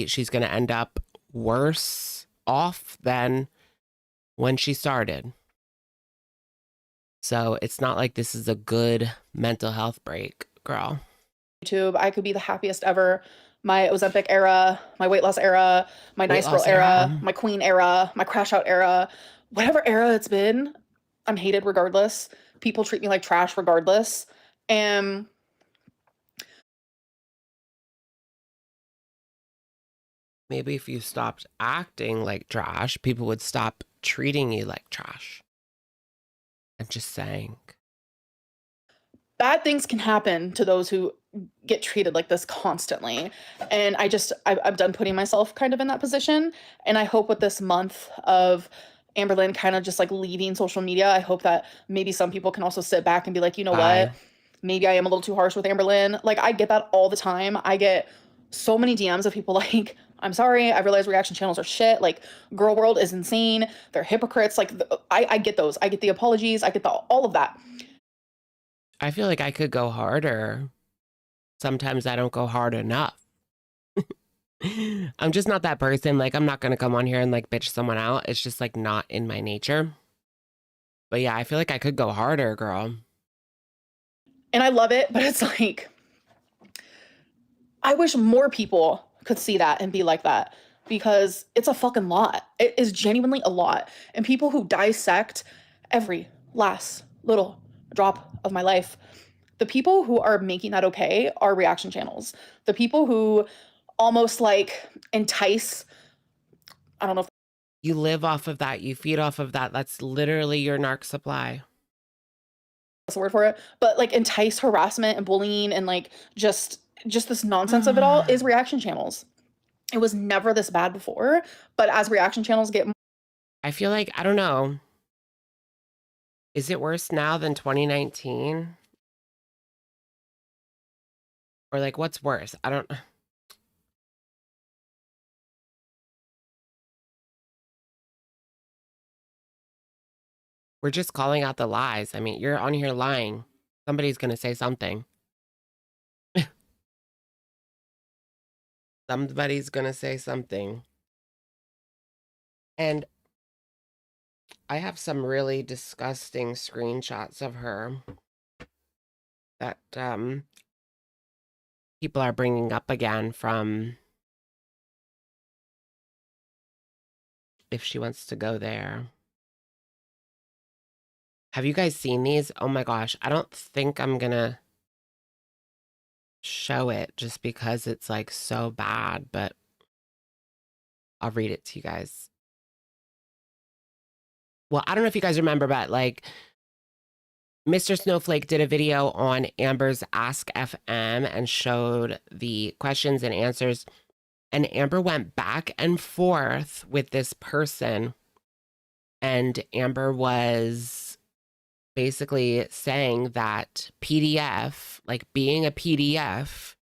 she's going to end up worse off than when she started. So it's not like this is a good mental health break, girl. YouTube, I could be the happiest ever. My Ozempic era, my weight loss era, my nice girl era, my queen era, my crash out era, whatever era it's been, I'm hated regardless. People treat me like trash regardless. And maybe if you stopped acting like trash, people would stop treating you like trash. I'm just saying. Bad things can happen to those who get treated like this constantly. And I'm done putting myself kind of in that position. And I hope with this month of Amberlynn kind of just like leaving social media, I hope that maybe some people can also sit back and be like, you know what? Maybe I am a little too harsh with Amberlynn. Like, I get that all the time. I get so many DMs of people like, I'm sorry, I realize reaction channels are shit. Like, girl world is insane. They're hypocrites. Like, I get those. I get the apologies. I get all of that. I feel like I could go harder. Sometimes I don't go hard enough. I'm just not that person. Like, I'm not going to come on here and like bitch someone out. It's just like not in my nature. But yeah, I feel like I could go harder, girl. And I love it, but it's like, I wish more people could see that and be like that, because it's a fucking lot. It is genuinely a lot. And people who dissect every last little drop of my life, the people who are making that okay are reaction channels. The people who almost like entice. I don't know if You live off of that. You feed off of that. That's literally your narc supply. that's the word for it, but like entice harassment and bullying and like just this nonsense of it all is reaction channels. It was never this bad before, but as reaction channels get, I feel like, I don't know. Is it worse now than 2019? Or like, what's worse? I don't. We're just calling out the lies. I mean, you're on here lying. Somebody's going to say something. Somebody's going to say something. And I have some really disgusting screenshots of her that people are bringing up again from if she wants to go there. Have you guys seen these? Oh my gosh. I don't think I'm going to show it just because it's like so bad, but I'll read it to you guys. Well, I don't know if you guys remember, but like Mr. Snowflake did a video on Amber's Ask FM and showed the questions and answers. And Amber went back and forth with this person. And Amber was basically saying that PDF, like being a PDF,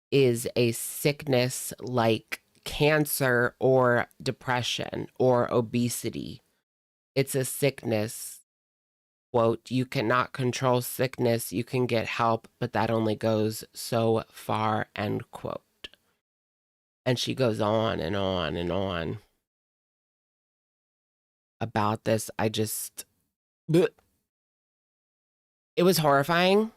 is a sickness like cancer or depression or obesity. It's a sickness. Quote, you cannot control sickness. You can get help, but that only goes so far, end quote. And she goes on and on and on about this. I just, bleh. It was horrifying.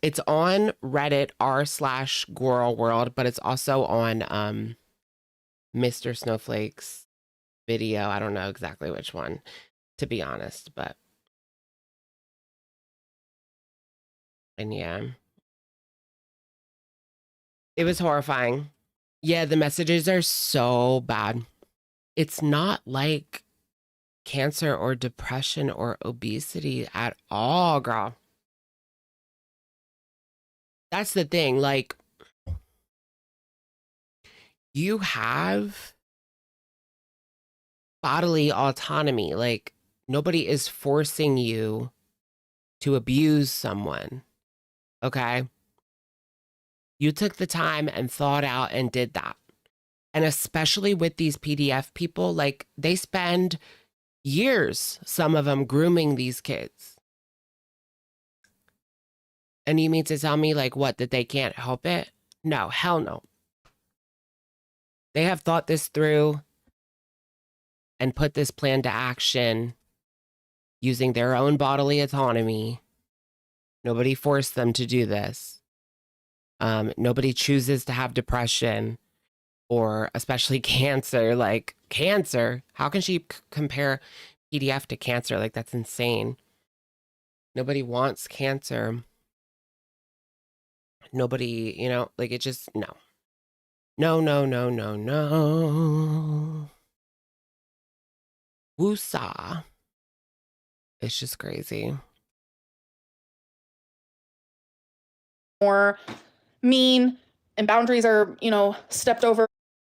It's on Reddit r/Girl World, but it's also on Mr. Snowflake's video. I don't know exactly which one, to be honest, but and yeah, it was horrifying. Yeah, the messages are so bad. It's not like cancer or depression or obesity at all, girl. That's the thing. Like, you have bodily autonomy. Like, nobody is forcing you to abuse someone. Okay? You took the time and thought out and did that. And especially with these PDF people, like, they spend years, some of them, grooming these kids. And you mean to tell me, like, what, that they can't help it? No, hell no. They have thought this through and put this plan to action using their own bodily autonomy. Nobody forced them to do this. Nobody chooses to have depression or especially cancer. Like, cancer, how can she compare PDF to cancer? Like, that's insane. Nobody wants cancer. Nobody, you know, like, it just, no. No, no, no, no, no. Woosah. It's just crazy. more mean and boundaries are, you know, stepped over.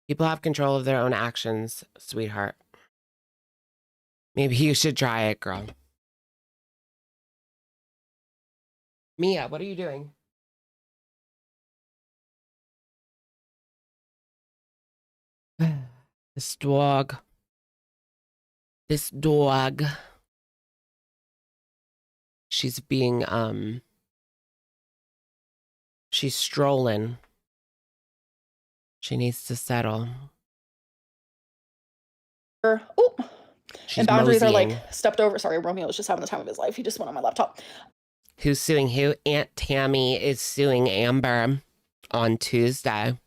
People have control of their own actions, sweetheart. Maybe you should try it, girl. Mia, what are you doing? This dog. This dog. She's being, she's strolling. She needs to settle. Oh, and boundaries moseying. are like stepped over. Sorry, Romeo was just having the time of his life. He just went on my laptop. Who's suing who? Aunt Tammy is suing Amber on Tuesday,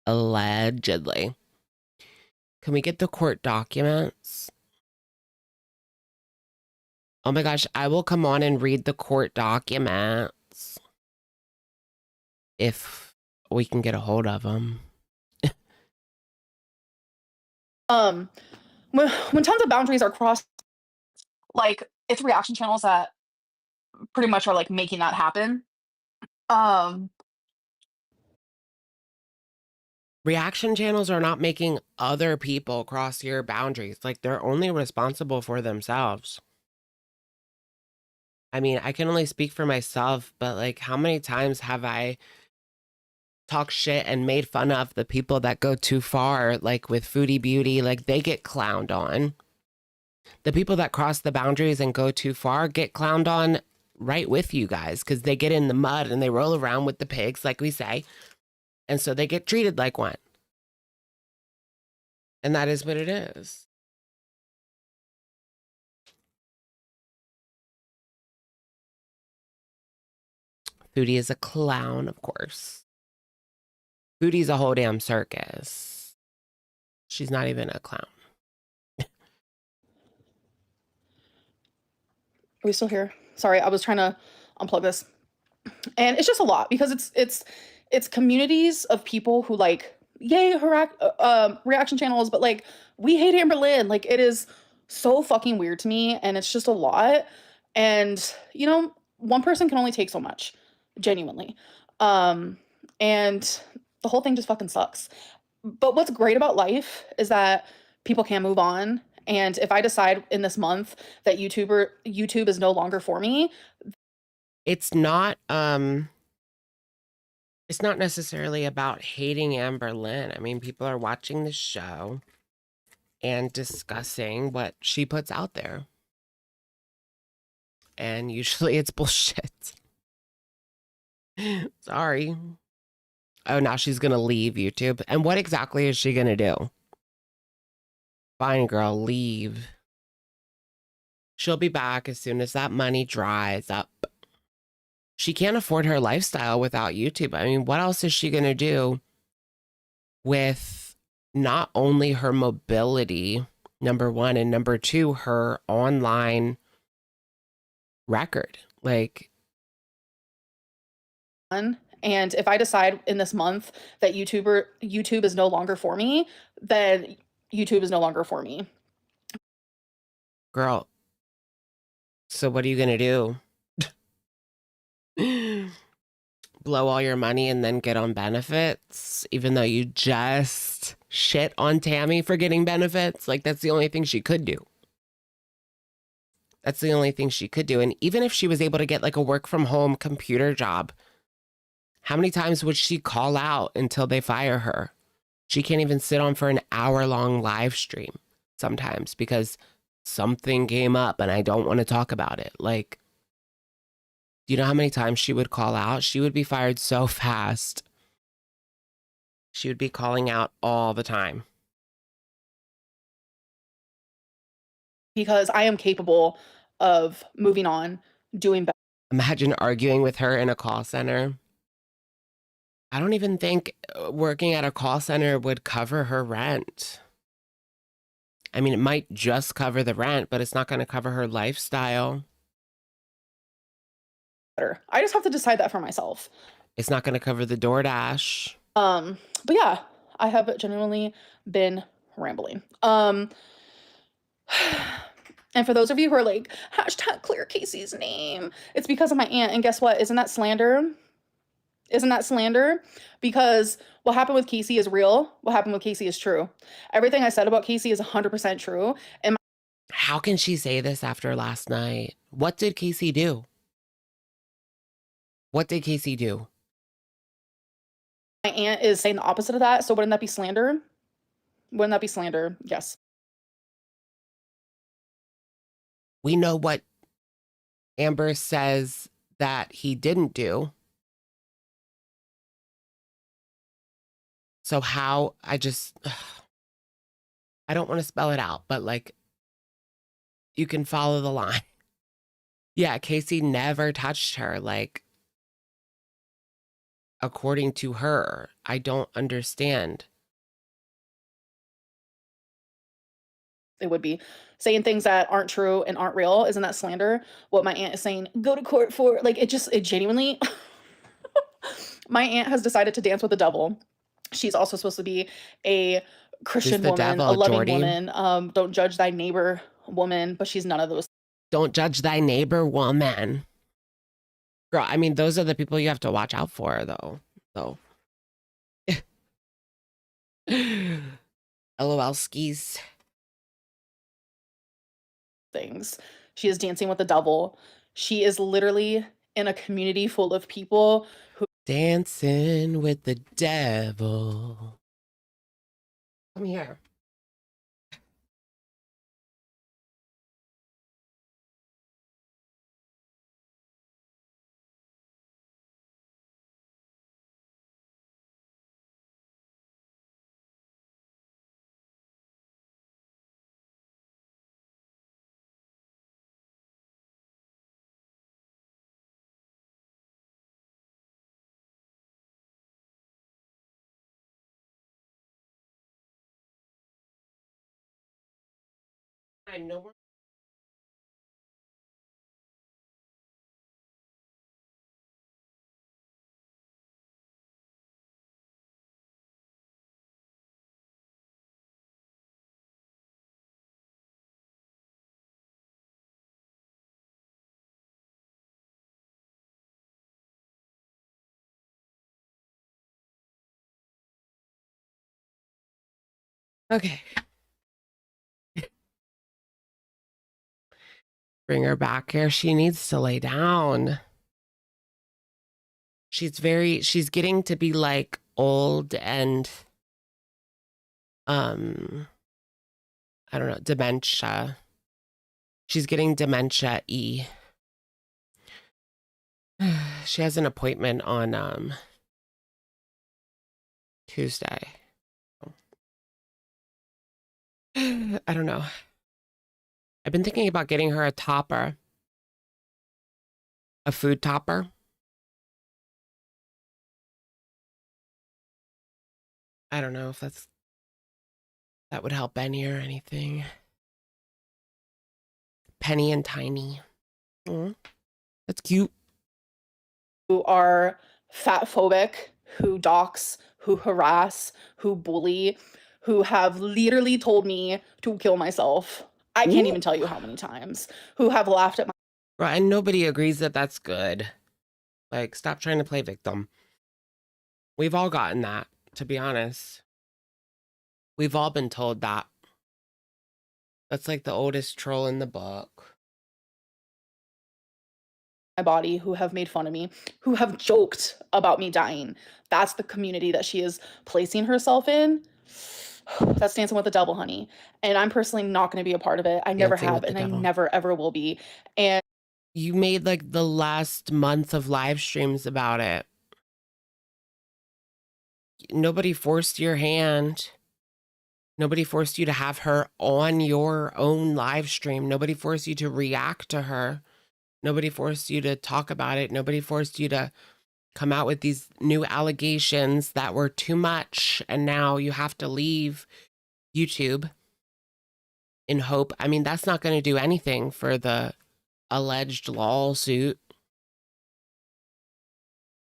allegedly. Can we get the court documents? Oh my gosh, I will come on and read the court documents if we can get a hold of them. When tons of boundaries are crossed, like it's reaction channels that pretty much are like making that happen. Reaction channels are not making other people cross your boundaries. Like, they're only responsible for themselves. I mean, I can only speak for myself, but like, how many times have I talked shit and made fun of the people that go too far, like with Foodie Beauty? Like, they get clowned on. The people that cross the boundaries and go too far get clowned on right with you guys, because they get in the mud and they roll around with the pigs, like we say. And so they get treated like one. And that is what it is. Foodie is a clown, of course. Foodie's a whole damn circus. She's not even a clown. Are we still here? Sorry, I was trying to unplug this. And it's just a lot because it's communities of people who like, yay, her reaction channels, but like, we hate Amberlynn. Like, it is so fucking weird to me, and it's just a lot. And, you know, one person can only take so much, genuinely. And the whole thing just fucking sucks. But what's great about life is that people can move on. And if I decide in this month that YouTube is no longer for me, it's not necessarily about hating Amberlynn. I mean, people are watching the show and discussing what she puts out there. And usually it's bullshit. Sorry. Oh, now she's going to leave YouTube. And what exactly is she going to do? Fine, girl, leave. She'll be back as soon as that money dries up. She can't afford her lifestyle without YouTube. I mean, what else is she going to do with not only her mobility, number one, and number two, her online record? Like, and if I decide in this month that YouTube is no longer for me, then YouTube is no longer for me. girl, so what are you going to do? Blow all your money and then get on benefits, even though you just shit on Tammy for getting benefits? Like, that's the only thing she could do. That's the only thing she could do. And even if she was able to get like a work from home computer job, how many times would she call out until they fire her? She can't even sit on for an hour-long live stream sometimes because something came up and I don't want to talk about it. Like, do you know how many times she would call out? She would be fired so fast. She would be calling out all the time. Because I am capable of moving on, doing better. Imagine arguing with her in a call center. I don't even think working at a call center would cover her rent. I mean, it might just cover the rent, but it's not going to cover her lifestyle. I just have to decide that for myself. It's not going to cover the DoorDash. But yeah, I have genuinely been rambling. And for those of you who are like, hashtag clear Casey's name, it's because of my aunt. And guess what? Isn't that slander? Isn't that slander? Because what happened with Casey is real. What happened with Casey is true. Everything I said about Casey is 100% true. And how can she say this after last night? What did Casey do? What did Casey do? My aunt is saying the opposite of that. So wouldn't that be slander? Wouldn't that be slander? Yes. We know what Amber says that he didn't do. So how, I don't want to spell it out, but like, you can follow the line. Yeah, Casey never touched her. Like, according to her, I don't understand. It would be saying things that aren't true and aren't real. Isn't that slander? What my aunt is saying, go to court for, like, it genuinely, my aunt has decided to dance with the devil. She's also supposed to be a Christian the woman, devil, a loving Jordy? woman, don't judge thy neighbor woman, but she's none of those. Don't judge thy neighbor woman. Girl, I mean, those are the people you have to watch out for, though. So, LOL skis. Things. She is dancing with the devil. She is literally in a community full of people who Dancing with the devil. Come here. I know. Okay. Bring her back here. She needs to lay down. She's getting to be like old and, I don't know, dementia. She's getting dementia-y. She has an appointment on, Tuesday. I don't know. I've been thinking about getting her a topper. A food topper. I don't know if that would help Benny or anything. Penny and Tiny. Aw, that's cute. who are fat phobic, who dox, who harass, who bully, who have literally told me to kill myself. I can't even tell you how many times. Who have laughed at my Right, and nobody agrees that that's good. Like, stop trying to play victim. We've all gotten that, to be honest. We've all been told that. That's like the oldest troll in the book. body, who have made fun of me, who have joked about me dying. That's the community that she is placing herself in. That's dancing with the devil, honey. And I'm personally not going to be a part of it. I never Dancing have, with the and I devil. never ever will be. And You made like the last month of live streams about it. Nobody forced your hand. Nobody forced you to have her on your own live stream. Nobody forced you to react to her. Nobody forced you to talk about it. Nobody forced you to come out with these new allegations that were too much. And now you have to leave YouTube in hope. I mean, that's not going to do anything for the alleged lawsuit.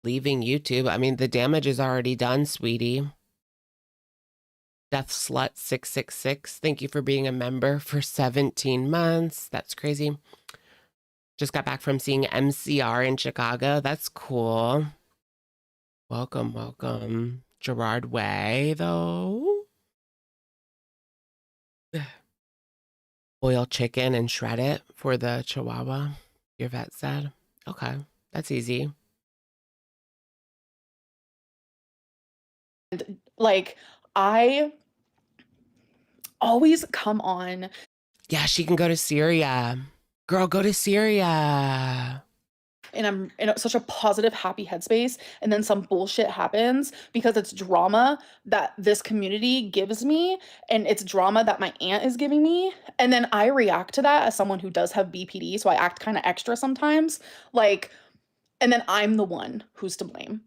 Leaving YouTube. I mean, the damage is already done, sweetie. Death Slut 666. Thank you for being a member for 17 months. That's crazy. Just got back from seeing MCR in Chicago. That's cool. Welcome, welcome. Gerard Way, though. Boil chicken and shred it for the Chihuahua, your vet said. Okay, that's easy. like, I always come on. Yeah, she can go to Syria. Girl, go to Syria. And I'm in such a positive, happy headspace, and then some bullshit happens because it's drama that this community gives me, and it's drama that my aunt is giving me, and then I react to that as someone who does have BPD, so I act kind of extra sometimes, like, and then I'm the one who's to blame.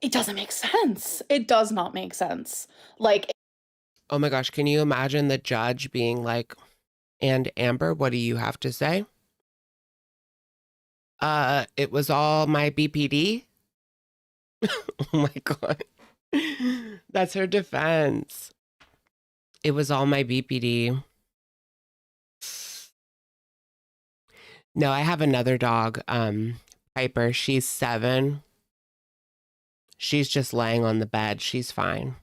It doesn't make sense. It does not make sense. Like, oh my gosh, can you imagine the judge being like, and Amber, what do you have to say? It was all my BPD. Oh my God. That's her defense. It was all my BPD. No, I have another dog, Piper. She's 7. She's just laying on the bed. She's fine.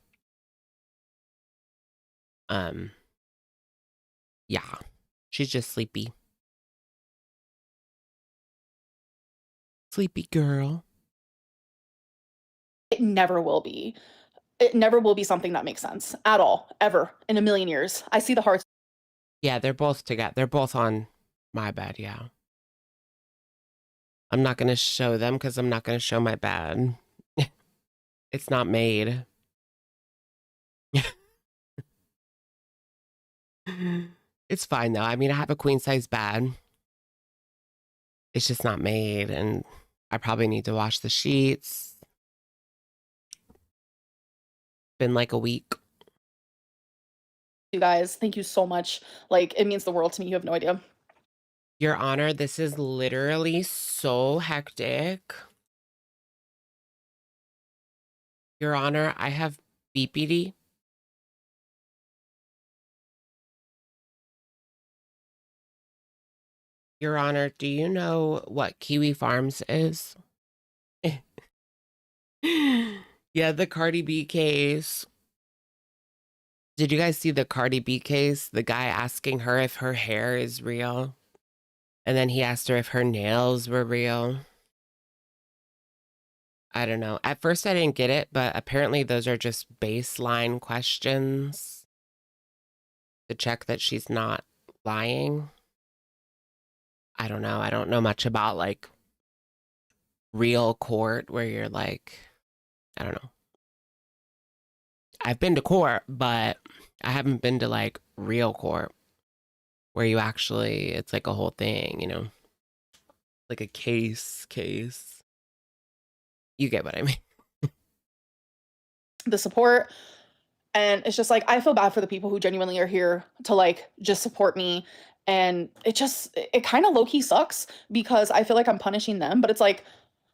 Yeah, she's just sleepy. Sleepy girl. It never will be. It never will be something that makes sense at all, ever, in a million years. I see the hearts. Yeah, they're both together. They're both on my bed, yeah. I'm not going to show them because I'm not going to show my bed. It's not made. It's fine, though. I mean, I have a queen-size bed. It's just not made, and I probably need to wash the sheets. Been like a week. You guys, thank you so much. Like, it means the world to me. You have no idea. Your Honor, this is literally so hectic. Your Honor, I have BPD. Your Honor, do you know what Kiwi Farms is? Yeah, the Cardi B case. Did you guys see the Cardi B case? The guy asking her if her hair is real. And then he asked her if her nails were real. I don't know. At first I didn't get it, but apparently those are just baseline questions to check that she's not lying. I don't know. I don't know much about like real court where you're like, I don't know. I've been to court, but I haven't been to like real court where you actually, it's like a whole thing, you know, like a case. You get what I mean. The support. And it's just like, I feel bad for the people who genuinely are here to like just support me. And it kind of low-key sucks because I feel like I'm punishing them, but it's like,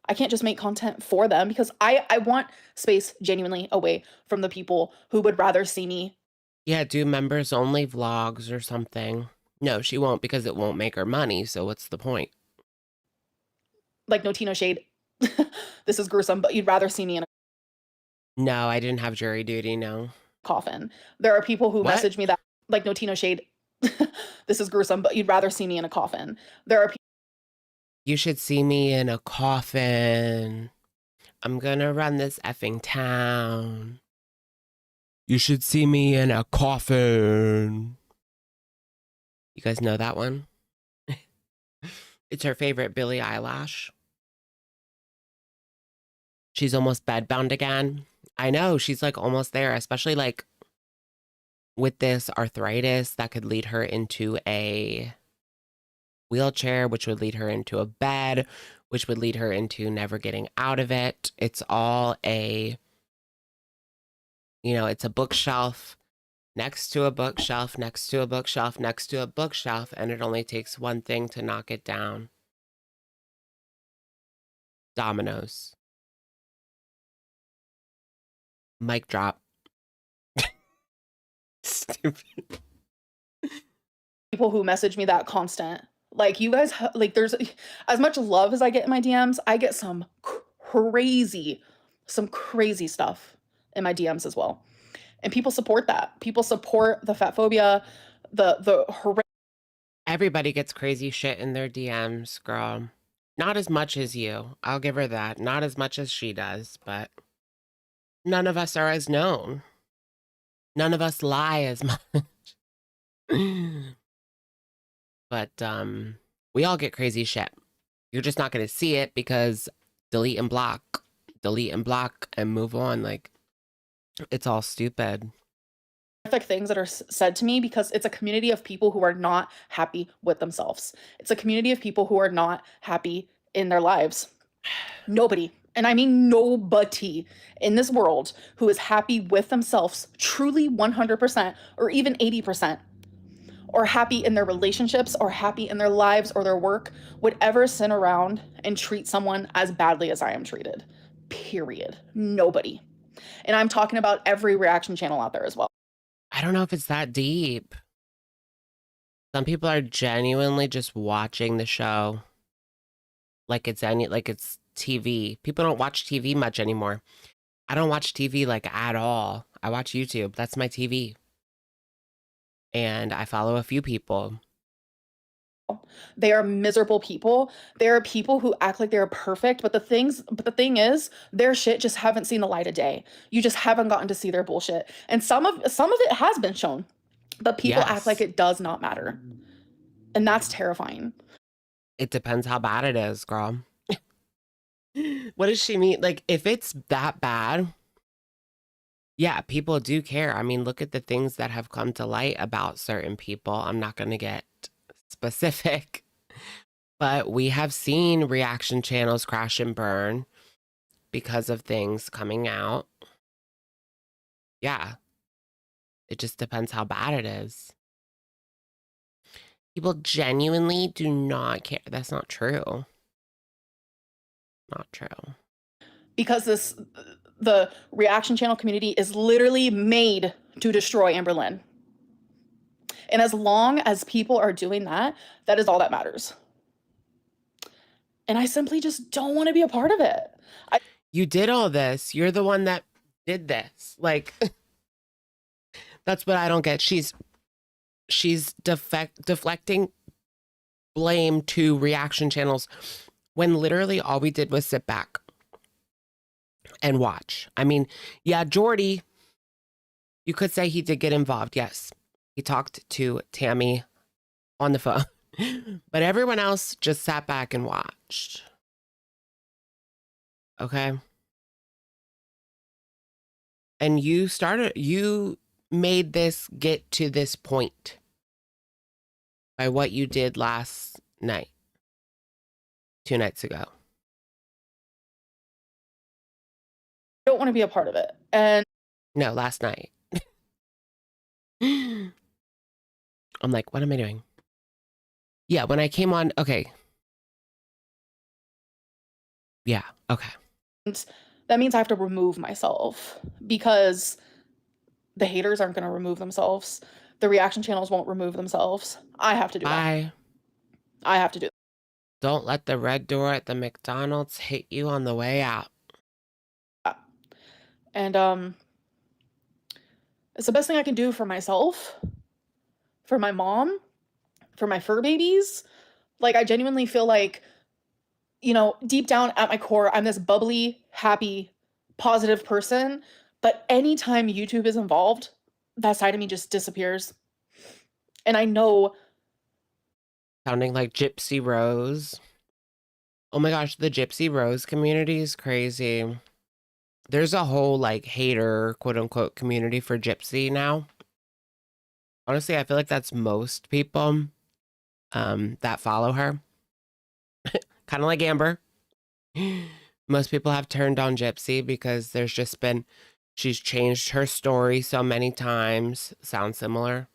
I can't just make content for them because I want space genuinely away from the people who would rather see me. Yeah, do members only vlogs or something. No, she won't because it won't make her money. So what's the point? Like, no Tino shade. This is gruesome, but you'd rather see me in a No, I didn't have jury duty, no. coffin. There are people who What? message me that, like, no Tino shade. This is gruesome, but you'd rather see me in a coffin. There are people. You should see me in a coffin. I'm gonna run this effing town. You should see me in a coffin. You guys know that one? It's her favorite Billie Eilish. She's almost bedbound again. I know, she's like almost there, especially like with this arthritis that could lead her into a wheelchair, which would lead her into a bed, which would lead her into never getting out of it. It's all a, you know, it's a bookshelf next to a bookshelf, next to a bookshelf, next to a bookshelf, and it only takes one thing to knock it down. Dominoes. Mic drop. Stupid. People who message me that constant. Like, you guys, like, there's as much love as I get in my DMs, I get some crazy stuff in my DMs as well. And people support that. People support the fat phobia, the Everybody gets crazy shit in their DMs, girl. Not as much as you. I'll give her that. Not as much as she does, but none of us are as known. None of us lie as much. But we all get crazy shit. You're just not going to see it because delete and block and move on. Like, it's all stupid. things that are said to me because it's a community of people who are not happy with themselves. It's a community of people who are not happy in their lives. Nobody, and I mean nobody in this world who is happy with themselves truly 100% or even 80%, or happy in their relationships or happy in their lives or their work would ever sit around and treat someone as badly as I am treated. Period. Nobody. And I'm talking about every reaction channel out there as well. don't know if it's that deep. Some people are genuinely just watching the show like it's TV. People don't watch TV much anymore. I don't watch TV like at all. I watch YouTube. That's my TV. And I follow a few people. They are miserable people. There are people who act like they're perfect, but the thing is, their shit just haven't seen the light of day. You just haven't gotten to see their bullshit. And some of it has been shown, but people act like it does not matter. And that's terrifying. It depends how bad it is, girl. What does she mean? Like, if it's that bad, yeah, people do care. I mean, look at the things that have come to light about certain people. I'm not going to get specific, but we have seen reaction channels crash and burn because of things coming out. Yeah. It just depends how bad it is. People genuinely do not care. That's not true. Not true. Because the reaction channel community is literally made to destroy Amberlynn. And as long as people are doing that, that is all that matters. And I simply just don't want to be a part of it. You did all this. You're the one that did this. Like, that's what I don't get. She's deflecting blame to reaction channels when literally all we did was sit back and watch. I mean, yeah, Jordy, you could say he did get involved. Yes. He talked to Tammy on the phone, but everyone else just sat back and watched. Okay. And you made this get to this point by what you did last night, 2 nights ago. I don't want to be a part of it. And no, last night. I'm like, what am I doing? Yeah, when I came on, okay. Yeah, okay. That means I have to remove myself because the haters aren't going to remove themselves. The reaction channels won't remove themselves. I have to do that. I have to do that. Don't let the red door at the McDonald's hit you on the way out. And it's the best thing I can do for myself, for my mom, for my fur babies. Like, I genuinely feel like, you know, deep down at my core, I'm this bubbly, happy, positive person. But anytime YouTube is involved, that side of me just disappears. And I know. Sounding like Gypsy Rose. Oh my gosh, the Gypsy Rose community is crazy. There's a whole like hater, quote unquote, community for Gypsy now. Honestly, I feel like that's most people that follow her. Kind of like Amber. Most people have turned on Gypsy because there's just been, she's changed her story so many times. Sounds similar.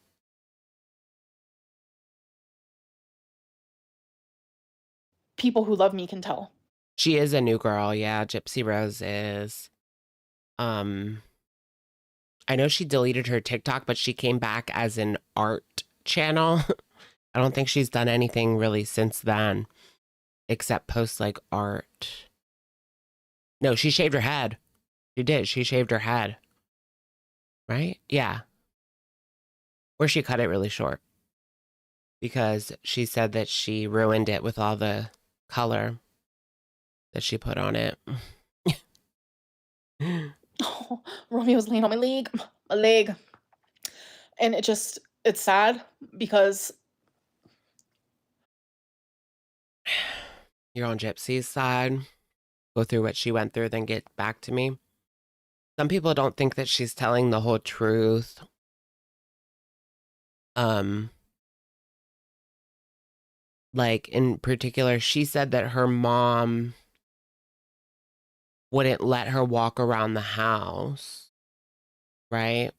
People who love me can tell. She is a new girl. Yeah, Gypsy Rose is. I know she deleted her TikTok, but she came back as an art channel. I don't think she's done anything really since then, except post like art. No, she shaved her head. She did. She shaved her head. Right? Yeah. Or she cut it really short. Because she said that she ruined it with all the color that she put on it. Oh, Romeo's laying on my leg. And it's sad because you're on Gypsy's side. Go through what she went through, then get back to me. Some people don't think that she's telling the whole truth. Like in particular, she said that her mom wouldn't let her walk around the house, right?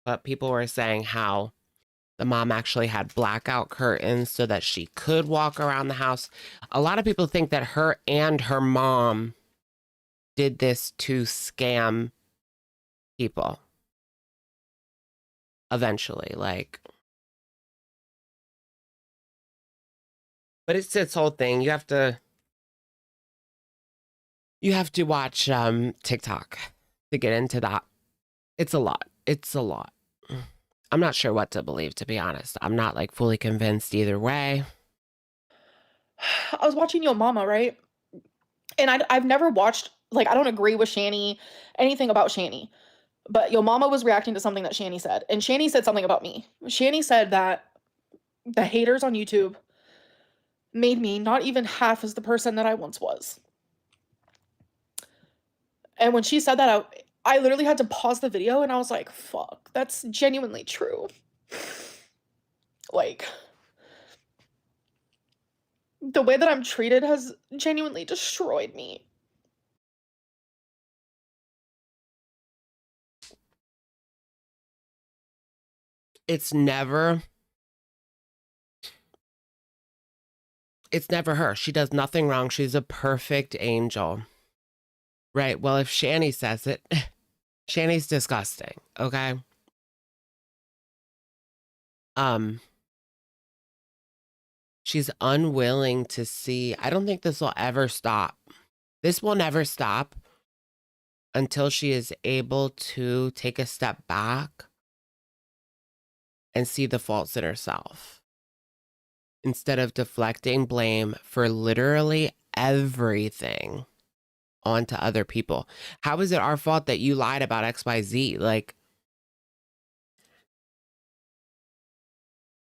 But people were saying how the mom actually had blackout curtains so that she could walk around the house. A lot of people think that her and her mom did this to scam people eventually, like. But it's its whole thing. You have to watch TikTok to get into that. It's a lot. It's a lot. I'm not sure what to believe, to be honest. I'm not like fully convinced either way. I was watching Yo Mama, right? And I've never watched, like, I don't agree with Shani, anything about Shani. But Yo Mama was reacting to something that Shani said. And Shani said something about me. Shani said that the haters on YouTube made me not even half as the person that I once was. And when she said that, I literally had to pause the video and I was like, fuck, that's genuinely true. Like, the way that I'm treated has genuinely destroyed me. It's never her. She does nothing wrong. She's a perfect angel. Right. Well, if Shani says it, Shani's disgusting. Okay. She's unwilling to see. I don't think this will ever stop. This will never stop until she is able to take a step back and see the faults in herself, instead of deflecting blame for literally everything onto other people. How is it our fault that you lied about XYZ? Like,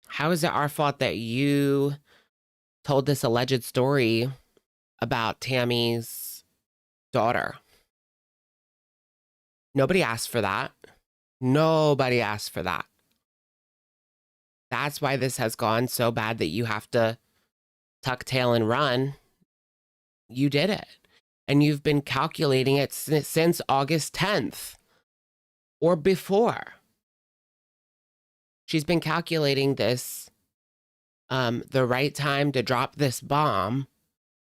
how is it our fault that you told this alleged story about Tammy's daughter? Nobody asked for that. Nobody asked for that. That's why this has gone so bad that you have to tuck tail and run. You did it. And you've been calculating it since August 10th or before. She's been calculating this, the right time to drop this bomb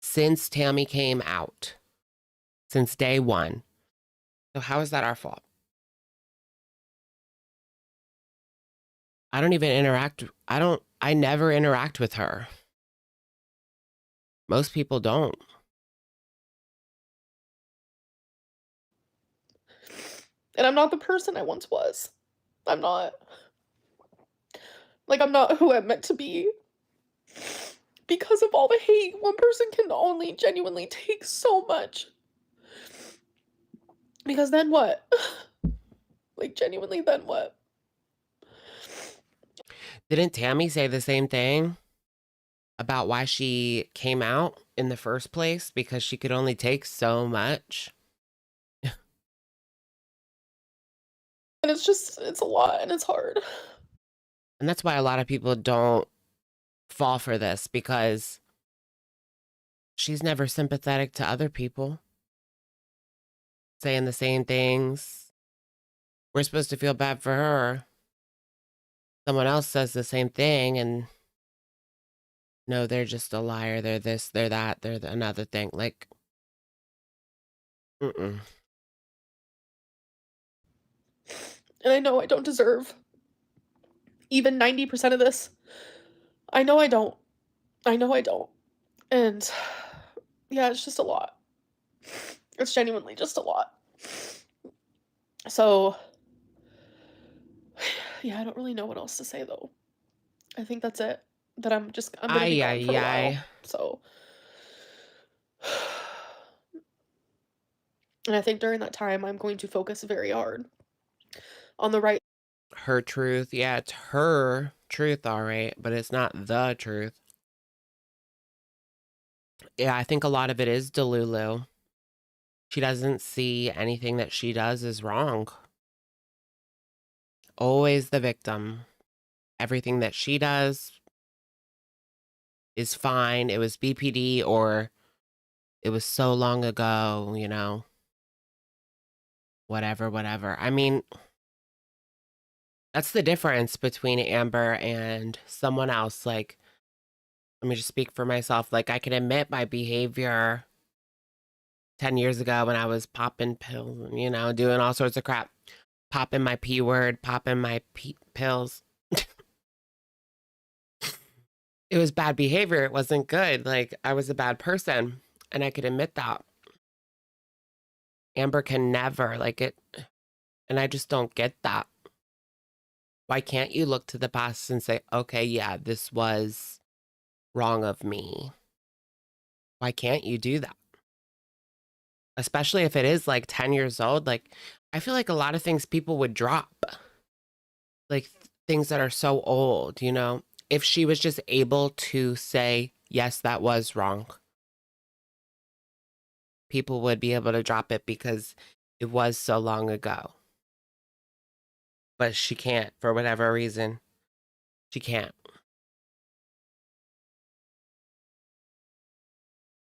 since Tammy came out, since day one. So how is that our fault? I don't even interact. I never interact with her. Most people don't. And I'm not the person I once was. I'm not. Like, I'm not who I'm meant to be. Because of all the hate, one person can only genuinely take so much. Because then what? Like, genuinely, then what? Didn't Tammy say the same thing about why she came out in the first place? Because she could only take so much. And it's a lot and it's hard. And that's why a lot of people don't fall for this, because she's never sympathetic to other people saying the same things. We're supposed to feel bad for her. Someone else says the same thing and no, they're just a liar. They're this, they're that, they're another thing. Like, And I know I don't deserve even 90% of this. I know I don't. I know I don't. And yeah, it's just a lot. It's genuinely just a lot. So yeah, I don't really know what else to say though. I think that's it. That I'm gonna be gone for a while. So and I think during that time I'm going to focus very hard on the right. Her truth. Yeah, it's her truth, all right, but it's not the truth. Yeah, I think a lot of it is Delulu. She doesn't see anything that she does is wrong. Always the victim. Everything that she does is fine. It was BPD or it was so long ago, you know. Whatever. I mean, that's the difference between Amber and someone else. Like, let me just speak for myself. Like, I can admit my behavior 10 years ago when I was popping pills and, you know, doing all sorts of crap. Popping my P word, popping my pills. It was bad behavior. It wasn't good. Like, I was a bad person, and I could admit that. Amber can never, like it, and I just don't get that. Why can't you look to the past and say, okay, yeah, this was wrong of me? Why can't you do that? Especially if it is like 10 years old. Like, I feel like a lot of things people would drop. Like, things that are so old, you know? If she was just able to say, yes, that was wrong, people would be able to drop it because it was so long ago. But she can't, for whatever reason. She can't.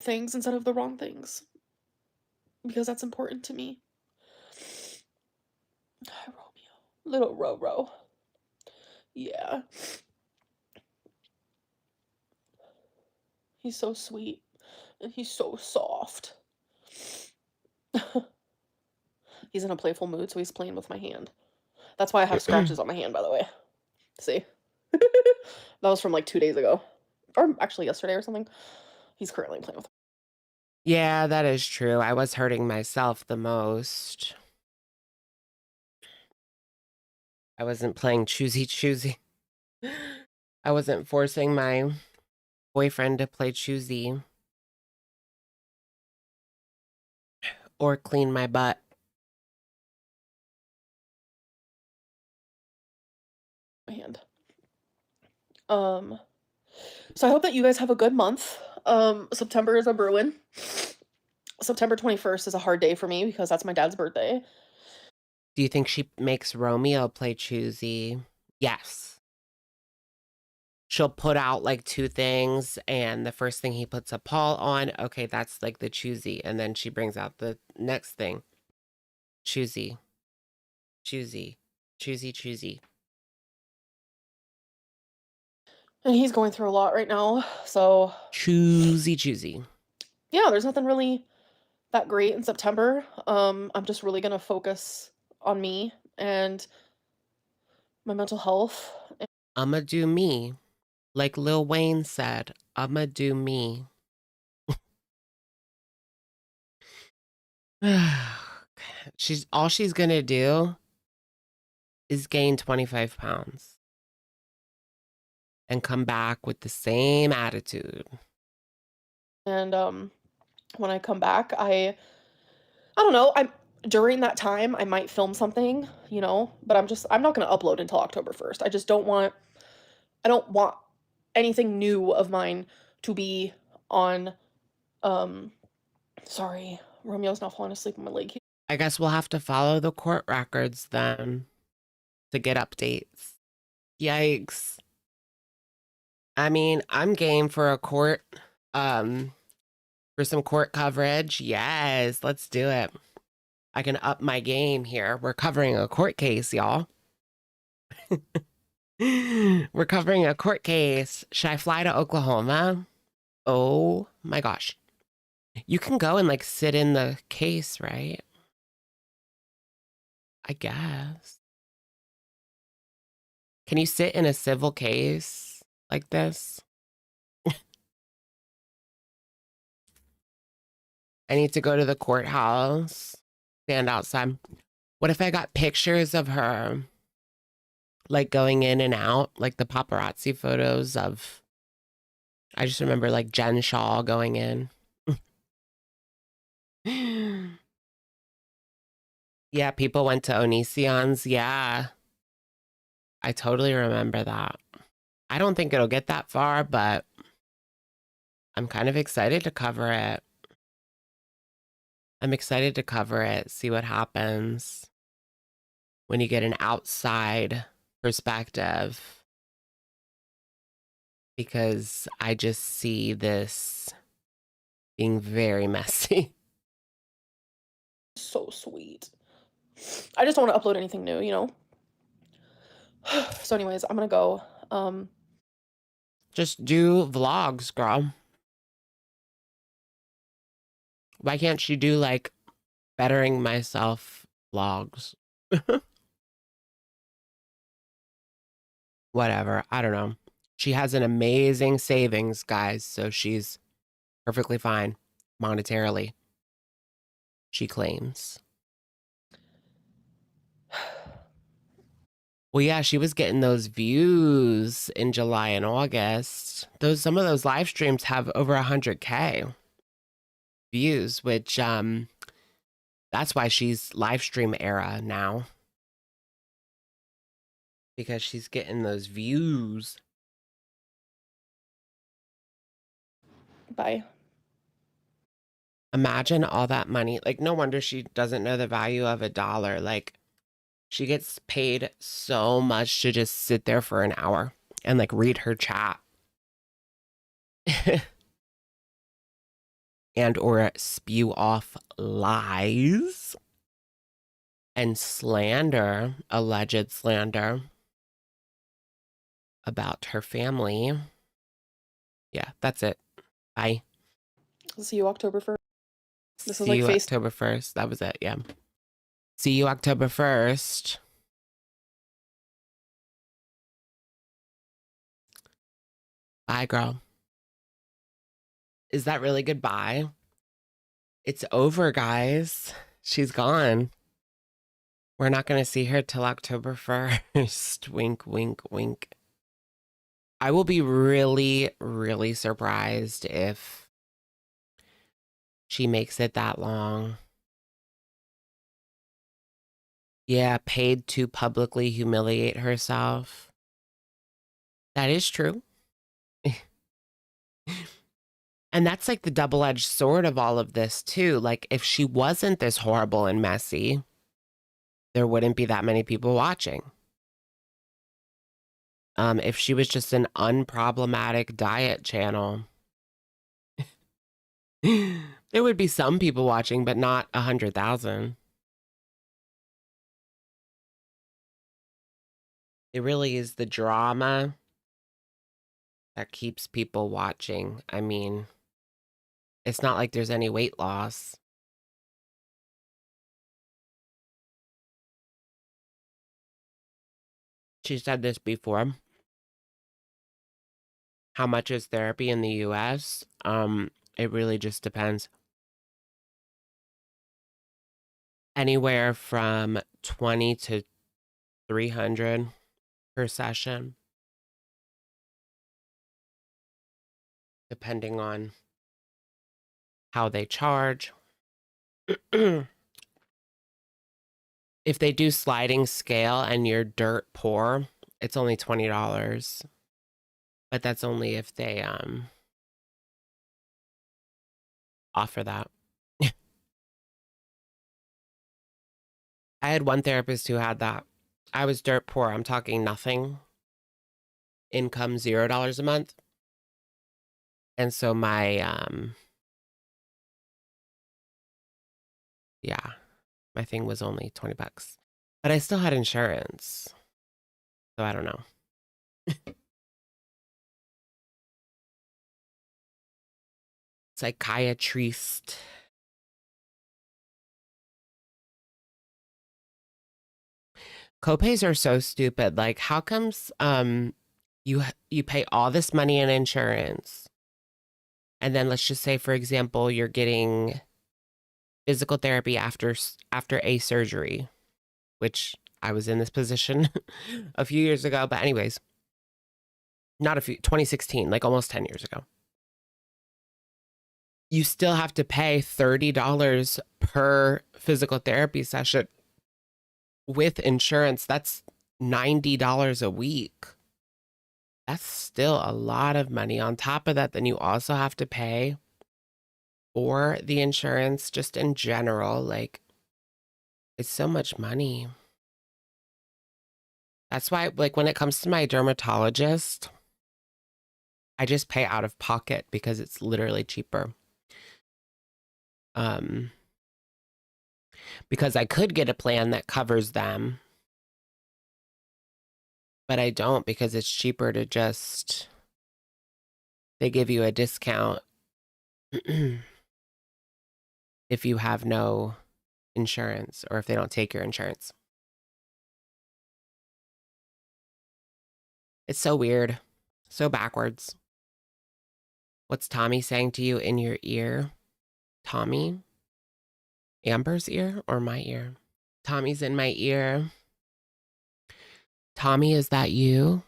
Things instead of the wrong things. Because that's important to me. Hi, Romeo. Little Roro. Yeah. He's so sweet. And he's so soft. He's in a playful mood, so he's playing with my hand. That's why I have scratches on my hand, by the way. See? That was from like 2 days ago. Or actually yesterday or something. He's currently playing with. Yeah, that is true. I was hurting myself the most. I wasn't playing choosy. I wasn't forcing my boyfriend to play choosy or clean my butt. My hand. So I hope that you guys have a good month. September is a Bruin. September 21st is a hard day for me because that's my dad's birthday. Do you think she makes Romeo play choosy? Yes. She'll put out like 2 things, and the first thing he puts a paw on, okay, that's like the choosy. And then she brings out the next thing. Choosy. Choosy. Choosy. And he's going through a lot right now, so... Choosy. Yeah, there's nothing really that great in September. I'm just really gonna focus on me and my mental health. I'ma do me. Like Lil Wayne said, I'ma do me. All she's gonna do is gain 25 pounds and come back with the same attitude. And when I come back, I don't know, during that time I might film something, you know, but I'm not going to upload until October 1st. I don't want anything new of mine to be on sorry, Romeo's not falling asleep on my leg. I guess we'll have to follow the court records then to get updates. Yikes. I mean, I'm game for a court, for some court coverage. Yes, let's do it. I can up my game here. We're covering a court case, y'all. We're covering a court case. Should I fly to Oklahoma? Oh my gosh. You can go and like sit in the case, right? I guess. Can you sit in a civil case like this? I need to go to the courthouse, stand outside. What if I got pictures of her, like going in and out, like the paparazzi photos of, I just remember like Jen Shaw going in. Yeah, people went to Onision's. Yeah, I totally remember that. I don't think it'll get that far, but I'm kind of excited to cover it. I'm excited to cover it, see what happens when you get an outside perspective. Because I just see this being very messy. So sweet. I just don't want to upload anything new, you know? So anyways, I'm gonna go. Just do vlogs, girl. Why can't she do like bettering myself vlogs? Whatever. I don't know. She has an amazing savings, guys, so she's perfectly fine monetarily, she claims. Well, yeah, she was getting those views in July and August. Some of those live streams have over 100K views, which that's why she's live stream era now. Because she's getting those views. Bye. Imagine all that money. Like, no wonder she doesn't know the value of $1. Like, she gets paid so much to just sit there for an hour and like read her chat. And or spew off lies and slander, alleged slander about her family. Yeah, that's it. Bye. See you October 1st. This is See like you face. October 1st. That was it. Yeah. See you October 1st. Bye, girl. Is that really goodbye? It's over, guys. She's gone. We're not going to see her till October 1st. Wink, wink, wink. I will be really, really surprised if she makes it that long. Yeah, paid to publicly humiliate herself. That is true. And that's like the double-edged sword of all of this too. Like if she wasn't this horrible and messy, there wouldn't be that many people watching. If she was just an unproblematic diet channel, there would be some people watching, but not 100,000. It really is the drama that keeps people watching. I mean, it's not like there's any weight loss. She said this before. How much is therapy in the US? It really just depends. Anywhere from 20 to 300 per session, depending on how they charge. If they do sliding scale and you're dirt poor, it's only $20. But that's only if they offer that. I had one therapist who had that. I was dirt poor. I'm talking nothing. Income $0 a month. And so my yeah, my thing was only $20. But I still had insurance. So I don't know. Psychiatrist. Copays are so stupid. Like, how comes you pay all this money in insurance, and then let's just say, for example, you're getting physical therapy after a surgery, which I was in this position a few years ago, but anyways, not a few, 2016, like almost 10 years ago. You still have to pay $30 per physical therapy session with insurance. That's $90 a week. That's still a lot of money. On top of that, then you also have to pay for the insurance just in general. Like, it's so much money. That's why, like, when it comes to my dermatologist, I just pay out of pocket because it's literally cheaper. Because I could get a plan that covers them, but I don't because it's cheaper to just, they give you a discount. if you have no insurance or if they don't take your insurance. It's so weird. So backwards. What's Tommy saying to you in your ear? Tommy? Amber's ear or my ear? Tommy's in my ear. Tommy, is that you?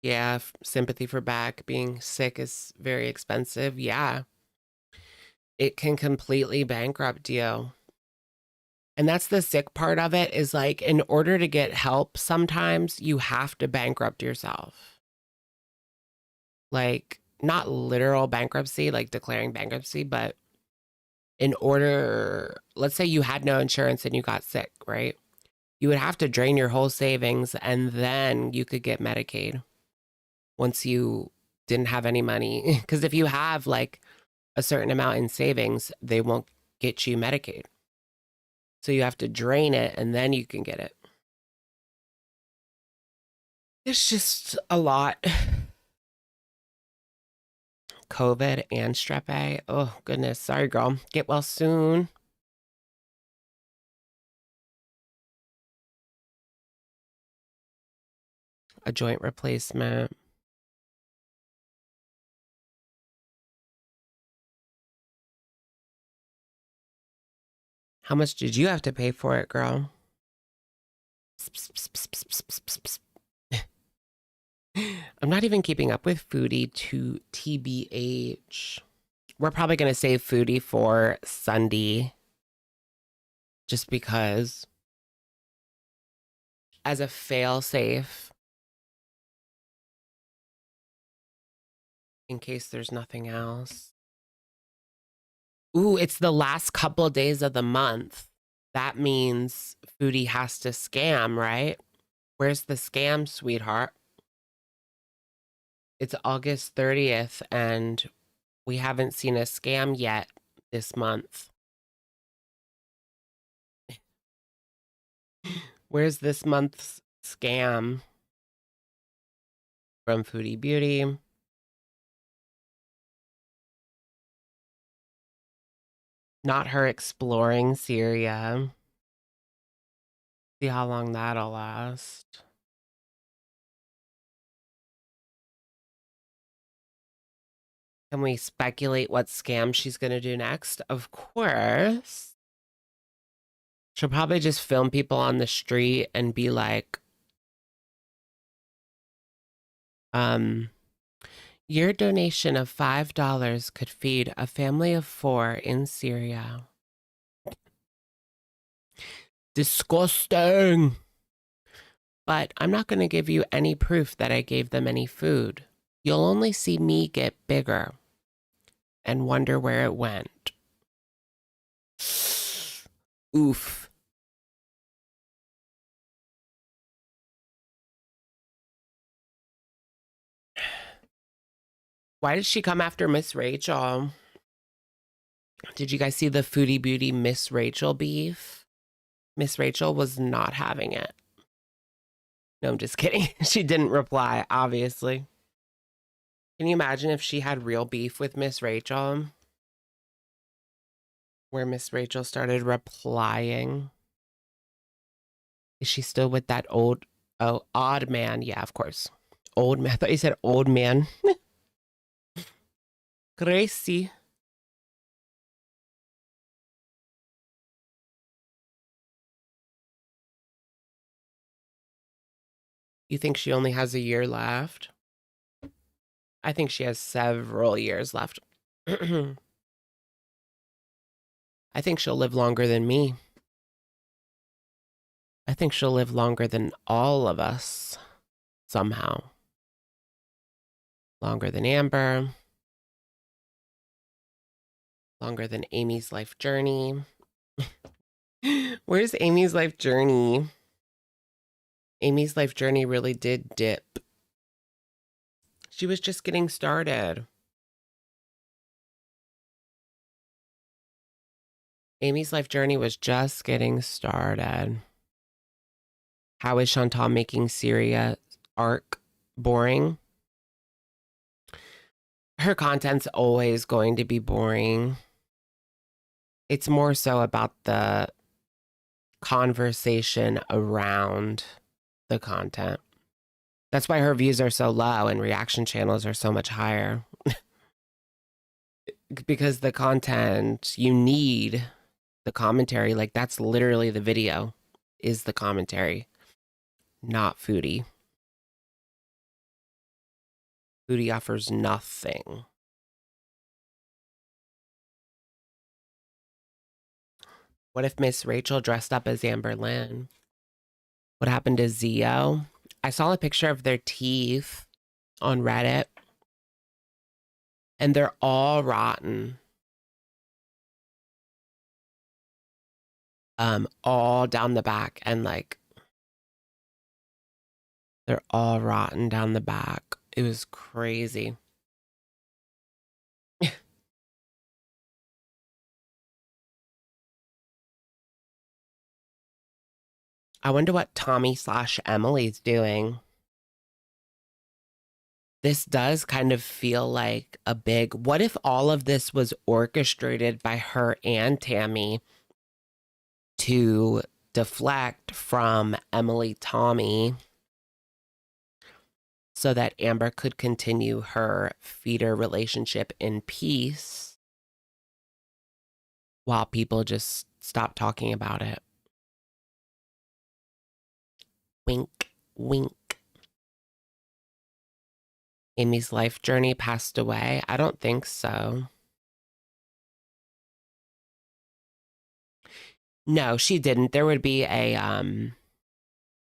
Yeah, sympathy for back. Being sick is very expensive. Yeah. It can completely bankrupt you. And that's the sick part of it is like, in order to get help, sometimes you have to bankrupt yourself. Like, not literal bankruptcy, like declaring bankruptcy, but in order, let's say you had no insurance and you got sick, right? You would have to drain your whole savings and then you could get Medicaid once you didn't have any money. Because if you have like a certain amount in savings, they won't get you Medicaid. So you have to drain it and then you can get it. It's just a lot. COVID and strep A. Oh, goodness. Sorry, girl. Get well soon. A joint replacement. How much did you have to pay for it, girl? I'm not even keeping up with Foodie to TBH. We're probably going to save Foodie for Sunday. Just because. As a fail-safe. In case there's nothing else. Ooh, it's the last couple days of the month. That means Foodie has to scam, right? Where's the scam, sweetheart? It's August 30th, and we haven't seen a scam yet this month. Where's this month's scam? From Foodie Beauty. Not her exploring Syria. See how long that'll last. Can we speculate what scam she's going to do next? Of course. She'll probably just film people on the street and be like, your donation of $5 could feed a family of 4 in Syria. Disgusting. But I'm not going to give you any proof that I gave them any food. You'll only see me get bigger and wonder where it went. Oof. Why did she come after Miss Rachel? Did you guys see the Foodie Beauty Miss Rachel beef? Miss Rachel was not having it. No, I'm just kidding. She didn't reply, obviously. Can you imagine if she had real beef with Miss Rachel? Where Miss Rachel started replying. Is she still with that odd man? Yeah, of course. Old man. I thought you said old man. Crazy. You think she only has a year left? I think she has several years left. I think she'll live longer than me. I think she'll live longer than all of us, somehow. Longer than Amber. Longer than Amy's life journey. Where's Amy's life journey? Amy's life journey really did dip. She was just getting started. Amy's life journey was just getting started. How is Chantal making Syria arc boring? Her content's always going to be boring. It's more so about the conversation around the content. That's why her views are so low and reaction channels are so much higher. Because the content, you need the commentary. Like, that's literally the video, is the commentary, not Foodie. Foodie offers nothing. What if Miss Rachel dressed up as Amberlynn? What happened to Zio? I saw a picture of their teeth on Reddit, and they're all rotten. All down the back, and like they're all rotten down the back. It was crazy. I wonder what Tommy/Emily's doing. This does kind of feel like a big, what if all of this was orchestrated by her and Tammy to deflect from Emily Tommy so that Amber could continue her feeder relationship in peace while people just stop talking about it? Wink, wink. Amy's life journey passed away? I don't think so. No, she didn't. There would be a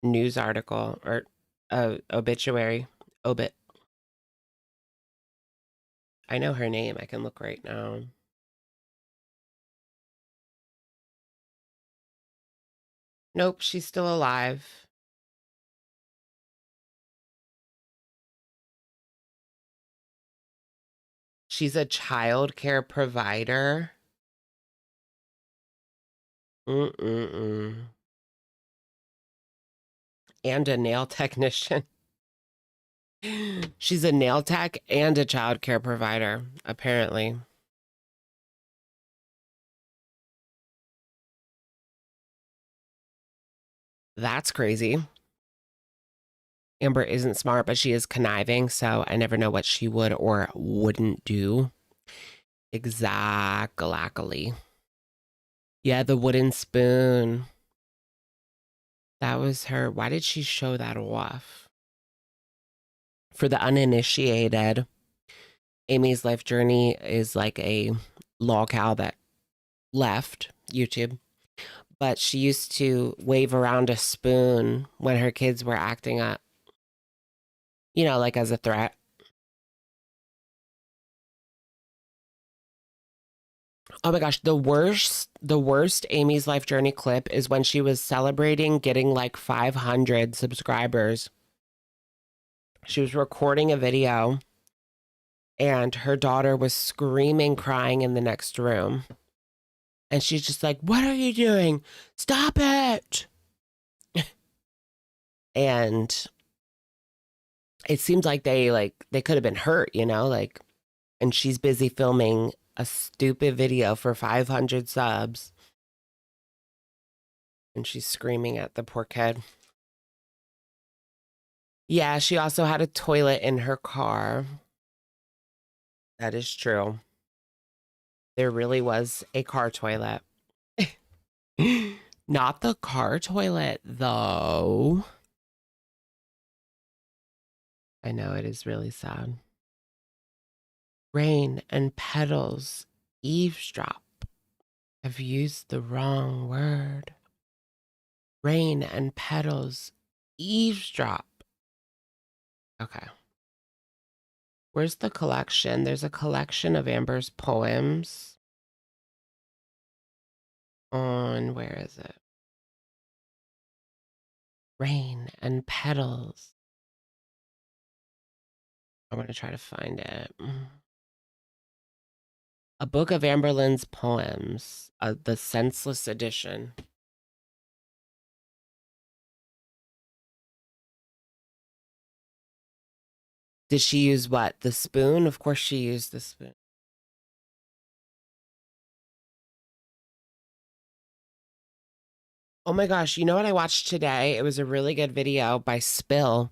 news article or obituary. Obit. I know her name. I can look right now. Nope, she's still alive. She's a child care provider. And a nail technician. She's a nail tech and a child care provider, apparently. That's crazy. Amber isn't smart, but she is conniving, so I never know what she would or wouldn't do. Exactly. Yeah, the wooden spoon. That was her. Why did she show that off? For the uninitiated, Amy's life journey is like a lol cow that left YouTube. But she used to wave around a spoon when her kids were acting up. You know, like as a threat. Oh my gosh, the worst Amy's life journey clip is when she was celebrating getting like 500 subscribers. She was recording a video and her daughter was screaming, crying in the next room. And she's just like, "What are you doing? Stop it." And it seems like they could have been hurt, you know, like, and she's busy filming a stupid video for 500 subs. And she's screaming at the poor kid. Yeah, she also had a toilet in her car. That is true. There really was a car toilet. Not the car toilet, though. I know, it is really sad. Rain and petals eavesdrop. I've used the wrong word. Rain and petals eavesdrop. Okay. Where's the collection? There's a collection of Amber's poems. On, where is it? Rain and petals. I'm going to try to find it. A book of Amberlynn's poems, the senseless edition. Did she use what? The spoon? Of course she used the spoon. Oh my gosh, you know what I watched today? It was a really good video by b0mbshll.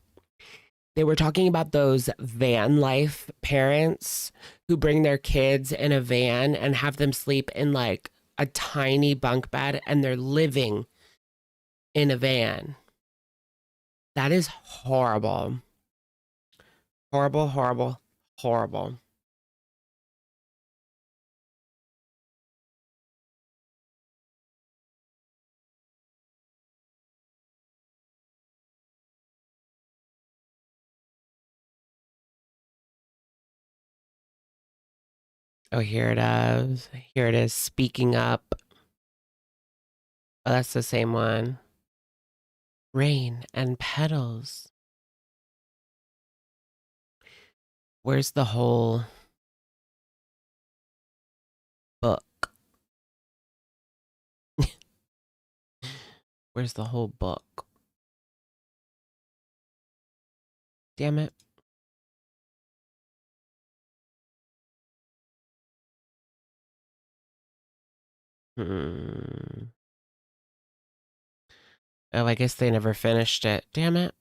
They were talking about those van life parents who bring their kids in a van and have them sleep in like a tiny bunk bed and they're living in a van. That is horrible. Horrible, horrible, horrible. Oh, here it is. Here it is. Speaking up. Oh, that's the same one. Rain and petals. Where's the whole book? Where's the whole book? Damn it. Oh, I guess they never finished it. Damn it.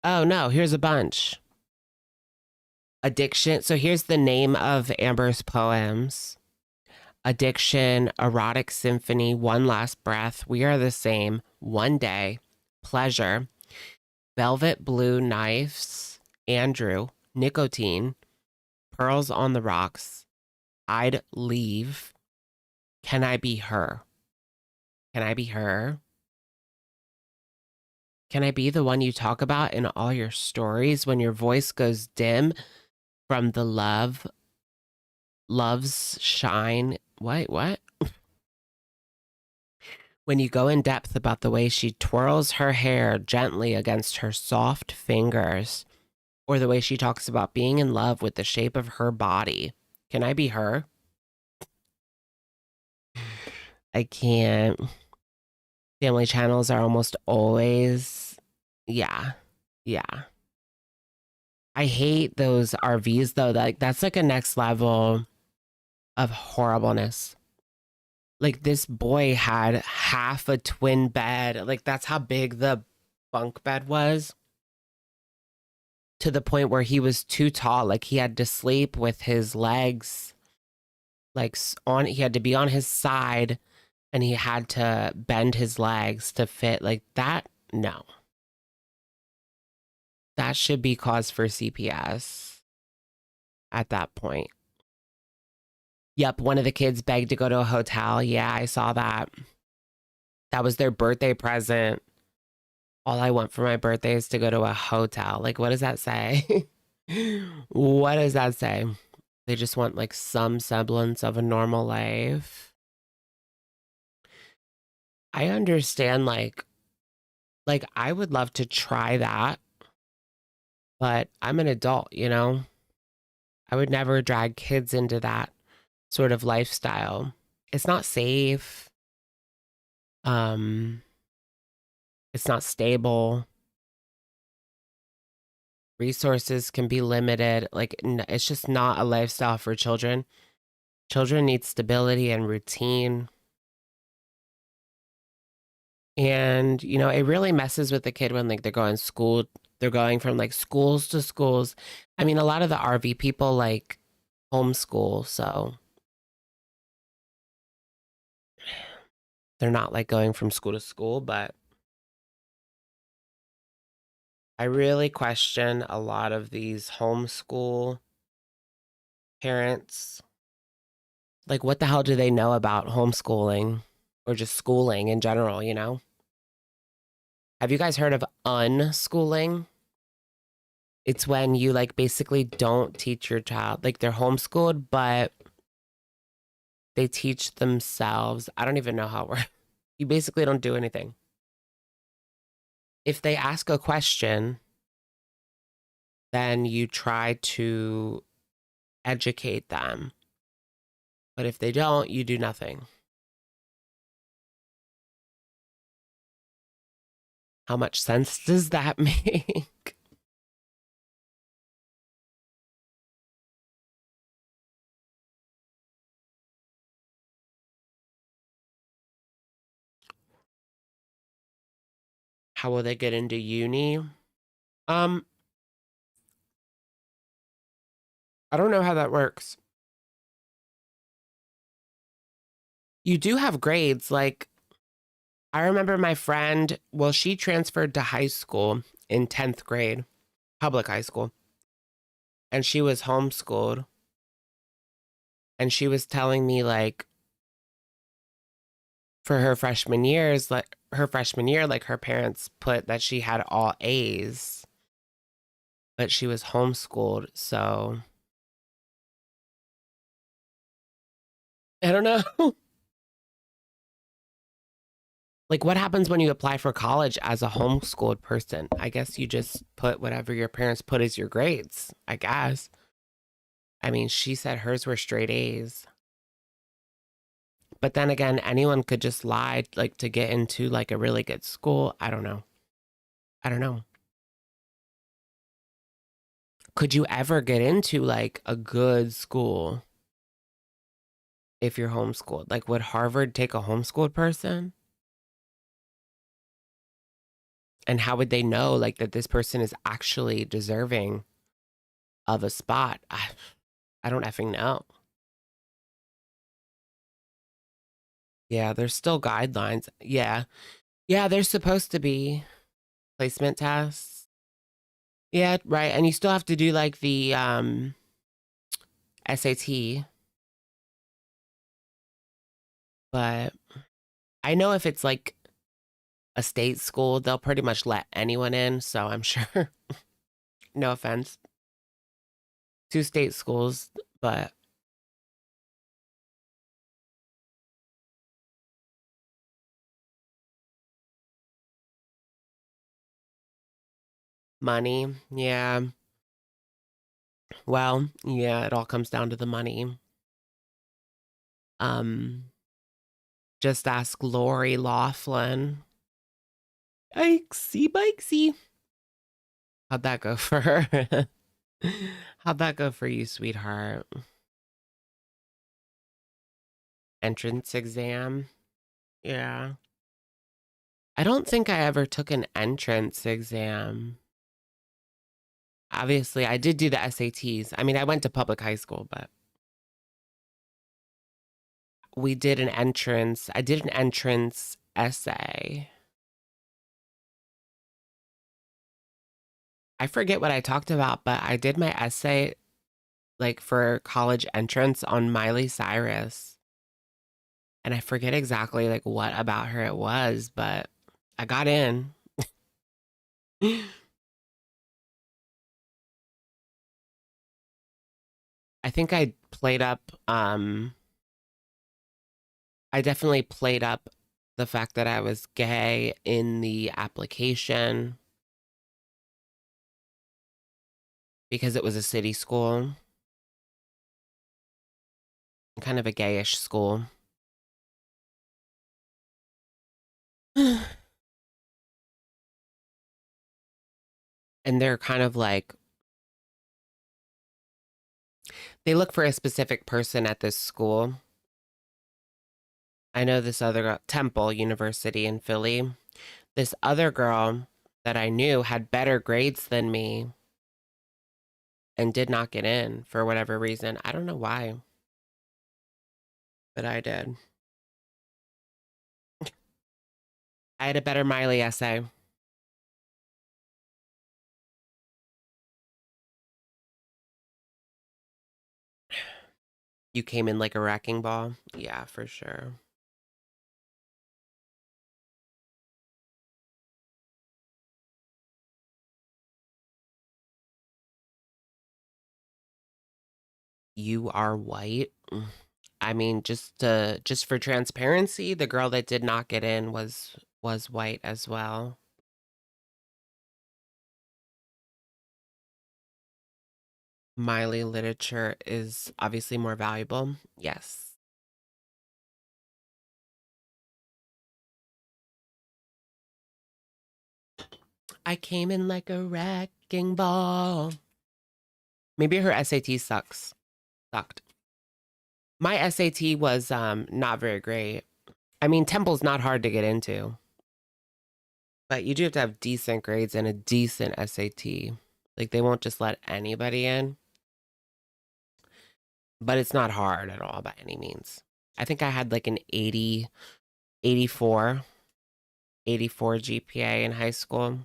Oh, no, here's a bunch. Addiction. So here's the name of Amber's poems. Addiction, Erotic Symphony, One Last Breath, We Are the Same, One Day, Pleasure, Velvet Blue Knives, Andrew, Nicotine, Pearls on the Rocks, I'd Leave, Can I Be Her? Can I be her? Can I be the one you talk about in all your stories when your voice goes dim from the love's shine? What? When you go in depth about the way she twirls her hair gently against her soft fingers, or the way she talks about being in love with the shape of her body. Can I be her? I can't. Family channels are almost always, yeah. I hate those RVs though. That's like a next level of horribleness. Like this boy had half a twin bed. Like that's how big the bunk bed was. To the point where he was too tall. Like he had to sleep with his legs like he had to be on his side and he had to bend his legs to fit like that. No. That should be cause for CPS at that point. Yep, one of the kids begged to go to a hotel. Yeah, I saw that. That was their birthday present. All I want for my birthday is to go to a hotel. Like, what does that say? What does that say? They just want like some semblance of a normal life. I understand like I would love to try that, but I'm an adult, you know? I would never drag kids into that sort of lifestyle. It's not safe. It's not stable. Resources can be limited. Like it's just not a lifestyle for children. Children need stability and routine. And, you know, it really messes with the kid when like they're going from like schools to schools. I mean, a lot of the RV people like homeschool, so they're not like going from school to school, but I really question a lot of these homeschool parents. Like, what the hell do they know about homeschooling or just schooling in general, you know? Have you guys heard of unschooling? It's when you like basically don't teach your child, like they're homeschooled, but they teach themselves. I don't even know how it works. You basically don't do anything. If they ask a question, then you try to educate them. But if they don't, you do nothing. How much sense does that make? How will they get into uni? I don't know how that works. You do have grades. Like, I remember my friend, well, she transferred to high school in 10th grade, public high school, and she was homeschooled. And she was telling me, like, for her freshman years, like her freshman year, like her parents put that she had all A's, but she was homeschooled. So I don't know. Like, what happens when you apply for college as a homeschooled person? I guess you just put whatever your parents put as your grades, I guess. I mean, she said hers were straight A's. But then again, anyone could just lie, like, to get into, like, a really good school. I don't know. I don't know. Could you ever get into, like, a good school if you're homeschooled? Like, would Harvard take a homeschooled person? And how would they know, like, that this person is actually deserving of a spot? I don't effing know. Yeah, there's still guidelines. Yeah. Yeah, there's supposed to be placement tests. Yeah, right. And you still have to do, like, the SAT. But I know if it's, like, a state school, they'll pretty much let anyone in. So I'm sure, no offense to state schools, but money. Yeah. Well, yeah, it all comes down to the money. Just ask Lori Laughlin. Bikesy. How'd that go for her? How'd that go for you, sweetheart? Entrance exam? Yeah. I don't think I ever took an entrance exam. Obviously, I did do the SATs. I mean, I went to public high school, but we did an entrance. I did an entrance essay. I forget what I talked about, but I did my essay, like, for college entrance on Miley Cyrus. And I forget exactly, like, what about her it was, but I got in. I think I played up, I definitely played up the fact that I was gay in the application because it was a city school, kind of a gayish school. And they're kind of like, they look for a specific person at this school. I know this other girl, Temple University in Philly. This other girl that I knew had better grades than me and did not get in for whatever reason. I don't know why, but I did. I had a better Miley essay. You came in like a wrecking ball? Yeah, for sure. You are white? I mean, just for transparency, the girl that did not get in was white as well. Miley literature is obviously more valuable. Yes. I came in like a wrecking ball. Maybe her SAT sucked. My SAT was not very great. I mean, Temple's not hard to get into. But you do have to have decent grades and a decent SAT. Like, they won't just let anybody in. But it's not hard at all by any means. I think I had like an 84 GPA in high school.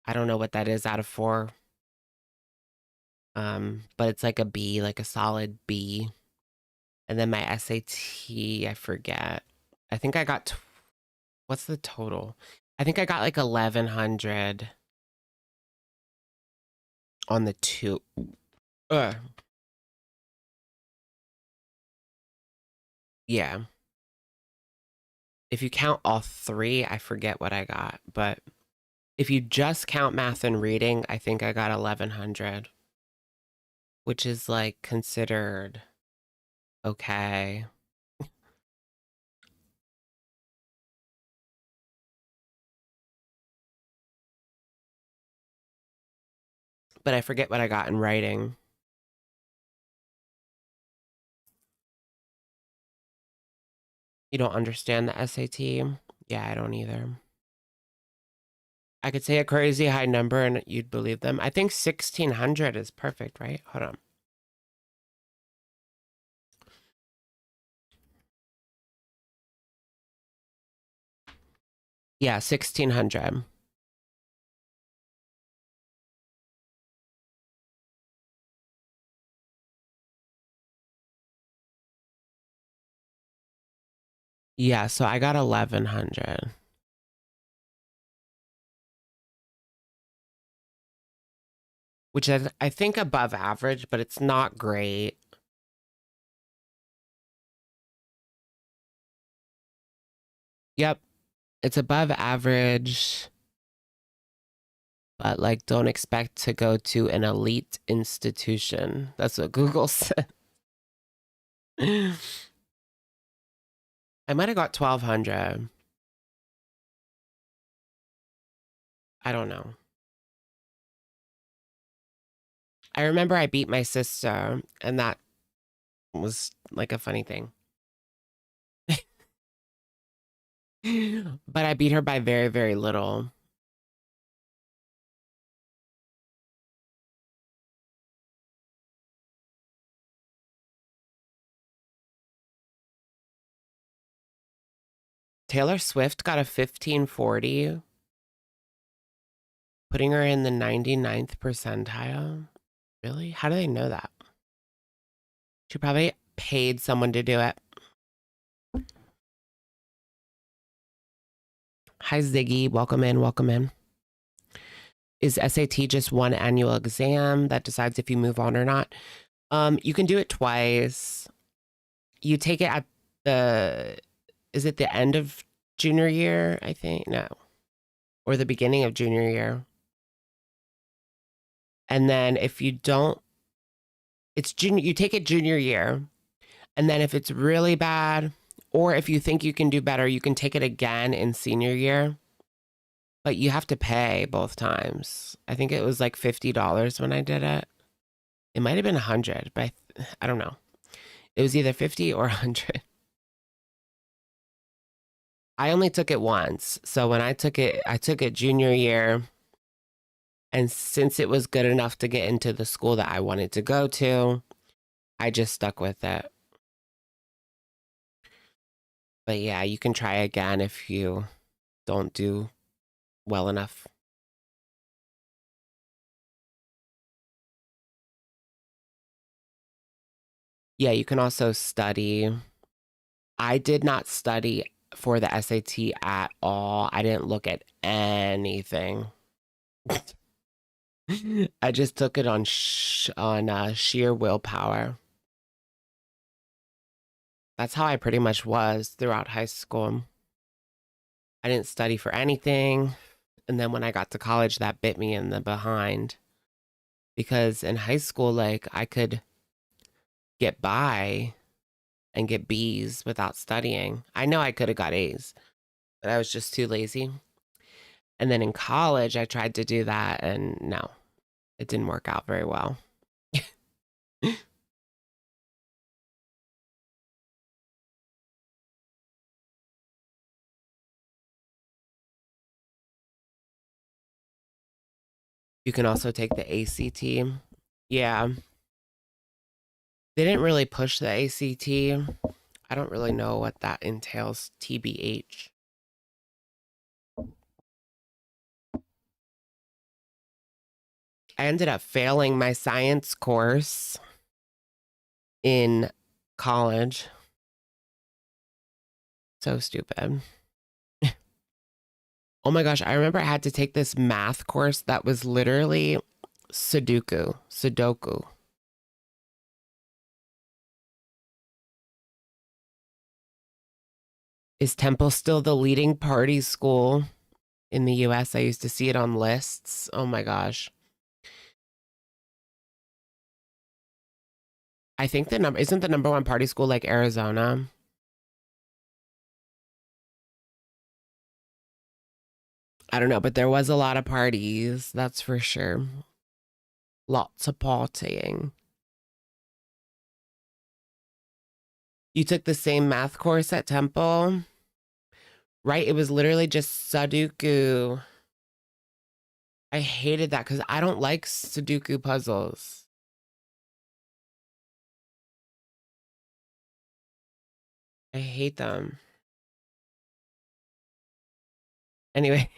I don't know what that is out of 4. But it's like a B, like a solid B. And then my SAT, I forget. I think I got, what's the total? I think I got like 1100 on the 2. Yeah. If you count all 3, I forget what I got. But if you just count math and reading, I think I got 1100. Which is like considered okay. But I forget what I got in writing. You don't understand the SAT? Yeah, I don't either. I could say a crazy high number and you'd believe them. I think 1600 is perfect, right? Hold on. Yeah, 1600. Yeah, so I got 1100. Which is, I think, above average, but it's not great. Yep, it's above average. But, like, don't expect to go to an elite institution. That's what Google said. I might have got 1200. I don't know. I remember I beat my sister, and that was like a funny thing. But I beat her by very, very little. Taylor Swift got a 1540, putting her in the 99th percentile. Really? How do they know that? She probably paid someone to do it. Hi, Ziggy. Welcome in. Welcome in. Is SAT just one annual exam that decides if you move on or not? You can do it twice. You take it at is it the end of junior year? I think, no. Or the beginning of junior year. And then if you don't, it's junior, you take it junior year. And then if it's really bad, or if you think you can do better, you can take it again in senior year. But you have to pay both times. I think it was like $50 when I did it. It might have been 100, but I don't know. It was either 50 or 100. I only took it once. So when I took it junior year. And since it was good enough to get into the school that I wanted to go to, I just stuck with it. But yeah, you can try again if you don't do well enough. Yeah, you can also study. I did not study for the SAT at all. I didn't look at anything. I just took it on sheer willpower. That's how I pretty much was throughout high school. I didn't study for anything. And then when I got to college, that bit me in the behind. Because in high school, like, I could get by and get B's without studying. I know I could have got A's, but I was just too lazy. And then in college, I tried to do that, and no, it didn't work out very well. You can also take the ACT. Yeah. They didn't really push the ACT. I don't really know what that entails, TBH. I ended up failing my science course in college. So stupid. Oh my gosh, I remember I had to take this math course that was literally Sudoku. Is Temple still the leading party school in the US? I used to see it on lists. Oh my gosh. I think isn't the number one party school like Arizona? I don't know, but there was a lot of parties, that's for sure. Lots of partying. You took the same math course at Temple? Right? It was literally just Sudoku. I hated that because I don't like Sudoku puzzles. I hate them. Anyway.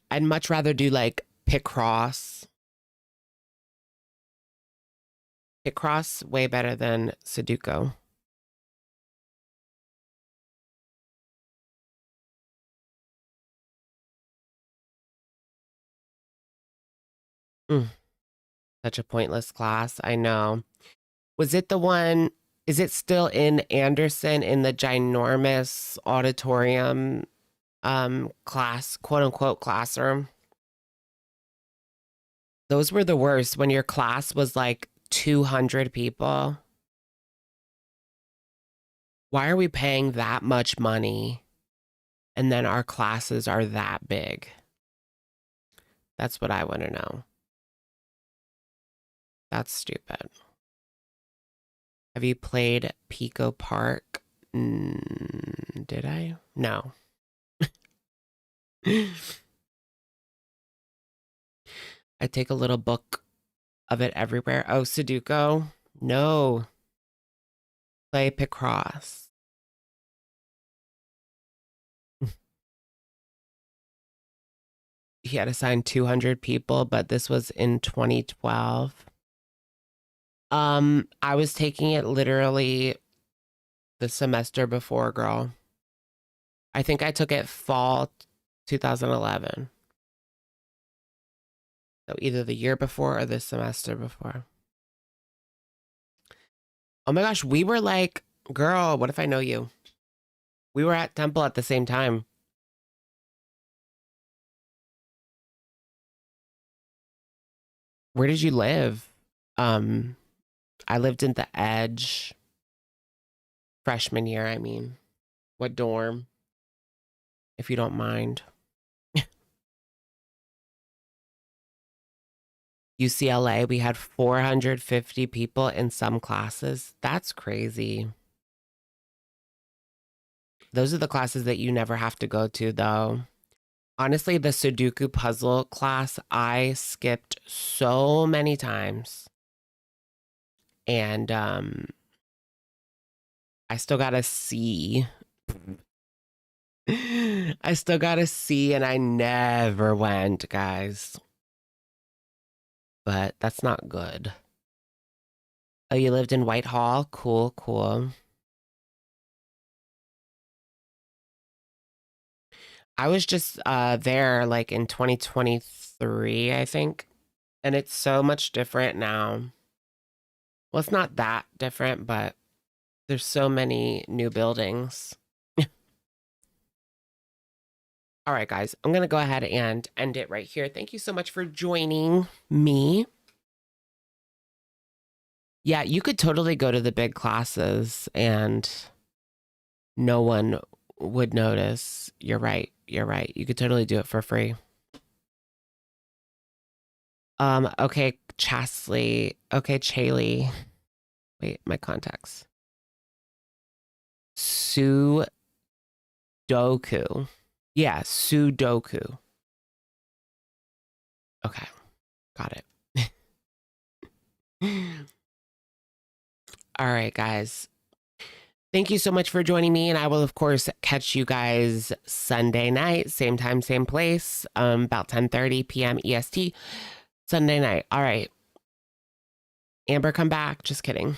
I'd much rather do like Picross. Picross, way better than Sudoku. Such a pointless class. I know. Was it the one? Is it still in Anderson in the ginormous auditorium class, quote unquote classroom? Those were the worst when your class was like 200 people. Why are we paying that much money and then our classes are that big? That's what I want to know. That's stupid. Have you played Pico Park? Did I? No. I take a little book of it everywhere. Oh, Sudoku? No. Play Picross. He had assigned 200 people, but this was in 2012. I was taking it literally the semester before, girl. I think I took it fall 2011. So either the year before or the semester before. Oh my gosh, we were like, girl, what if I know you? We were at Temple at the same time. Where did you live? I lived in the Edge. Freshman year, I mean. What dorm? If you don't mind. UCLA, we had 450 people in some classes. That's crazy. Those are the classes that you never have to go to, though. Honestly, the Sudoku puzzle class, I skipped so many times. And I still got a C. I still got a C and I never went, guys. But that's not good. Oh, you lived in Whitehall? Cool, cool. I was just there like in 2023, I think. And it's so much different now. Well, it's not that different, but there's so many new buildings. All right, guys, I'm going to go ahead and end it right here. Thank you so much for joining me. Yeah, you could totally go to the big classes and no one would notice. You're right. You're right. You could totally do it for free. Okay, Chasley. Okay, Chaley. Wait, my contacts. Sudoku. Yeah, Sudoku. Okay. Got it. All right, guys. Thank you so much for joining me. And I will, of course, catch you guys Sunday night, same time, same place, about 10:30 p.m. EST, Sunday night. All right. Amber, come back. Just kidding.